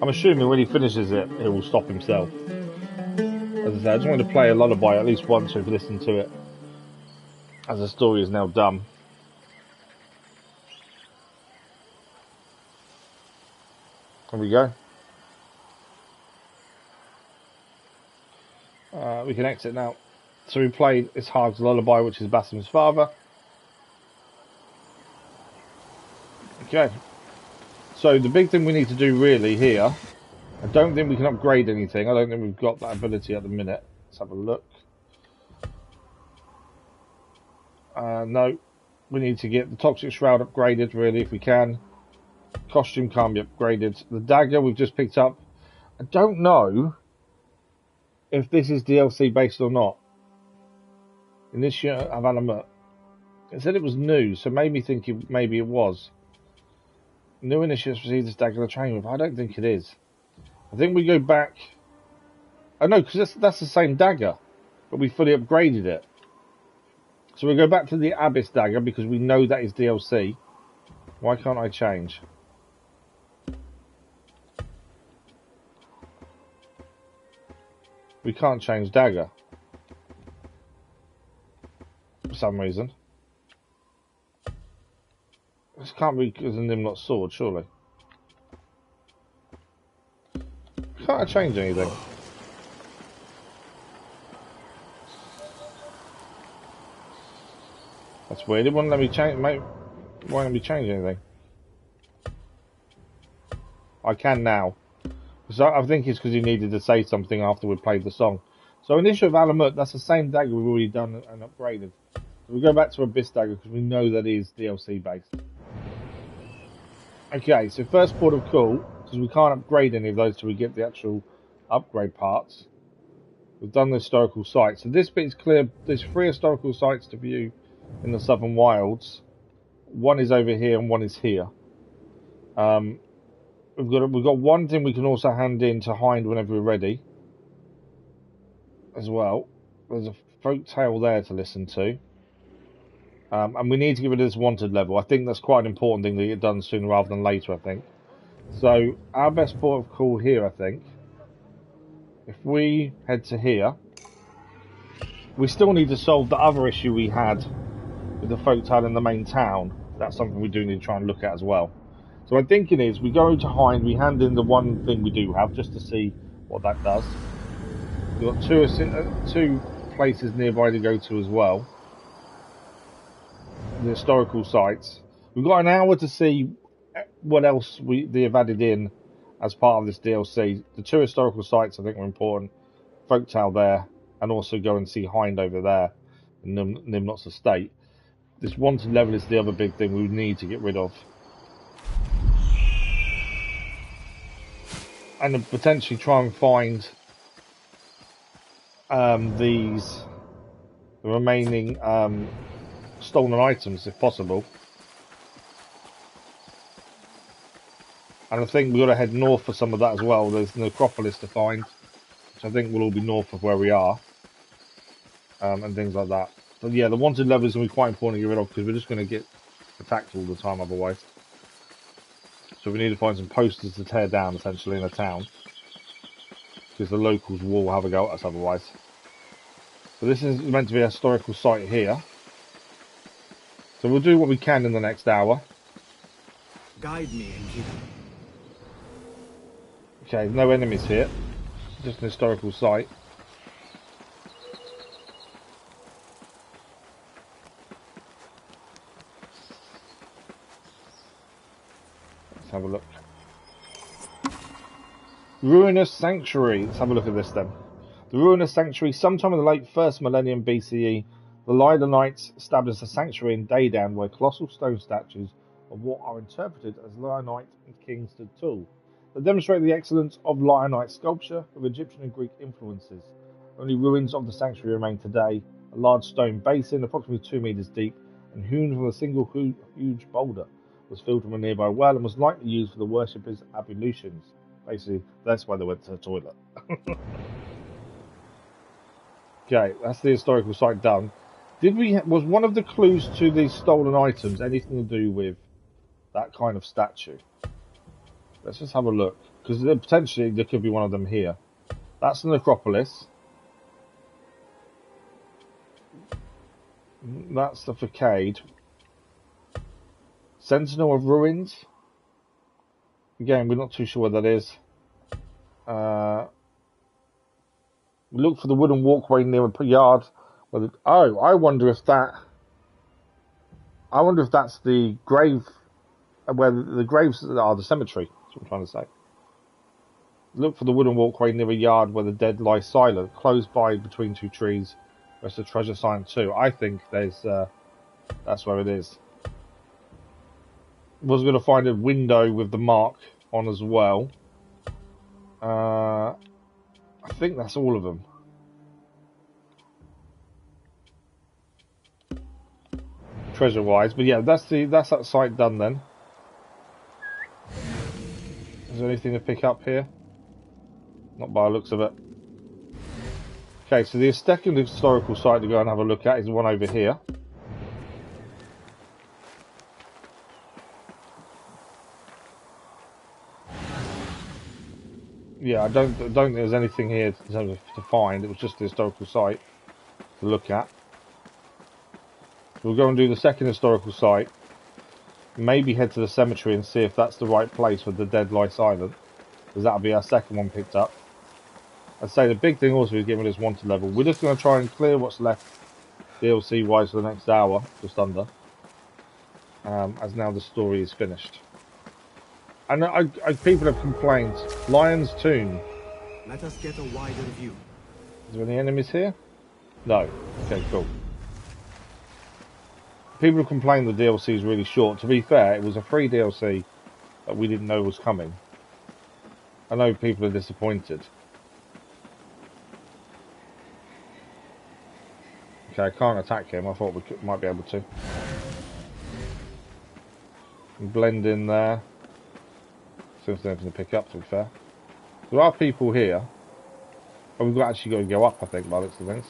I'm assuming when he finishes it, he will stop himself. As I said, I just wanted to play a lullaby at least once so we can listen to it, as the story is now done. There we go. We can exit now. So we played Ishaq's lullaby, which is Basim's father. Okay. So the big thing we need to do really here, I don't think we can upgrade anything. I don't think we've got that ability at the minute. Let's have a look. No, we need to get the Toxic Shroud upgraded really if we can. Costume can't be upgraded. The dagger we've just picked up. I don't know if this is DLC based or not. Initiate of Alamut. It said it was new, so made me think maybe it was. New initiates receive this dagger to train with. I don't think it is. I think we go back. Oh no, because that's the same dagger, but we fully upgraded it. So we go back to the Abyss dagger because we know that is DLC. Why can't I change? We can't change dagger for some reason. This can't be because of Nimlot's sword, surely. might have changed anything. That's weird. It wouldn't let me change. Mate, won't let me change anything. I can now. So I think it's because he needed to say something after we played the song. So Initiative of Alamut, that's the same dagger we've already done and upgraded. So we go back to Abyss dagger because we know that is DLC based. Okay, so first port of call, because we can't upgrade any of those till we get the actual upgrade parts. We've done the historical sites. So this bit is clear. There's 3 historical sites to view in the Southern Wilds. One is over here and one is here. We've got one thing we can also hand in to Hind whenever we're ready. As well. There's a folk tale there to listen to. And we need to get rid of this wanted level. I think that's quite an important thing to get done sooner rather than later, I think. So, our best port of call here, I think. If we head to here, we still need to solve the other issue we had with the folk tale in the main town. That's something we do need to try and look at as well. So my thinking is, we go to Hind, we hand in the one thing we do have, just to see what that does. We've got two places nearby to go to as well. The historical sites. We've got an hour to see what else they have added in as part of this DLC. The 2 historical sites I think are important. Folktale there, and also go and see Hind over there in Nimlot's estate. This wanted level is the other big thing we need to get rid of. And then potentially try and find the remaining stolen items if possible. And I think we've got to head north for some of that as well. There's the necropolis to find, which I think will all be north of where we are, and things like that. But yeah, the wanted level is going to be quite important to get rid of because we're just going to get attacked all the time otherwise. So we need to find some posters to tear down essentially in a town, because the locals will have a go at us otherwise. So this is meant to be a historical site here. So we'll do what we can in the next hour. Guide me and keep. Okay, no enemies here. Just an historical site. Let's have a look. Ruinous Sanctuary. Let's have a look at this then. The Ruinous Sanctuary, sometime in the late 1st millennium BCE, the Lyda Knights established a sanctuary in Daydan where colossal stone statues of what are interpreted as Lionite and King stood tall. They demonstrate the excellence of Lionite sculpture with Egyptian and Greek influences. Only ruins of the sanctuary remain today. A large stone basin, approximately 2 meters deep, and hewn from a single huge boulder, was filled from a nearby well and was likely used for the worshippers' ablutions. Basically, that's why they went to the toilet. Okay, that's the historical site done. Was one of the clues to these stolen items anything to do with that kind of statue? Let's just have a look, because potentially there could be one of them here. That's the necropolis. That's the facade. Sentinel of Ruins. Again, we're not too sure what that is. We look for the wooden walkway near a yard. I wonder if that's the grave, where the graves are, the cemetery. That's what I'm trying to say. Look for the wooden walkway near a yard where the dead lie silent, close by between 2 trees. There's a treasure sign too. I think that's where it is. Was going to find a window with the mark on as well. I think that's all of them. Treasure wise, but yeah, that's that site done then. Is there anything to pick up here? Not by the looks of it. Okay, so the second historical site to go and have a look at is the one over here. Yeah, I don't think there's anything here in terms of to find. It was just the historical site to look at. We'll go and do the second historical site. Maybe head to the cemetery and see if that's the right place where the dead lie silent, because that'll be our second one picked up. I'd say the big thing also is getting rid of this wanted level. We're just going to try and clear what's left DLC wise for the next hour, just under. As now the story is finished. And people have complained. Lion's Tomb. Let us get a wider view. Is there any enemies here? No. Okay, cool. People have complained the DLC is really short. To be fair, it was a free DLC that we didn't know was coming. I know people are disappointed. Okay, I can't attack him. I thought we might be able to. Blend in there. Seems there's nothing to pick up, to be fair. There are people here. But we've actually got to go up, I think, by the looks of things.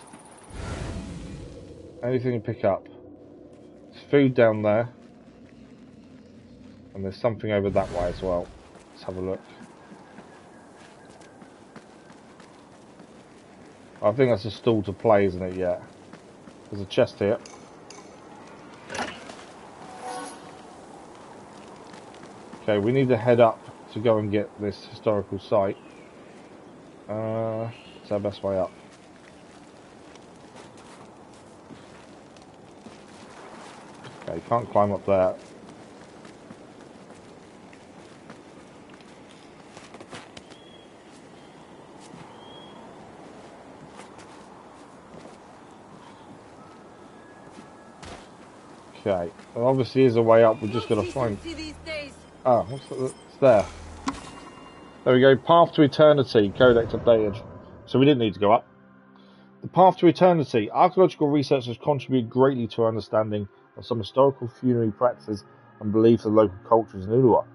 Anything to pick up? There's food down there. And there's something over that way as well. Let's have a look. I think that's a stall to play, isn't it? Yeah. There's a chest here. Okay, we need to head up to go and get this historical site. It's our best way up. Okay, can't climb up there. Okay, well, obviously there's a way up, we're just going to find... Oh, what's there? There we go, Path to Eternity, Codex updated. So we didn't need to go up. The Path to Eternity. Archaeological research has contributed greatly to our understanding of some historical funerary practices and beliefs of local cultures in Ulua.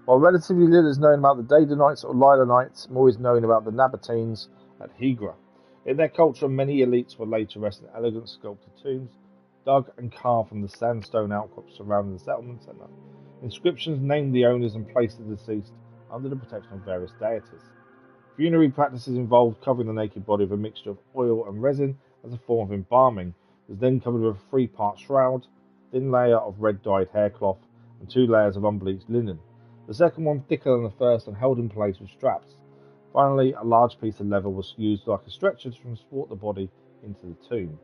While relatively little is known about the Daedonites or Lilanites, more is known about the Nabateans at Hegra. In their culture, many elites were laid to rest in elegant sculpted tombs, dug and carved from the sandstone outcrops surrounding the settlement centre. Inscriptions named the owners and placed the deceased under the protection of various deities. Funerary practices involved covering the naked body with a mixture of oil and resin as a form of embalming. It was then covered with a 3-part shroud, thin layer of red-dyed haircloth, and 2 layers of unbleached linen. The second one thicker than the first and held in place with straps. Finally, a large piece of leather was used like a stretcher to transport the body into the tomb.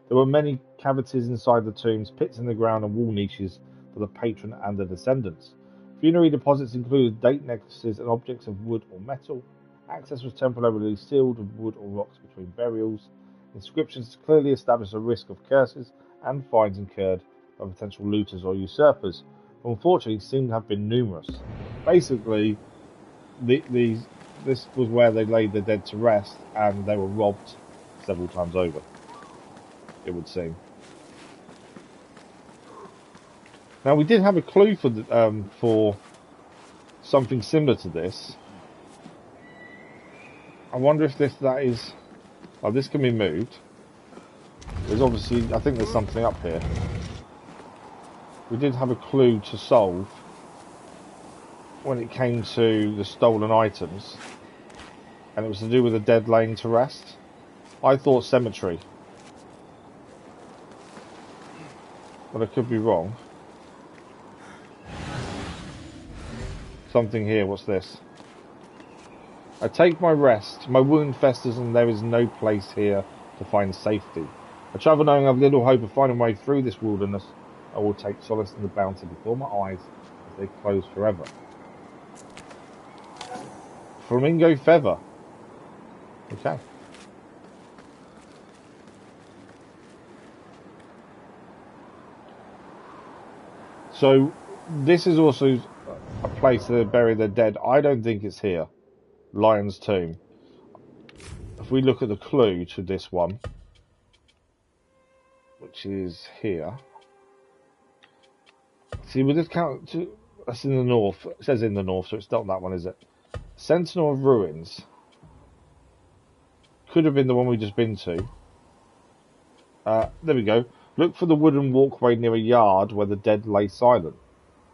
There were many cavities inside the tombs, pits in the ground and wall niches for the patron and their descendants. Funerary deposits included date necklaces and objects of wood or metal. Access was temporarily sealed with wood or rocks between burials. Inscriptions clearly established a risk of curses and fines incurred by potential looters or usurpers, who unfortunately seem to have been numerous. Basically, this was where they laid the dead to rest, and they were robbed several times over, it would seem. Now, we did have a clue for something similar to this. I wonder if that is... Oh, this can be moved. There's obviously... I think there's something up here. We did have a clue to solve when it came to the stolen items. And it was to do with the dead laying to rest. I thought cemetery. But I could be wrong. Something here, what's this? I take my rest, my wound festers and there is no place here to find safety. I travel knowing I have little hope of finding a way through this wilderness. I will take solace in the bounty before my eyes as they close forever. Flamingo feather. Okay. So, this is also a place to bury their dead. I don't think it's here. Lion's Tomb. If we look at the clue to this one, which is here. See, with this count, that's in the north. It says in the north, so it's not that one, is it? Sentinel of Ruins. Could have been the one we just been to. There we go. Look for the wooden walkway near a yard where the dead lay silent.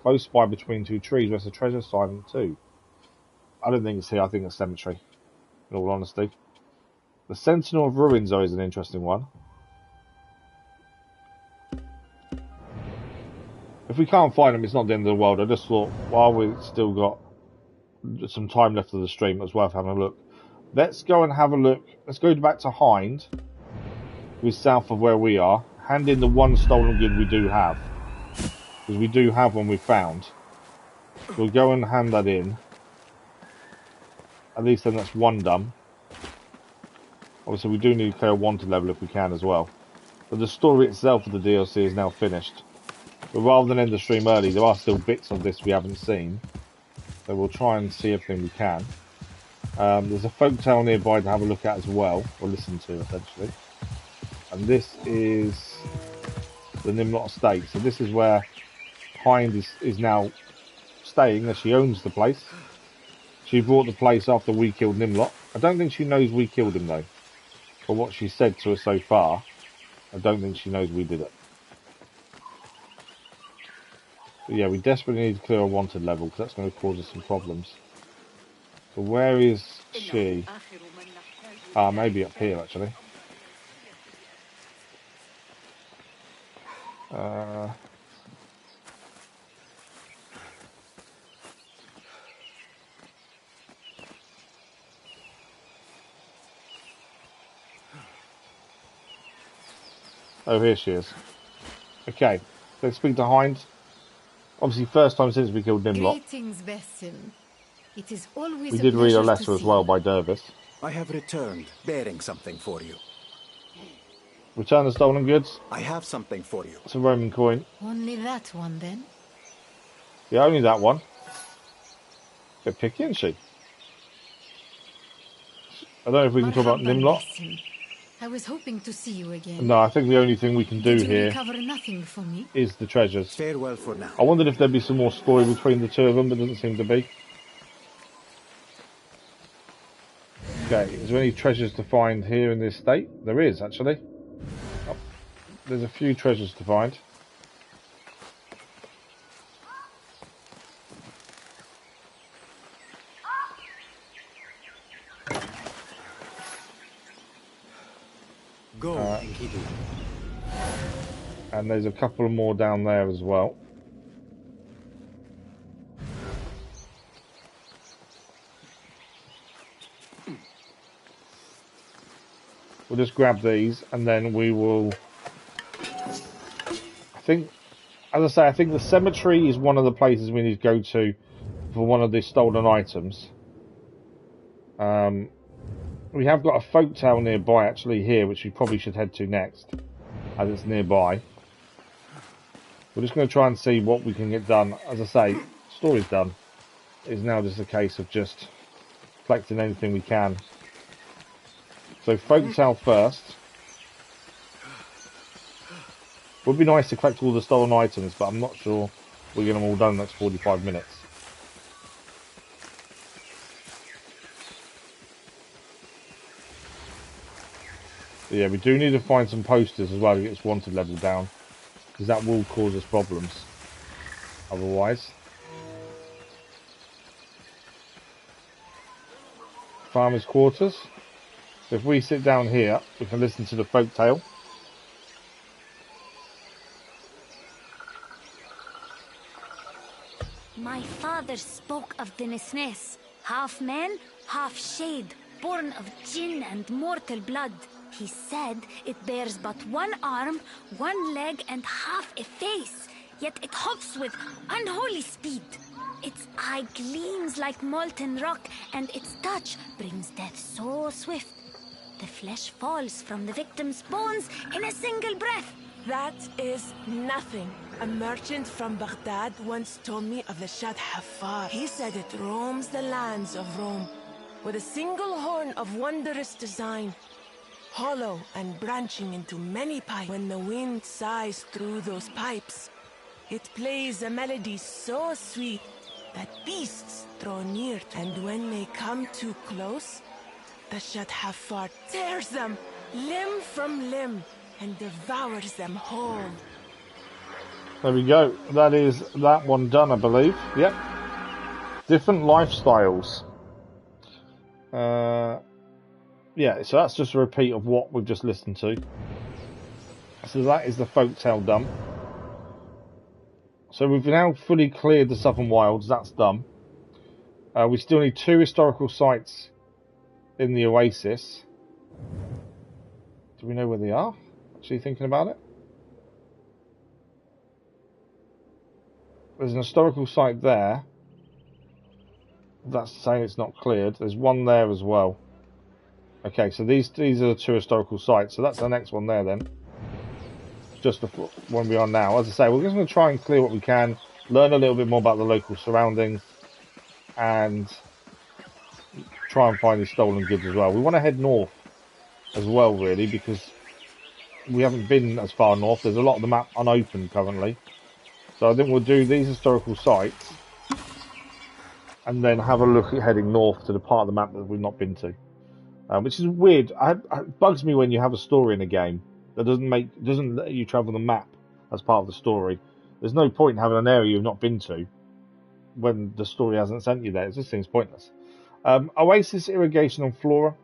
Close by between 2 trees rests a treasure silent too. I don't think it's here, I think it's cemetery, in all honesty. The Sentinel of Ruins, though, is an interesting one. If we can't find them, it's not the end of the world. I just thought, while we've still got some time left of the stream, it's worth having a look. Let's go and have a look. Let's go back to Hind, who's south of where we are. Hand in the one stolen good we do have. Because we do have one we found. We'll go and hand that in. At least then that's one done. Obviously we do need to clear a wanted level if we can as well. But the story itself of the DLC is now finished. But rather than end the stream early, there are still bits of this we haven't seen. So we'll try and see everything we can. There's a folktale nearby to have a look at as well, or listen to essentially. And this is the Nimlot estate. So this is where Hind is now staying, as she owns the place. She bought the place after we killed Nimlot. I don't think she knows we killed him though. For what she said to us so far, I don't think she knows we did it. But yeah, we desperately need to clear a wanted level because that's going to cause us some problems. So where is she? Ah, maybe up here actually. Oh, here she is. Okay, let's speak to Hind. Obviously, first time since we killed Nimlot. Greetings, Basim. It is always We did a read a pleasure letter to as see well you. by Dervis. I have returned, bearing something for you. Return the stolen goods. I have something for you. It's a Roman coin. Only that one, then? Yeah, only that one. Bit picky, isn't she? I don't know if we can talk about Marhaban, Nimlot. Basim. I was hoping to see you again. No, I think the only thing we can do Did you here recover nothing for me? is the treasures. Farewell for now. I wondered if there'd be some more story between the two of them, but doesn't seem to be. Okay, is there any treasures to find here in this state? There is, actually. Oh, there's a few treasures to find. Go, Enkidu. And there's a couple more down there as well. We'll just grab these and then we will... I think, as I say, I think the cemetery is one of the places we need to go to for one of the stolen items. We have got a folktale nearby actually here, which we probably should head to next, as it's nearby. We're just going to try and see what we can get done. As I say, story's done. It's now just a case of just collecting anything we can. So folktale first. Would be nice to collect all the stolen items, but I'm not sure we'll get them all done in the next 45 minutes. But yeah, we do need to find some posters as well to get this wanted level down, because that will cause us problems otherwise. Farmer's quarters. So if we sit down here, we can listen to the folktale. My father spoke of the Nisnes, half man, half shade, born of jinn and mortal blood. He said it bears but one arm, one leg, and half a face, yet it hops with unholy speed. Its eye gleams like molten rock, and its touch brings death so swift. The flesh falls from the victim's bones in a single breath. That is nothing. A merchant from Baghdad once told me of the Shad Haffar. He said it roams the lands of Rome with a single horn of wondrous design, hollow and branching into many pipes. When the wind sighs through those pipes, it plays a melody so sweet that beasts draw near. And when they come too close, the Shad Haffar tears them limb from limb and devours them whole. There we go. That is that one done, I believe. Yep. Different lifestyles. Yeah, so that's just a repeat of what we've just listened to. So that is the folktale done. So we've now fully cleared the Southern Wilds. That's done. We still need 2 historical sites in the Oasis. Do we know where they are? Actually thinking about it. There's an historical site there. That's saying it's not cleared. There's one there as well. Okay, so these are the 2 historical sites. So that's the next one there then. Just the one we are now. As I say, we're just going to try and clear what we can, learn a little bit more about the local surroundings, and try and find these stolen goods as well. We want to head north as well, really, because we haven't been as far north. There's a lot of the map unopened currently. So I think we'll do these historical sites and then have a look at heading north to the part of the map that we've not been to. Which is weird. It bugs me when you have a story in a game that doesn't let you travel the map as part of the story. There's no point in having an area you've not been to when the story hasn't sent you there. It just seems pointless. Oasis irrigation and flora.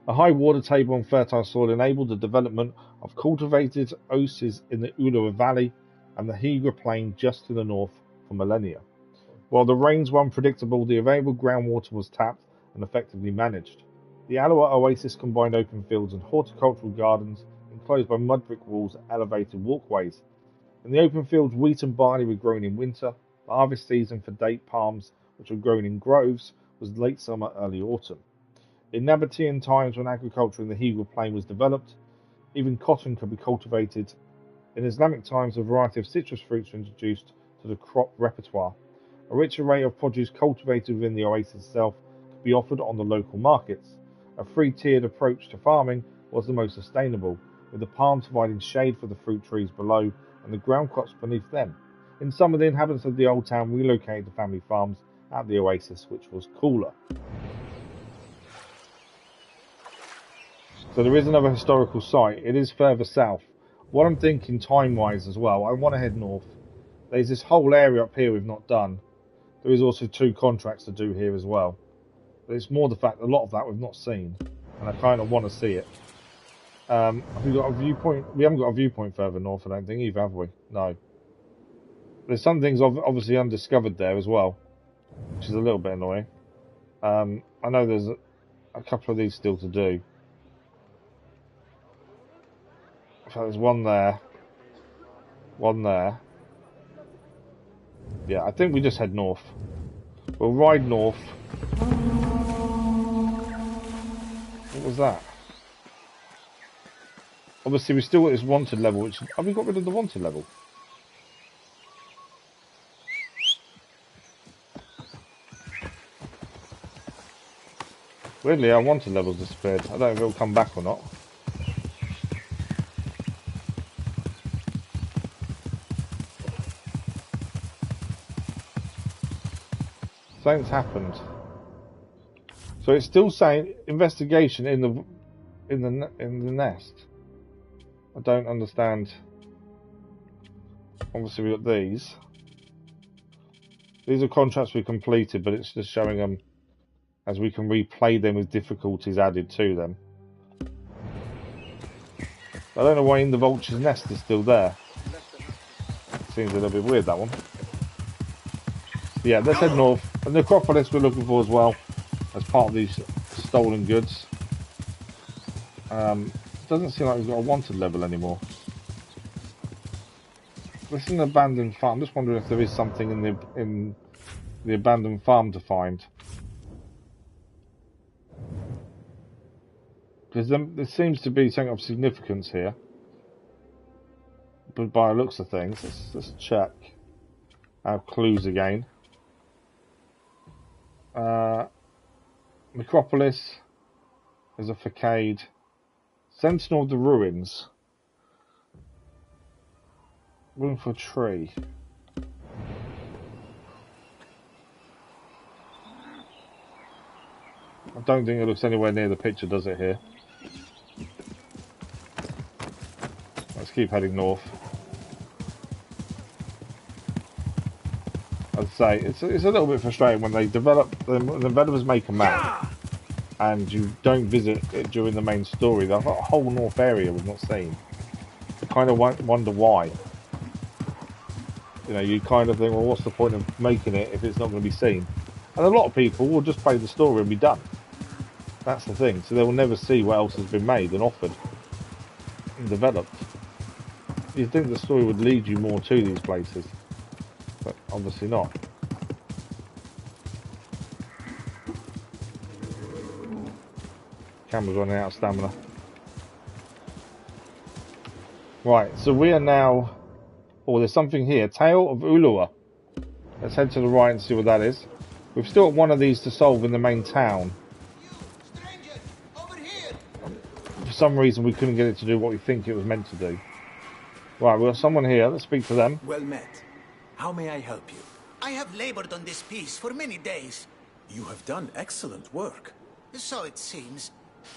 A high water table and fertile soil enabled the development of cultivated osiers in the Ula Valley and the Higra Plain just to the north for millennia. While the rains were unpredictable, the available groundwater was tapped and effectively managed. The Aloha Oasis combined open fields and horticultural gardens enclosed by mud brick walls and elevated walkways. In the open fields, wheat and barley were grown in winter. The harvest season for date palms, which were grown in groves, was late summer, early autumn. In Nabatean times, when agriculture in the Higra Plain was developed, even cotton could be cultivated. In Islamic times, a variety of citrus fruits were introduced to the crop repertoire. A rich array of produce cultivated within the oasis itself could be offered on the local markets. A three-tiered approach to farming was the most sustainable, with the palms providing shade for the fruit trees below and the ground crops beneath them. In summer, the inhabitants of the old town relocated to family farms at the oasis, which was cooler. So there is another historical site. It is further south. What I'm thinking time-wise as well, I want to head north. There's this whole area up here we've not done. There is also 2 contracts to do here as well. But it's more the fact a lot of that we've not seen, and I kind of want to see it. Have we got a viewpoint? We haven't got a viewpoint further north, I don't think, either, have we? No. There's some things obviously undiscovered there as well, which is a little bit annoying. I know there's a couple of these still to do. So there's one there. One there. Yeah, I think we just head north. We'll ride north. What was that? Obviously, we still got this wanted level, which... Have we got rid of the wanted level? Weirdly, our wanted level's disappeared. I don't know if it'll come back or not. Something's happened. So it's still saying investigation in the nest. I don't understand. Obviously we got these. These are contracts we completed, but it's just showing them as we can replay them with difficulties added to them. I don't know why in the vulture's nest is still there. Seems a little bit weird, that one. Yeah, let's head north. And the necropolis we're looking for as well, as part of these stolen goods. Doesn't seem like we've got a wanted level anymore. This is an abandoned farm. I'm just wondering if there is something in the abandoned farm to find. Because there seems to be something of significance here. But by the looks of things, let's check our clues again. Necropolis is a facade. Sentinel of the ruins. Room for a tree. I don't think it looks anywhere near the picture, does it here? Let's keep heading north. I'd say it's a little bit frustrating when they develop, the developers make a map and you don't visit it during the main story. They've got a whole north area we've not seen. I kind of wonder why. You know, you kind of think, well, what's the point of making it if it's not going to be seen? And a lot of people will just play the story and be done. That's the thing. So they will never see what else has been made and offered and developed. You'd think the story would lead you more to these places, but obviously not. Camera's running out of stamina. Right, so we are now... Oh, there's something here. Tale of Ulua. Let's head to the right and see what that is. We've still got one of these to solve in the main town. For some reason we couldn't get it to do what we think it was meant to do. Right, we've got someone here. Let's speak to them. Well met. How may I help you? I have labored on this piece for many days. You have done excellent work. So it seems.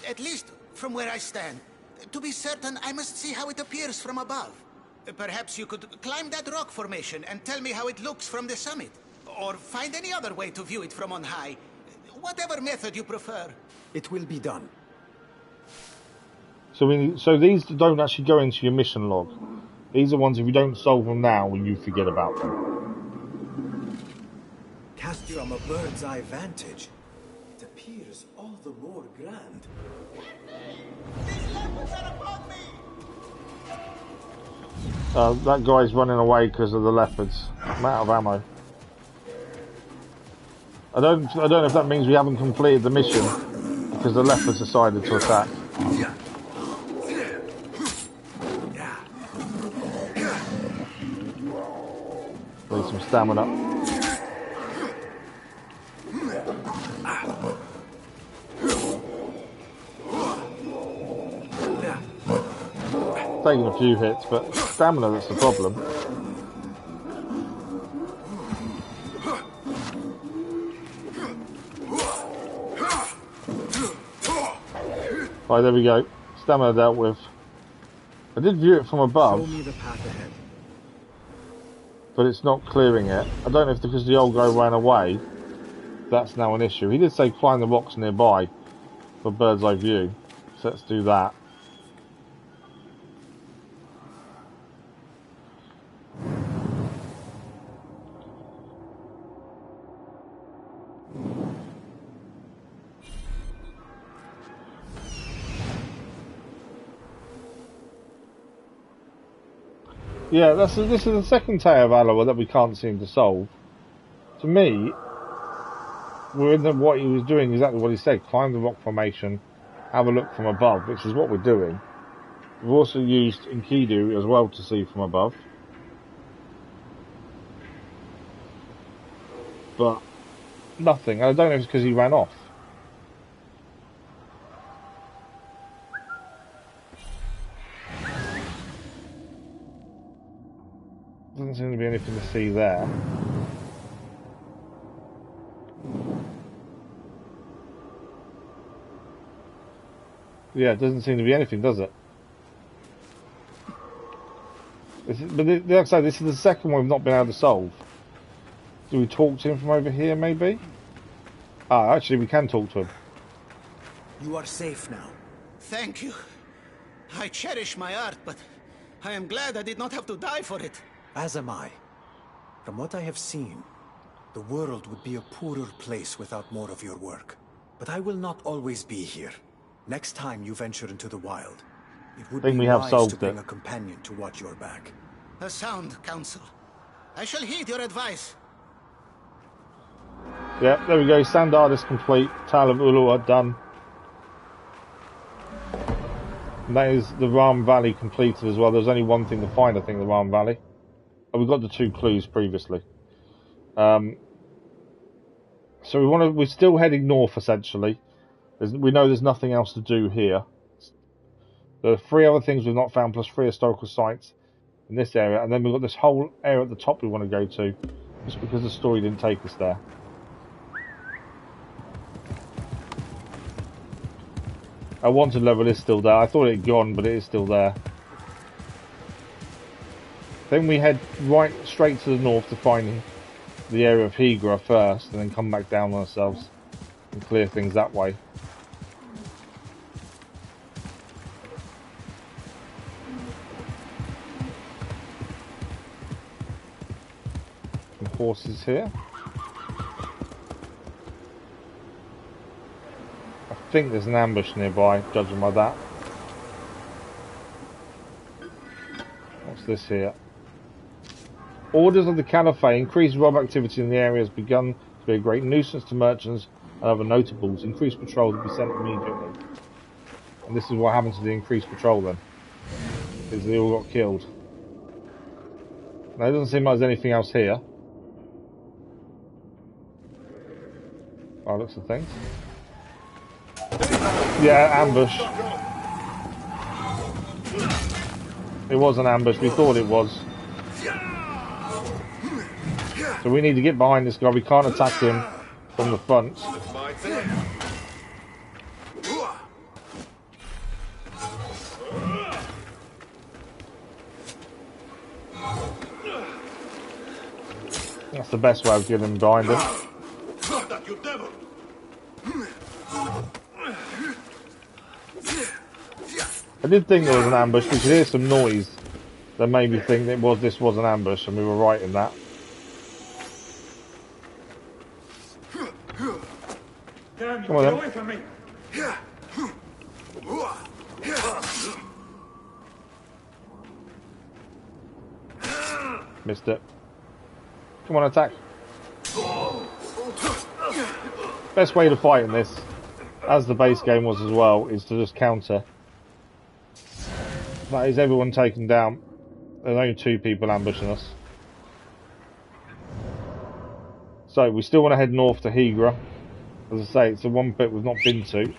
At least from where I stand. To be certain, I must see how it appears from above. Perhaps you could climb that rock formation and tell me how it looks from the summit. Or find any other way to view it from on high. Whatever method you prefer. It will be done. So these don't actually go into your mission log. These are ones, if you don't solve them now, you forget about them. Cast from a bird's eye vantage, it appears all the more grand. That guy's running away because of the leopards. I'm out of ammo. I don't know if that means we haven't completed the mission because the leopards decided to attack. Need some stamina. Taking a few hits, but stamina, that's the problem. Right, there we go. Stamina dealt with. I did view it from above. Show me the path ahead. But it's not clearing it. I don't know if because the old guy ran away, that's now an issue. He did say climb the rocks nearby for bird's eye view. So let's do that. Yeah, this is the second tale of Valhalla that we can't seem to solve. To me, we're in what he was doing exactly what he said. Climb the rock formation, have a look from above, which is what we're doing. We've also used Enkidu as well to see from above. But nothing. I don't know if it's because he ran off. Doesn't seem to be anything to see there. Yeah, it doesn't seem to be anything, does it? But like I say, this is the second one we've not been able to solve. Do we talk to him from over here, maybe? Ah, actually, we can talk to him. You are safe now. Thank you. I cherish my art, but I am glad I did not have to die for it. As am I. From what I have seen, the world would be a poorer place without more of your work. But I will not always be here. Next time you venture into the wild, it would be wise to bring a companion to watch your back. A sound counsel. I shall heed your advice. Yeah, there we go. Standard is complete. Tale of Ulua done. And that is the Ram Valley completed as well. There's only one thing to find, I think, the Ram Valley. Oh, we got the 2 clues previously. So we're still heading north essentially. We know there's nothing else to do here. There are 3 other things we've not found, plus 3 historical sites in this area, and then we've got this whole area at the top we want to go to, just because the story didn't take us there. Our wanted level is still there. I thought it had gone, but it is still there. Then we head right straight to the north to find the area of Hegra first, and then come back down on ourselves and clear things that way. Some horses here. I think there's an ambush nearby, judging by that. What's this here? Orders of the Caliphate. Increased rob activity in the area has begun to be a great nuisance to merchants and other notables. Increased patrol to be sent immediately. And this is what happened to the increased patrol then. Because they all got killed. Now, it doesn't seem like there's anything else here. By the looks of things. Yeah, ambush. It was an ambush, we thought it was. So we need to get behind this guy, we can't attack him from the front. That's the best way of getting behind him. I did think there was an ambush. We could hear some noise that made me think that this was an ambush, and we were right in that. Come on, then. From me. Missed it. Come on, attack. Best way to fight in this, as the base game was as well, is to just counter. That is everyone taken down. There's only 2 people ambushing us. So we still want to head north to Higra. As I say, it's the one bit we've not been to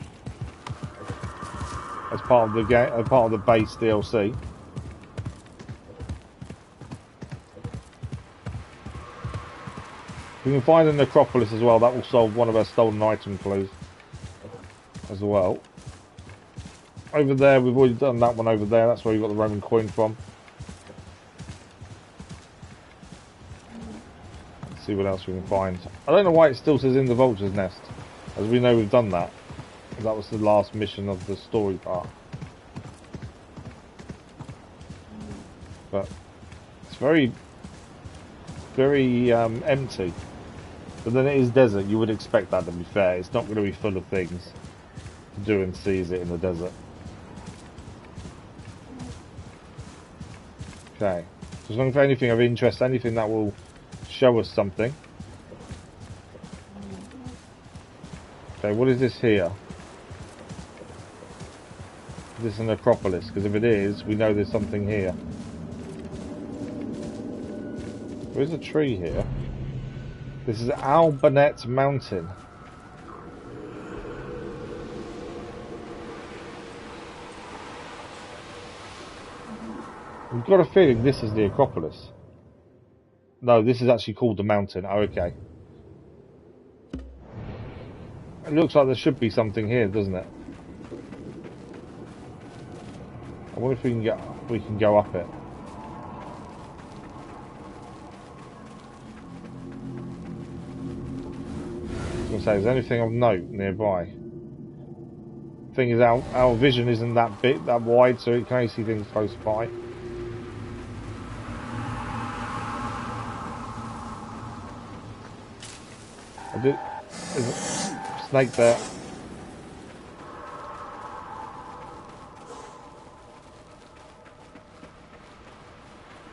as part of the game, as part of the base DLC. If we can find a necropolis as well, that will solve one of our stolen item clues as well. Over there, we've already done that one over there. That's where we got the Roman coin from. Let's see what else we can find. I don't know why it still says in the vulture's nest, as we know we've done that. That was the last mission of the story part. But it's very empty. But then it is desert. You would expect that, to be fair. It's not going to be full of things to do and see, is it, in the desert? Okay, just looking for anything of interest, anything that will show us something. Okay, what is this here? Is this an necropolis? Because if it is, we know there's something here. There's a tree here. This is Albanet Mountain. We've got a feeling this is the Acropolis. No, this is actually called the mountain. Oh, okay. It looks like there should be something here, doesn't it? I wonder if we can go up it. I was going to say, is there anything of note nearby? Thing is, our vision isn't that wide, so we can only see things close by. There's a snake there.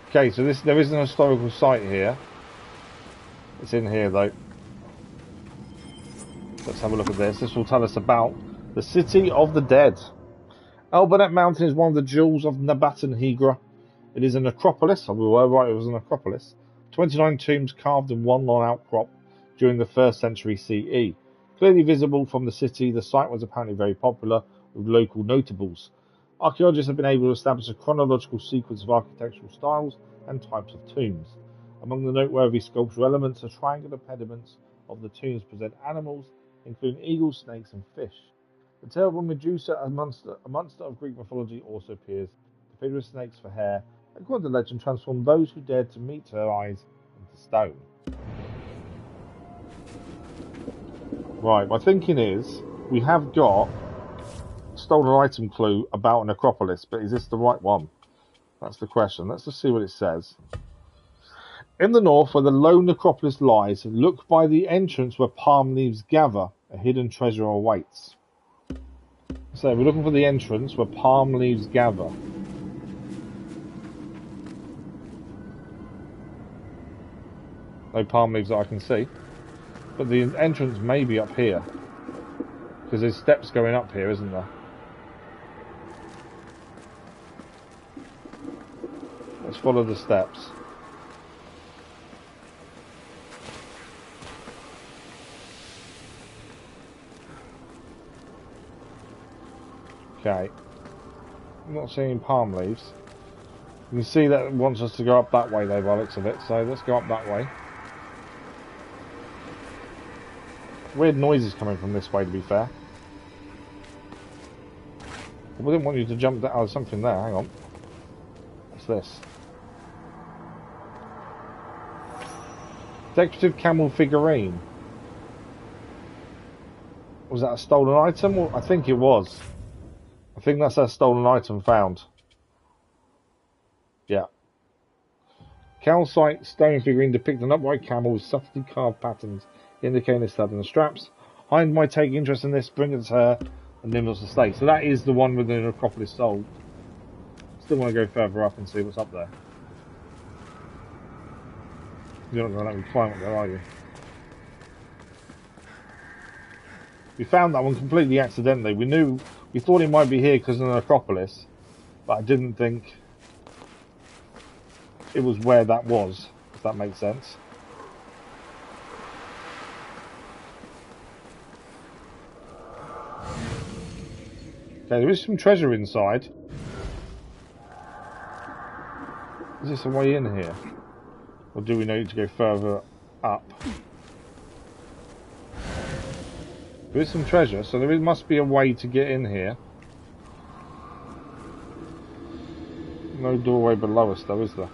Okay, so there is an historical site here. It's in here though. Let's have a look at this. This will tell us about the City of the Dead. Albanet Mountain is one of the jewels of Nabatan Higra. It is a necropolis. We were right, it was a necropolis. 29 tombs carved in one long outcrop during the 1st century CE. Clearly visible from the city, the site was apparently very popular with local notables. Archaeologists have been able to establish a chronological sequence of architectural styles and types of tombs. Among the noteworthy sculptural elements are triangular pediments of the tombs present animals, including eagles, snakes and fish. The terrible Medusa, a monster of Greek mythology, also appears. The figure of snakes for hair, according to legend, transformed those who dared to meet her eyes into stone. Right, my thinking is, we have got a stolen item clue about an Acropolis, but is this the right one? That's the question. Let's just see what it says. In the north, where the lone necropolis lies, look by the entrance where palm leaves gather. A hidden treasure awaits. So we're looking for the entrance where palm leaves gather. No palm leaves that I can see. But the entrance may be up here. Because there's steps going up here, isn't there? Let's follow the steps. Okay. I'm not seeing palm leaves. You can see that it wants us to go up that way though by the looks of it, so let's go up that way. Weird noises coming from this way, to be fair. We didn't want you to jump down. Oh, there's something there, hang on. What's this? Decorative camel figurine. Was that a stolen item? Well, I think it was. I think that's a stolen item found. Yeah. Calcite stone figurine depicts an upright camel with subtly carved patterns indicating the stud and the straps. Hind might take interest in this, bring it to her, and Nimlot's estate. So that is the one with the necropolis sold. Still want to go further up and see what's up there. You're not going to let me climb up there, are you? We found that one completely accidentally. We thought it might be here because of the necropolis, but I didn't think it was where that was, if that makes sense. Okay, there is some treasure inside. Is this a way in here? Or do we need to go further up? There is some treasure, so there must be a way to get in here. No doorway below us though, is there?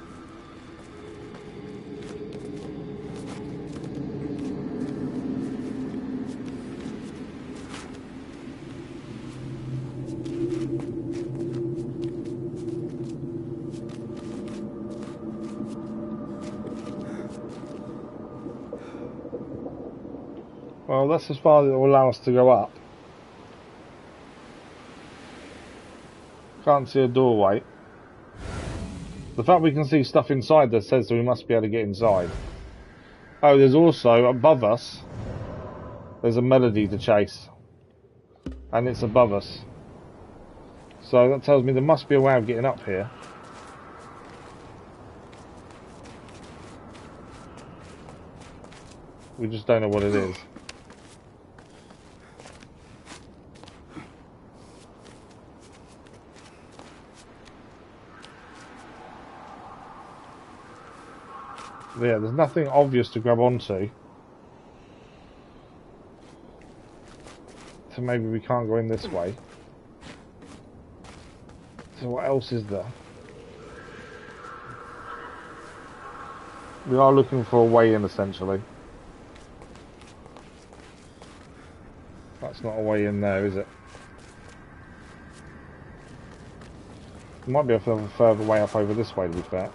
Well, that's as far as it will allow us to go up. Can't see a doorway. The fact we can see stuff inside there says that we must be able to get inside. Oh, there's also, above us, there's a melody to chase. And it's above us. So that tells me there must be a way of getting up here. We just don't know what it is. Yeah, there's nothing obvious to grab onto. So maybe we can't go in this way. So what else is there? We are looking for a way in, essentially. That's not a way in there, is it? There might be a further way up over this way, to be fair.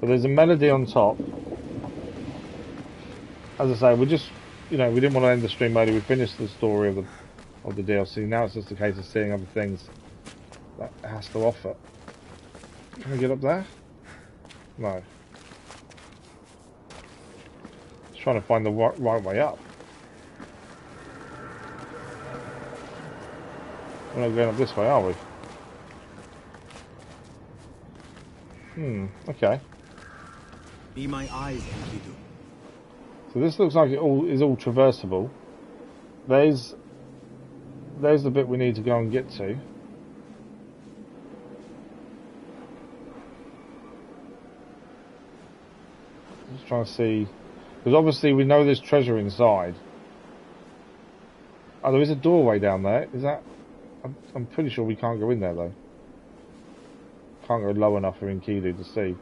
But there's a melody on top. As I say, we just, you know, we didn't want to end the stream early. We finished the story of the DLC. Now it's just a case of seeing other things that it has to offer. Can we get up there? No. Just trying to find the right way up. We're not going up this way, are we? Okay. Be my eyes, Enkidu. So this looks like it is all traversable. There's the bit we need to go and get to. Just trying to see, because obviously we know there's treasure inside. Oh, there is a doorway down there. Is that? I'm pretty sure we can't go in there though. Can't go low enough for Enkidu to see.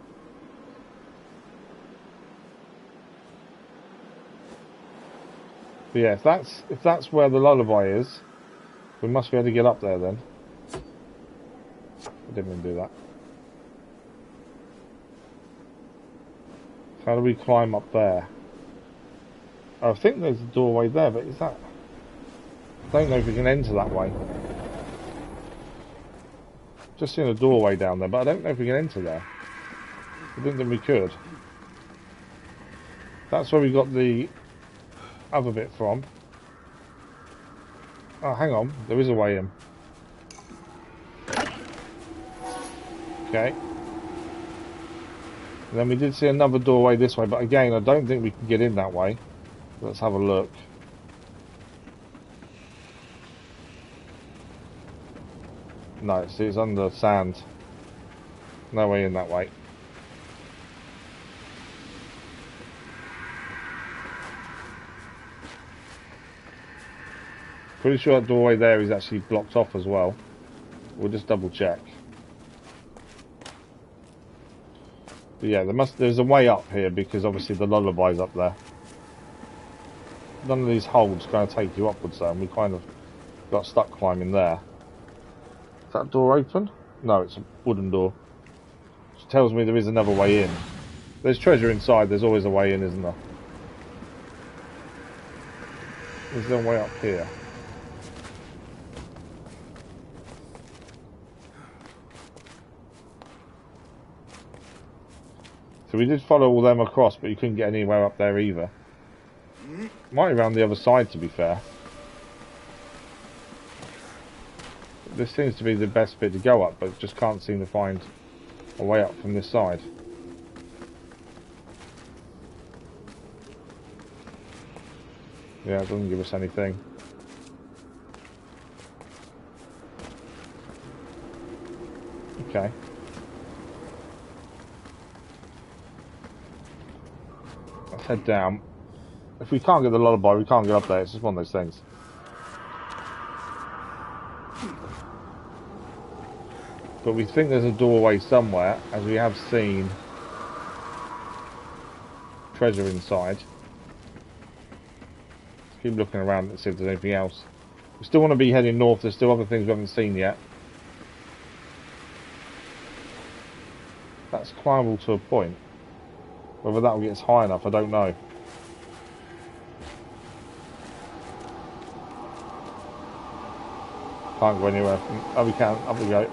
But yeah, if that's where the lullaby is, we must be able to get up there then. I didn't even do that. How do we climb up there? I think there's a doorway there, but is that? Don't know if we can enter that way. Just seen a doorway down there, but I don't know if we can enter there. I didn't think we could. That's where we got the other bit from. Oh, hang on. There is a way in. Okay. And then we did see another doorway this way, but again, I don't think we can get in that way. Let's have a look. No, see, it's under sand. No way in that way. Pretty sure that doorway there is actually blocked off as well. We'll just double check. But yeah, there's a way up here because obviously the lullaby's up there. None of these holes kind of take you upwards though, and we kind of got stuck climbing there. Is that door open? No, it's a wooden door. Which tells me there is another way in. There's treasure inside, there's always a way in, isn't there? Is there a way up here? So we did follow all them across, but you couldn't get anywhere up there either. Might be around the other side, to be fair. This seems to be the best bit to go up, but just can't seem to find a way up from this side. Yeah, it doesn't give us anything. Okay. Let's head down. If we can't get the lullaby, we can't get up there. It's just one of those things. But we think there's a doorway somewhere, as we have seen treasure inside. Let's keep looking around and see if there's anything else. We still want to be heading north. There's still other things we haven't seen yet. That's climbable to a point. Whether that will get us high enough, I don't know. Can't go anywhere. Oh, we can. Up we go.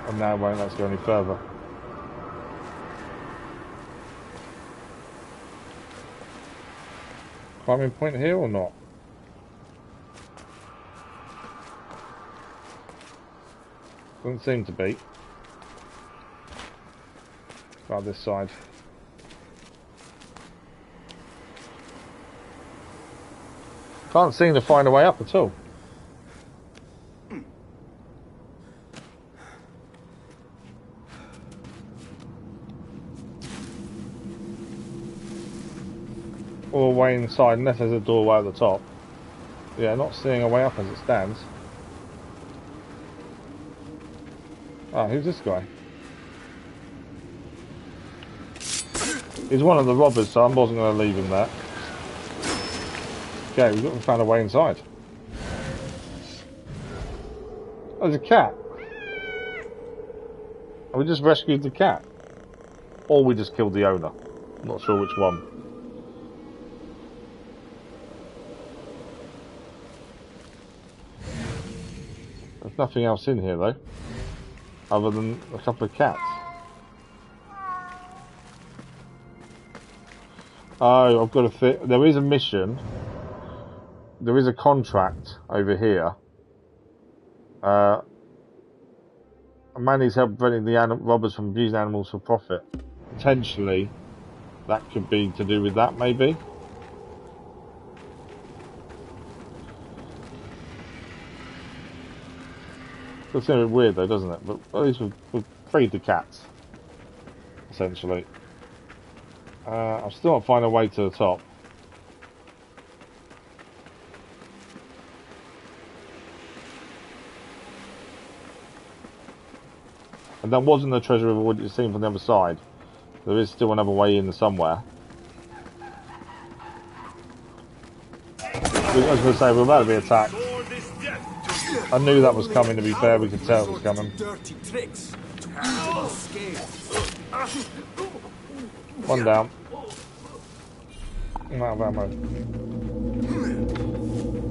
And now it won't let us go any further. Climbing point here or not? Doesn't seem to be. Try this side. Can't seem to find a way up at all. All the way inside, unless there's a doorway at the top. Yeah, not seeing a way up as it stands. Ah, who's this guy? He's one of the robbers, so I wasn't going to leave him there. Okay, we've got to find a way inside. Oh, there's a cat. We just rescued the cat. Or we just killed the owner. I'm not sure which one. There's nothing else in here though, other than a couple of cats. Oh, I've got to fit. There is a mission. There is a contract over here. A man needs help preventing the robbers from abusing animals for profit. Potentially, that could be to do with that, maybe. Looks a bit weird though, doesn't it? But at least we've freed the cats, essentially. I'm still not finding a way to the top. And that wasn't the treasure of what you've seen from the other side. There is still another way in somewhere. I was going to say, we're about to be attacked. I knew that was coming, to be fair, we could tell it was coming. Dirty tricks to One down. I'm out of ammo.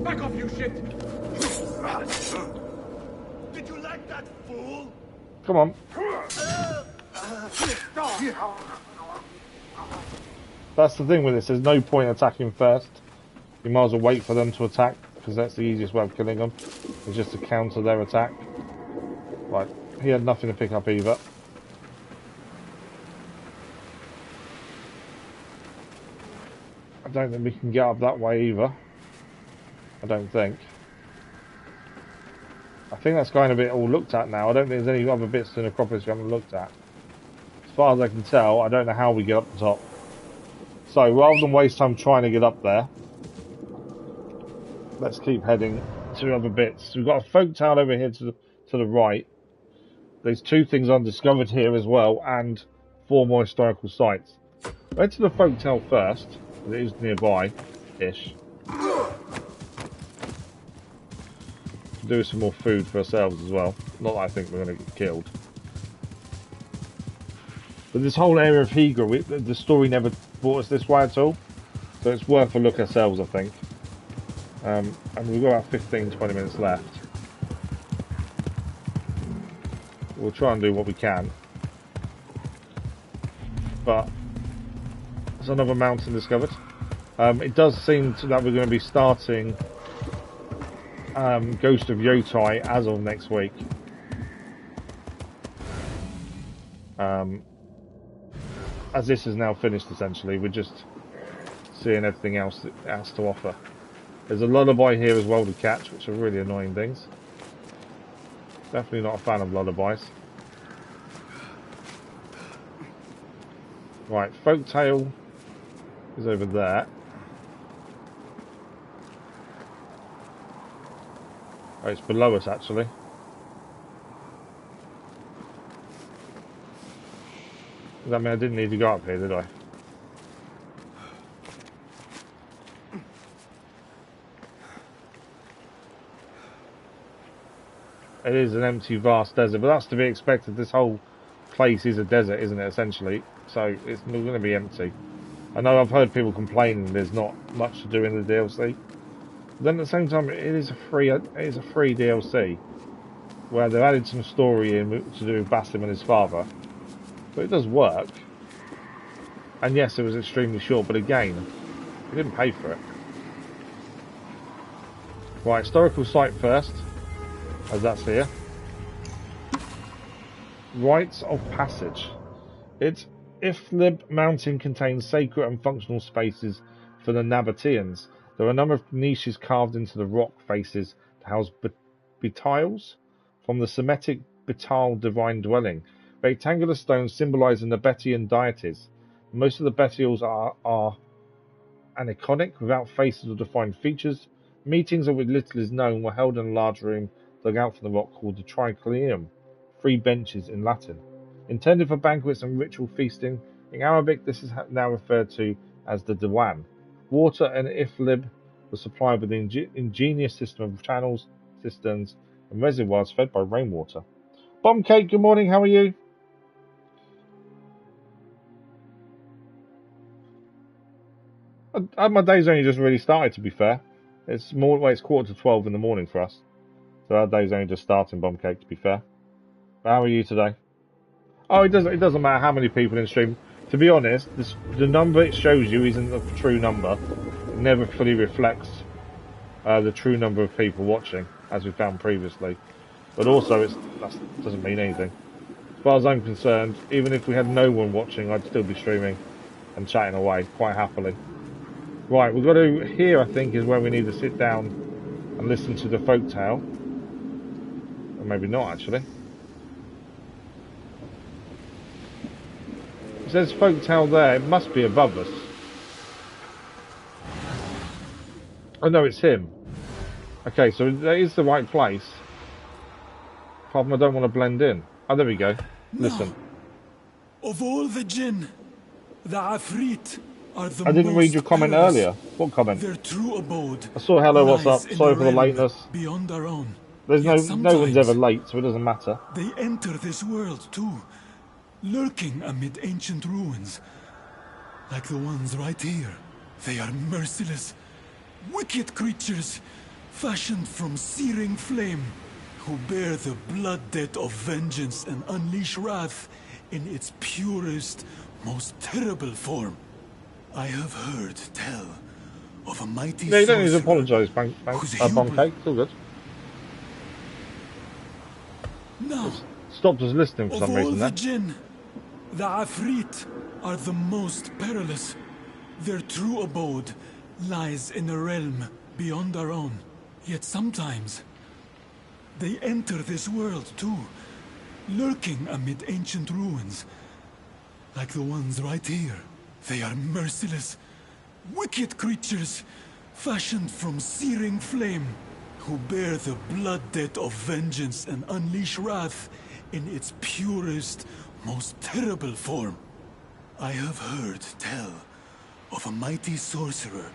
Back off, you shit! Did you like that, fool? Come on. That's the thing with this, there's no point attacking first. You might as well wait for them to attack, because that's the easiest way of killing them. Is just to counter their attack. Right, he had nothing to pick up either. I don't think we can get up that way either. I don't think. I think that's kind of it all looked at now. I don't think there's any other bits in the Acropolis we haven't looked at. As far as I can tell, I don't know how we get up the top. So, rather than waste time trying to get up there, let's keep heading to other bits. We've got a folk tale over here to the right. There's 2 things undiscovered here as well, and 4 more historical sites. Let's to the folk tale first, because it is nearby-ish. Do some more food for ourselves as well. Not that I think we're going to get killed. But this whole area of Higra, the story never brought us this way at all. So it's worth a look ourselves, I think. And we've got about 15-20 minutes left. We'll try and do what we can. But there's another mountain discovered. It does seem that we're going to be starting Ghost of Yotai as of next week. As this is now finished, essentially, we're just seeing everything else it has to offer. There's a lullaby here as well to catch, which are really annoying things. Definitely not a fan of lullabies. Right, Folktale is over there. Oh, it's below us actually. Does that mean I didn't need to go up here, did I? It is an empty, vast desert, but that's to be expected. This whole place is a desert, isn't it, essentially? So it's going to be empty. I know I've heard people complaining there's not much to do in the DLC. But then at the same time, it is a free DLC, where they've added some story in to do with Basim and his father. But it does work. And yes, it was extremely short, but again, we didn't pay for it. Right, historical site first, as that's here. Rites of Passage. Its Iflib mountain contains sacred and functional spaces for the Nabateans. There are a number of niches carved into the rock faces to house betiles from the Semitic betal divine dwelling. Rectangular stones symbolise the Nabataean deities. Most of the betials are aniconic, without faces or defined features. Meetings of which little is known were held in a large room dug out from the rock called the Triclinium, 3 benches in Latin. Intended for banquets and ritual feasting, in Arabic this is now referred to as the Diwan. Water and Iflib were supplied with an ingenious system of channels, cisterns, and reservoirs fed by rainwater. Bombcake, good morning, how are you? My day's only just really started, to be fair. It's more, well, it's 11:45 in the morning for us. So our day's only just starting, Bombcake, to be fair. But how are you today? Oh, it doesn't matter how many people in stream. To be honest, the number it shows you isn't a true number. It never fully reflects the true number of people watching, as we found previously. But also, that doesn't mean anything. As far as I'm concerned, even if we had no one watching, I'd still be streaming and chatting away quite happily. Right, we've got to, here I think is where we need to sit down and listen to the folktale. Or maybe not actually. It says folktale there, it must be above us. Oh no, it's him. Okay, so that is the right place. Apart from I don't want to blend in. Oh, there we go. Listen. No. Of all the jinn, the Afrit are the I didn't read your comment earlier. What comment? Their true abode I saw hello, what's up? Sorry for the lateness. Beyond our own. There's no one's ever late, so it doesn't matter. They enter this world too, lurking amid ancient ruins, like the ones right here. They are merciless, wicked creatures, fashioned from searing flame, who bear the blood debt of vengeance and unleash wrath in its purest, most terrible form. I have heard tell of a mighty you don't need to sorcerer apologise, Boncake. It's all good. Now, Stopped us listening for of some all reason the then. jinn, the Afrit are the most perilous. Their true abode lies in a realm beyond our own. Yet sometimes, they enter this world too, lurking amid ancient ruins, like the ones right here. They are merciless, wicked creatures, fashioned from searing flame, who bear the blood debt of vengeance and unleash wrath in its purest, most terrible form. I have heard tell of a mighty sorcerer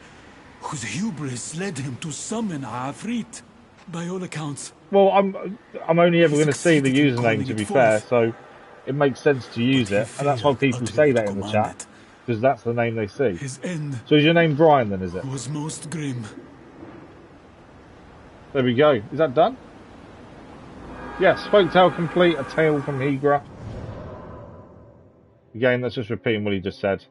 whose hubris led him to summon Afrit. By all accounts, Well, I'm only ever going to see the username, to be fair, so it makes sense to use it, and that's why people say that in the chat, because that's the name they see. His end So is your name Brian then, is it? was most grim. There we go. Is that done? Yes, folktale complete, a tale from Hegra. Again, that's just repeating what he just said.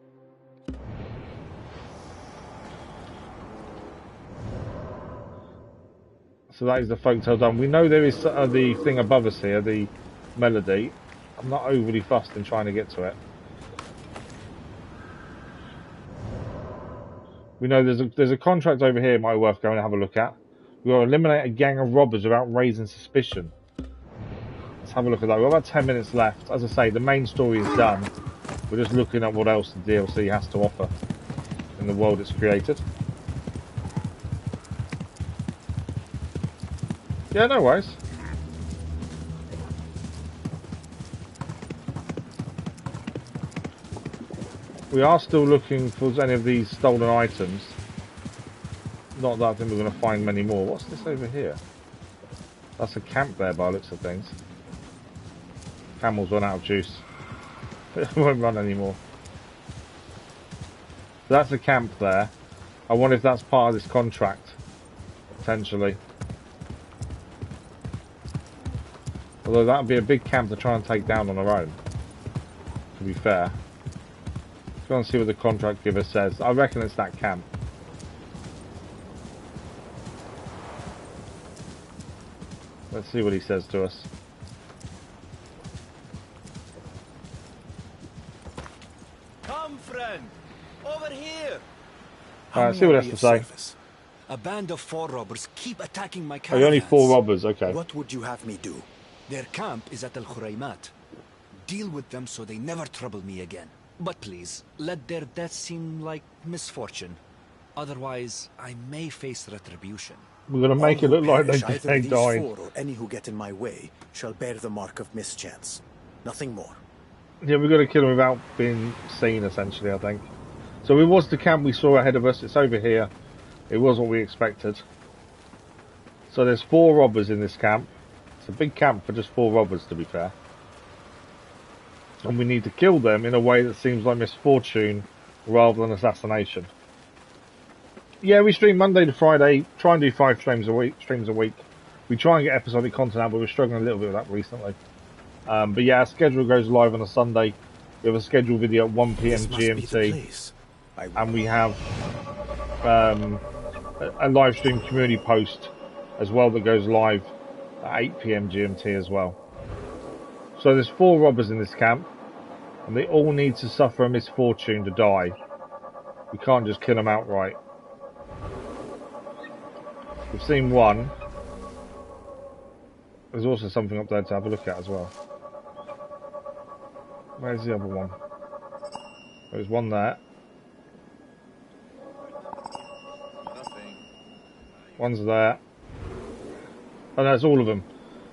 So that is the folktale done. We know there is the thing above us here, the melody. I'm not overly fussed in trying to get to it. We know there's a contract over here might be worth going to have a look at. We've got to eliminate a gang of robbers without raising suspicion. Let's have a look at that. We've got about 10 minutes left. As I say, the main story is done. We're just looking at what else the DLC has to offer in the world it's created. Yeah, no worries. We are still looking for any of these stolen items. Not that I think we're going to find many more. What's this over here? That's a camp there by the looks of things. Camels run out of juice. It won't run anymore. So that's a camp there. I wonder if that's part of this contract. Potentially. Although that would be a big camp to try and take down on our own. To be fair. Let's go and see what the contract giver says. I reckon it's that camp. Let's see what he says to us. Come, friend. Over here. Alright, see what he has to say. A band of 4 robbers keep attacking my Oh, caravans. you're only 4 robbers, okay. What would you have me do? Their camp is at Al Khuraymat. Deal with them so they never trouble me again. But please, let their death seem like misfortune. Otherwise, I may face retribution. We're going to make it look like they these died. 4 or any who get in my way shall bear the mark of mischance. Nothing more. Yeah, we've got to kill them without being seen, essentially, I think. So it was the camp we saw ahead of us. It's over here. It was what we expected. So there's 4 robbers in this camp. It's a big camp for just 4 robbers, to be fair. And we need to kill them in a way that seems like misfortune rather than assassination. Yeah, we stream Monday to Friday. Try and do 5 streams a week. We try and get episodic content out, but we're struggling a little bit with that recently. But yeah, our schedule goes live on a Sunday. We have a scheduled video at 1 PM GMT. And we have a live stream community post as well that goes live at 8 PM GMT as well. So there's 4 robbers in this camp, and they all need to suffer a misfortune to die. We can't just kill them outright. We've seen one. There's also something up there to have a look at as well. Where's the other one? There's one there. One's there. And that's all of them.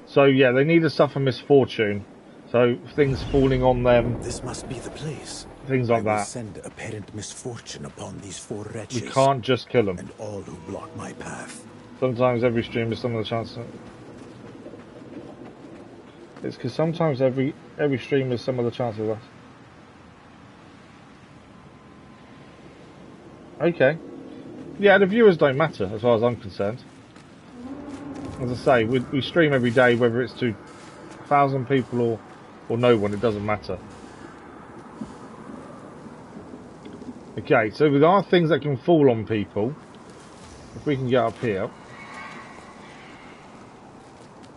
So yeah, they need to suffer misfortune. So things falling on them. This must be the place. Things like I will that. send apparent misfortune upon these 4 wretches. We can't just kill them. And all who block my path. Sometimes every stream is some of the chance. It's because sometimes every stream has some other chances less. Okay. Yeah, the viewers don't matter as far as I'm concerned. As I say, we stream every day, whether it's to 1,000 people or no one, it doesn't matter. Okay, so there are things that can fall on people. If we can get up here.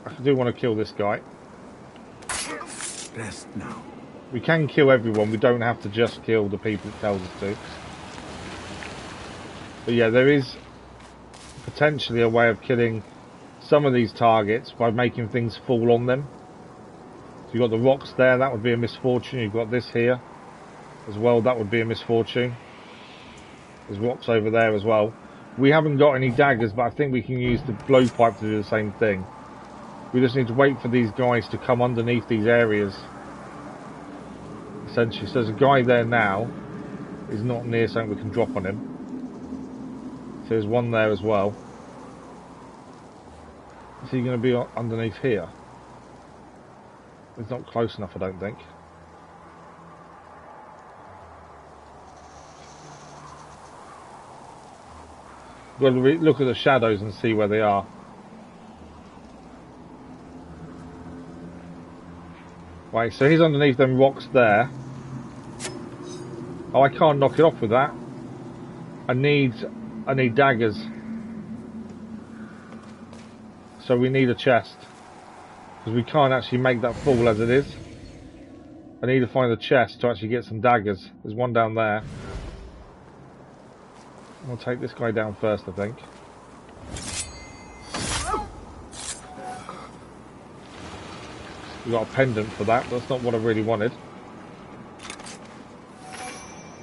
I do want to kill this guy. Rest now. We can kill everyone, we don't have to just kill the people it tells us to. But yeah, there is potentially a way of killing some of these targets by making things fall on them. So you've got the rocks there, that would be a misfortune. You've got this here as well, that would be a misfortune. There's rocks over there as well. We haven't got any daggers, but I think we can use the blowpipe to do the same thing. We just need to wait for these guys to come underneath these areas. Essentially, so there's a guy there now. He's not near something we can drop on him. So there's one there as well. Is he going to be underneath here? He's not close enough, I don't think. We've got to look at the shadows and see where they are. Right, so he's underneath them rocks there. Oh, I can't knock it off with that. I need daggers. So we need a chest. Because we can't actually make that fall as it is. I need to find a chest to actually get some daggers. There's one down there. I'll take this guy down first, I think. We got a pendant for that, but that's not what I really wanted.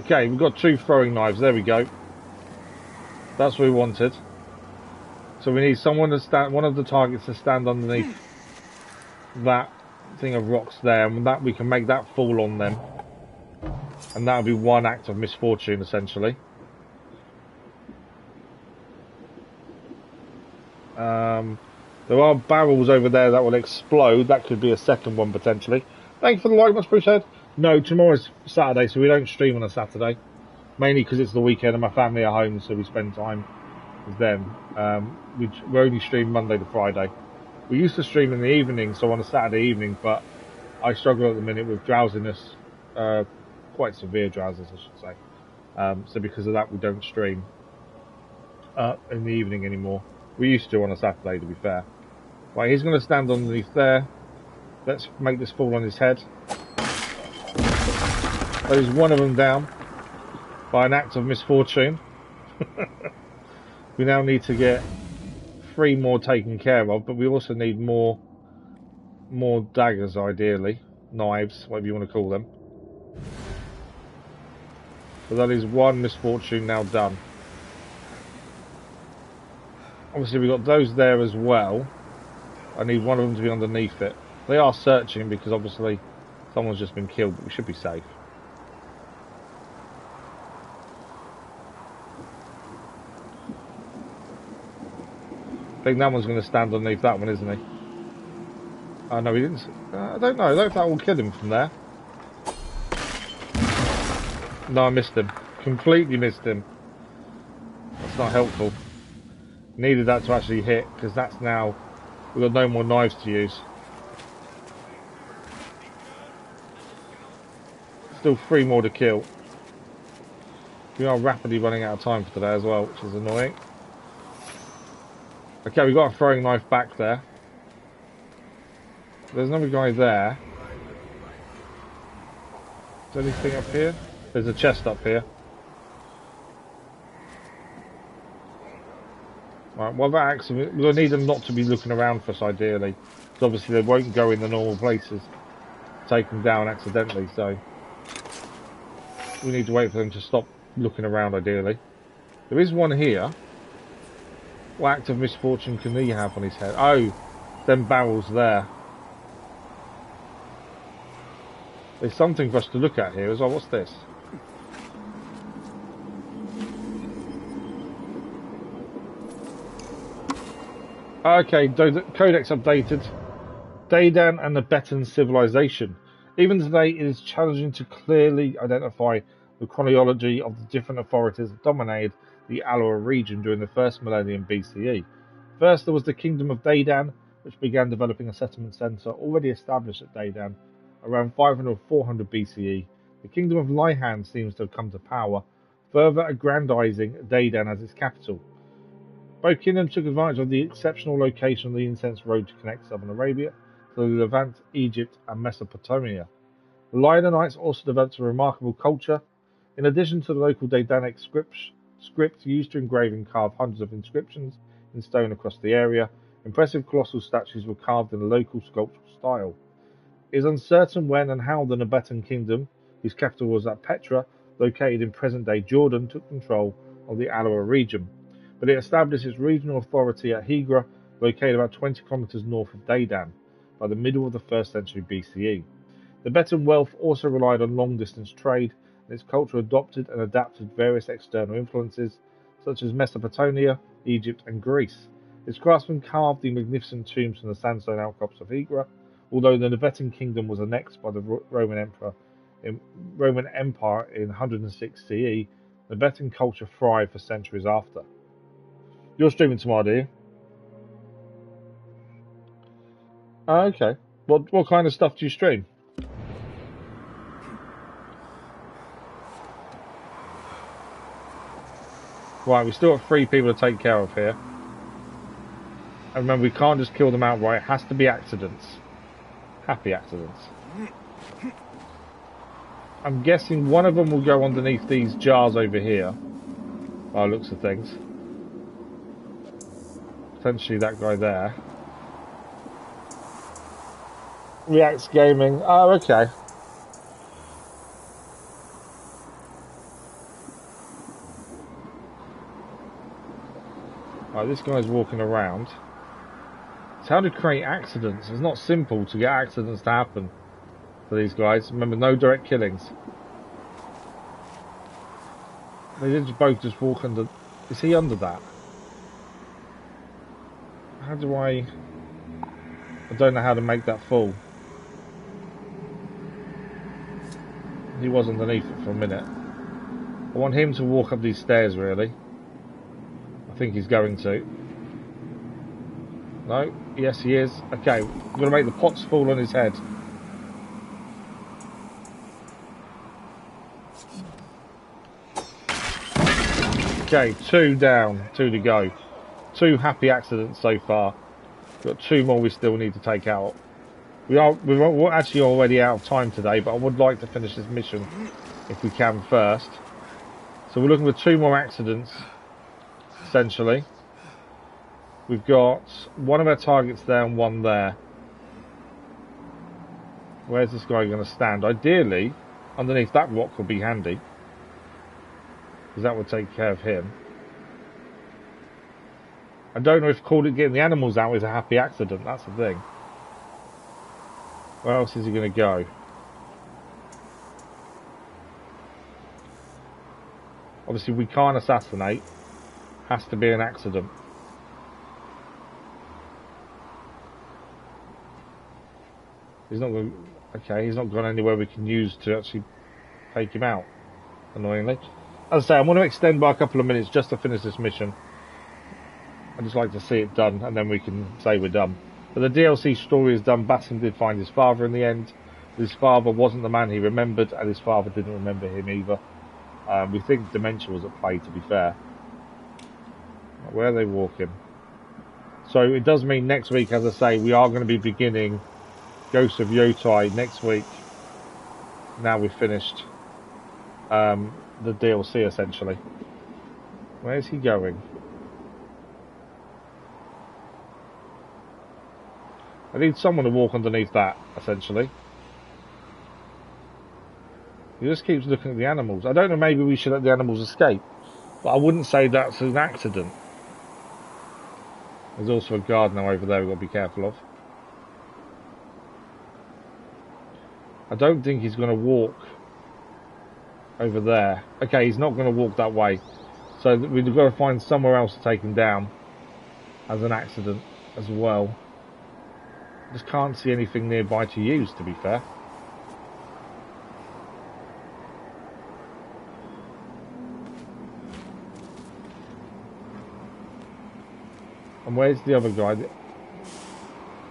Okay, we've got 2 throwing knives, there we go. That's what we wanted. So we need someone to stand, one of the targets to stand underneath that thing of rocks there, and that we can make that fall on them. And that'll be one act of misfortune, essentially. There are barrels over there that will explode. That could be a second one, potentially. Thank you for the like, much appreciated. No, tomorrow's Saturday, so we don't stream on a Saturday. Mainly because it's the weekend and my family are home, so we spend time with them. We only stream Monday to Friday. We used to stream in the evening, so on a Saturday evening, but I struggle at the minute with drowsiness. Quite severe drowsiness, I should say. So because of that, we don't stream in the evening anymore. We used to on a Saturday, to be fair. Right, he's going to stand underneath there. Let's make this fall on his head. There's one of them down by an act of misfortune. We now need to get 3 more taken care of, but we also need more daggers, ideally. Knives, whatever you want to call them. So that is 1 misfortune now done. Obviously we've got those there as well. I need one of them to be underneath it. They are searching because obviously someone's just been killed, but we should be safe. I think that one's going to stand underneath that one, isn't he? Oh no, he didn't. I don't know. I don't know if that will kill him from there. No, I missed him. Completely missed him. That's not helpful. Needed that to actually hit, because that's now... We've got no more knives to use. Still 3 more to kill. We are rapidly running out of time for today as well, which is annoying. Okay, we've got a throwing knife back there. There's another guy there. Is there anything up here? There's a chest up here. Right, what about accident? We'll need them not to be looking around for us, ideally. Because obviously they won't go in the normal places. Take them down accidentally, so... We need to wait for them to stop looking around, ideally. There is one here. What act of misfortune can he have on his head? Oh, them barrels there. There's something for us to look at here as well. What's this? Okay, codex updated. Daydan and the Betan civilization. Even today, it is challenging to clearly identify the chronology of the different authorities that dominated the Alua region during the first millennium BCE. First, there was the Kingdom of Daydan, which began developing a settlement centre already established at Daydan around 500 or 400 BCE. The Kingdom of Lihan seems to have come to power, further aggrandizing Daydan as its capital. Both kingdoms took advantage of the exceptional location of the Incense Road to connect southern Arabia to the Levant, Egypt, and Mesopotamia. The Lionites also developed a remarkable culture. In addition to the local Daedanic script used to engrave and carve hundreds of inscriptions in stone across the area, impressive colossal statues were carved in a local sculptural style. It is uncertain when and how the Nabatean kingdom, whose capital was at Petra, located in present-day Jordan, took control of the Alua region, but it established its regional authority at Hegra, located about 20 kilometers north of Daydan, by the middle of the 1st century BCE. The Betan wealth also relied on long-distance trade, and its culture adopted and adapted various external influences, such as Mesopotamia, Egypt, and Greece. Its craftsmen carved the magnificent tombs from the sandstone outcrops of Hegra. Although the Nabatean kingdom was annexed by the Roman Empire in 106 CE, the Nabatean culture thrived for centuries after. You're streaming tomorrow, do you? Okay. What kind of stuff do you stream? Right, we still have 3 people to take care of here. And remember, we can't just kill them outright. It has to be accidents. Happy accidents. I'm guessing one of them will go underneath these jars over here. By the looks of things. Potentially that guy there. Reacts Gaming. Oh, okay. Right, this guy's walking around. It's how to create accidents. It's not simple to get accidents to happen for these guys. Remember, no direct killings. They didn't both just walk under... Is he under that? How do I don't know how to make that full. He was underneath it for a minute. I want him to walk up these stairs, really. I think he's going to. No? Yes, he is. Okay, we're going to make the pots fall on his head. Okay, 2 down, 2 to go. 2 happy accidents so far. We've got 2 more we still need to take out. We're actually already out of time today, but I would like to finish this mission if we can first. So we're looking for 2 more accidents, essentially. We've got 1 of our targets there and 1 there. Where's this guy going to stand? Ideally, underneath that rock would be handy, because that would take care of him. I don't know if getting the animals out is a happy accident, that's the thing. Where else is he going to go? Obviously we can't assassinate. Has to be an accident. He's not going. Okay, he's not gone anywhere we can use to actually take him out. Annoyingly. As I say, I'm going to extend by a couple of minutes just to finish this mission. I'd just like to see it done, and then we can say we're done. But the DLC story is done. Basim did find his father in the end. His father wasn't the man he remembered, and his father didn't remember him either. We think dementia was at play, to be fair. Where are they walking? So it does mean next week, as I say, we are going to be beginning Ghost of Yotai next week. Now we've finished the DLC, essentially. Where's he going? I need someone to walk underneath that, essentially. He just keeps looking at the animals. I don't know, maybe we should let the animals escape. But I wouldn't say that's an accident. There's also a guard now over there we've got to be careful of. I don't think he's going to walk over there. Okay, he's not going to walk that way. So we've got to find somewhere else to take him down as an accident as well. Just can't see anything nearby to use, to be fair. And where's the other guy?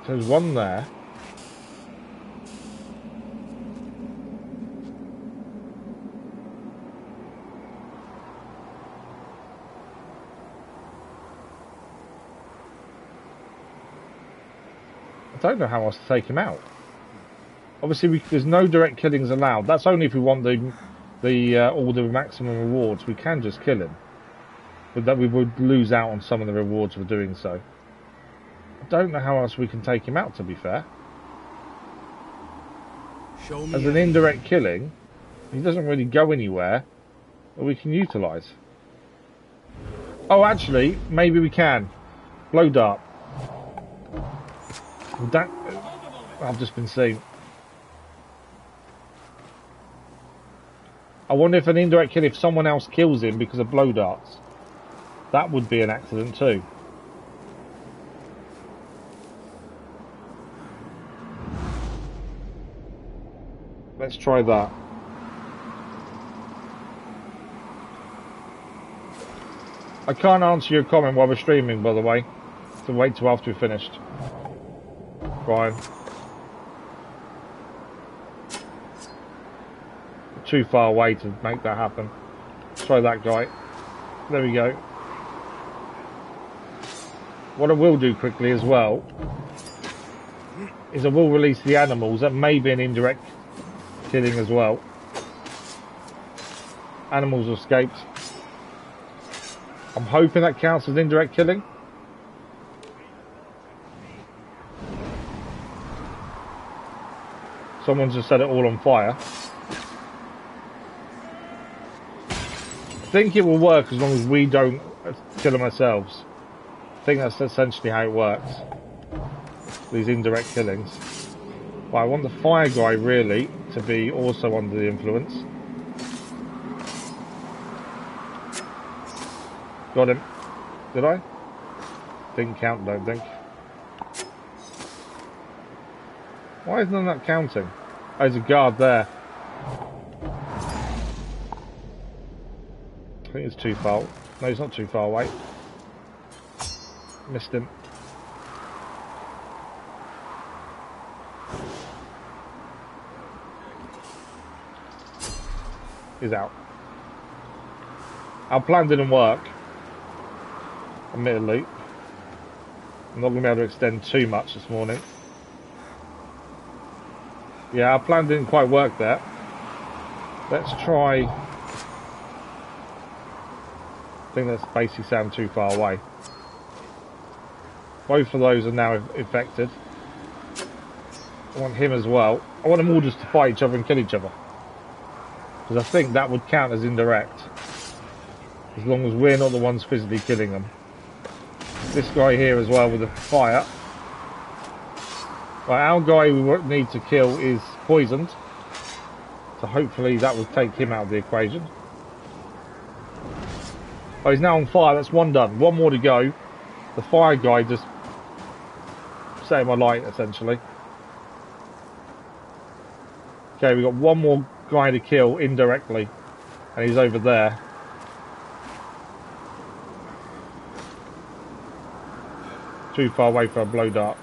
There's one there. I don't know how else to take him out. Obviously, there's no direct killings allowed. That's only if we want all the maximum rewards. We can just kill him, but that we would lose out on some of the rewards for doing so. I don't know how else we can take him out, to be fair. As an indirect killing, he doesn't really go anywhere that we can utilise. Oh, actually, maybe we can. Blow dart. That I've just been seen. I wonder if an indirect kill, if someone else kills him because of blow darts, that would be an accident too. Let's try that. I can't answer your comment while we're streaming, by the way. So wait till after we're finished. Fine. Too far away to make that happen. Let's try that guy. There we go. What I will do quickly as well is I will release the animals. That may be an indirect killing as well. Animals escaped. I'm hoping that counts as indirect killing. Someone's just set it all on fire. I think it will work as long as we don't kill them ourselves. I think that's essentially how it works. These indirect killings. But I want the fire guy really to be also under the influence. Got him. Did I? Didn't count, don't think. Why isn't that counting? Oh, there's a guard there. I think it's too far. No, it's not too far away. Missed him. He's out. Our plan didn't work. Admittedly. I'm not going to be able to extend too much this morning. Yeah, our plan didn't quite work there. Let's try... I think that's basically sound too far away. Both of those are now infected. I want him as well. I want them all just to fight each other and kill each other. Because I think that would count as indirect. As long as we're not the ones physically killing them. This guy here as well with the fire. Right, our guy we need to kill is poisoned. So hopefully that will take him out of the equation. Oh, he's now on fire. That's one done. One more to go. The fire guy just set him alight, essentially. Okay, we've got one more guy to kill indirectly. And he's over there. Too far away for a blow dart.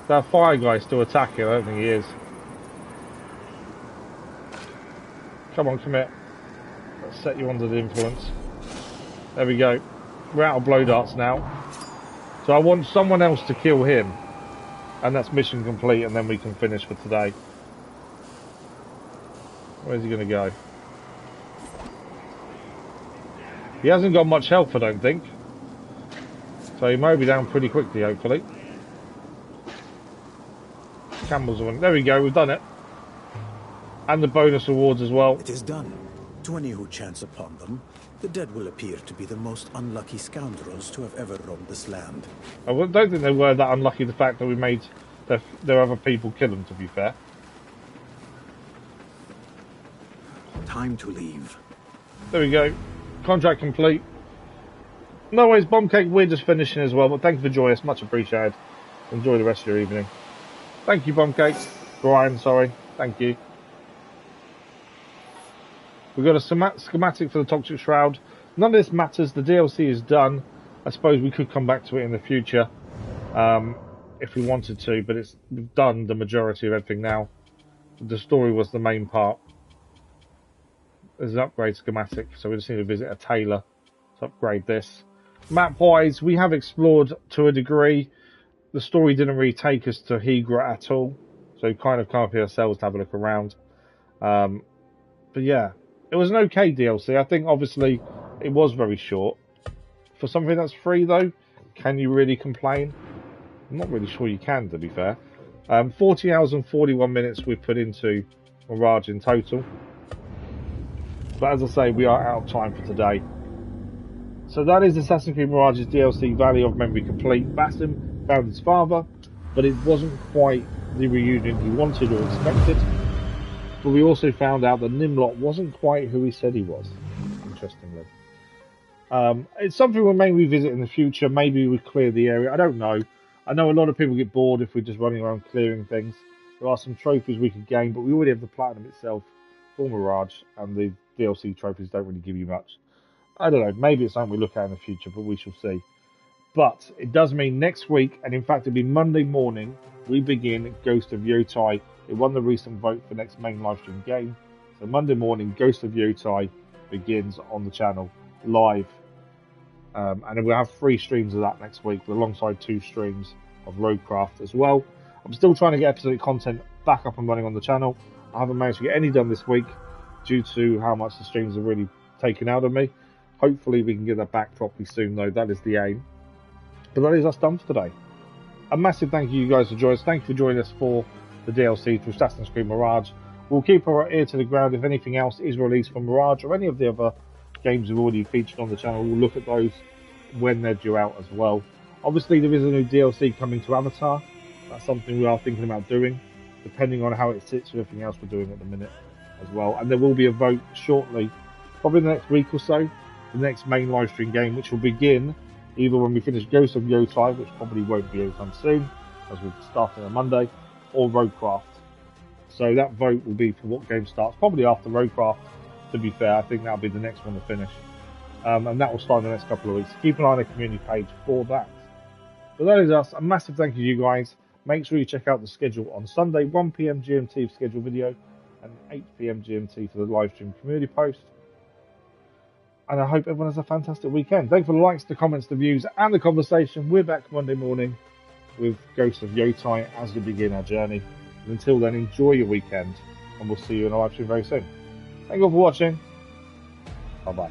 That fire guy's still attacking. I don't think he is. Come on, commit. Let's set you under the influence. There we go. We're out of blow darts now. So I want someone else to kill him. And that's mission complete, and then we can finish for today. Where's he going to go? He hasn't got much health, I don't think. So he may be down pretty quickly, hopefully. Campbell's one. There we go, we've done it. And the bonus rewards as well. It is done. To any who chance upon them, the dead will appear to be the most unlucky scoundrels to have ever roamed this land. I don't think they were that unlucky, the fact that we made their other people kill them, to be fair. Time to leave. There we go. Contract complete. No worries, Bombcake, we're just finishing as well, but thank you for joining us, much appreciated. Enjoy the rest of your evening. Thank you, Bombcake. Brian, sorry. Thank you. We've got a schematic for the Toxic Shroud. None of this matters, the DLC is done. I suppose we could come back to it in the future, if we wanted to, but we've done the majority of everything now. The story was the main part. There's an upgrade schematic, so we just need to visit a tailor to upgrade this. Map-wise, we have explored to a degree. The story didn't really take us to Hegra at all, so we kind of come up here ourselves to have a look around. But yeah, it was an okay DLC. I think obviously it was very short. For something that's free though, can you really complain? I'm not really sure you can, to be fair. 40 hours and 41 minutes we've put into Mirage in total. But as I say, we are out of time for today. So that is Assassin's Creed Mirage's DLC Valley of Memory complete. Basim found his father, but it wasn't quite the reunion he wanted or expected. But we also found out that Nimlot wasn't quite who he said he was, interestingly. It's something we may revisit in the future. Maybe we clear the area. I don't know. I know a lot of people get bored if we're just running around clearing things. There are some trophies we could gain, but we already have the Platinum itself for Mirage, and the DLC trophies don't really give you much. I don't know. Maybe it's something we look at in the future, but we shall see. But it does mean next week, and in fact it'll be Monday morning, we begin Ghost of Yotai. It won the recent vote for next main livestream game. So Monday morning, Ghost of Yotai begins on the channel live. And then we'll have 3 streams of that next week, alongside 2 streams of Roadcraft as well. I'm still trying to get episodic content back up and running on the channel. I haven't managed to get any done this week due to how much the streams have really taken out of me. Hopefully we can get that back properly soon though, that is the aim. But that is us done for today. A massive thank you guys for joining us. Thank you for joining us for the DLC to Assassin's Creed Mirage. We'll keep our ear to the ground if anything else is released from Mirage or any of the other games we've already featured on the channel. We'll look at those when they're due out as well. Obviously there is a new DLC coming to Avatar. That's something we are thinking about doing, depending on how it sits with everything else we're doing at the minute as well. And there will be a vote shortly, probably the next week or so, the next main live stream game, which will begin either when we finish Ghost of Yotai, which probably won't be anytime soon, as we're starting on Monday, or Roadcraft. So that vote will be for what game starts, probably after Roadcraft, to be fair. I think that'll be the next one to finish. And that will start in the next couple of weeks. Keep an eye on the community page for that. So that is us. A massive thank you to you guys. Make sure you check out the schedule on Sunday, 1 PM GMT schedule video, and 8 PM GMT for the live stream community post. And I hope everyone has a fantastic weekend. Thanks for the likes, the comments, the views, and the conversation. We're back Monday morning with Ghost of Yotai as we begin our journey. And until then, enjoy your weekend, and we'll see you in a live stream very soon. Thank you all for watching. Bye-bye.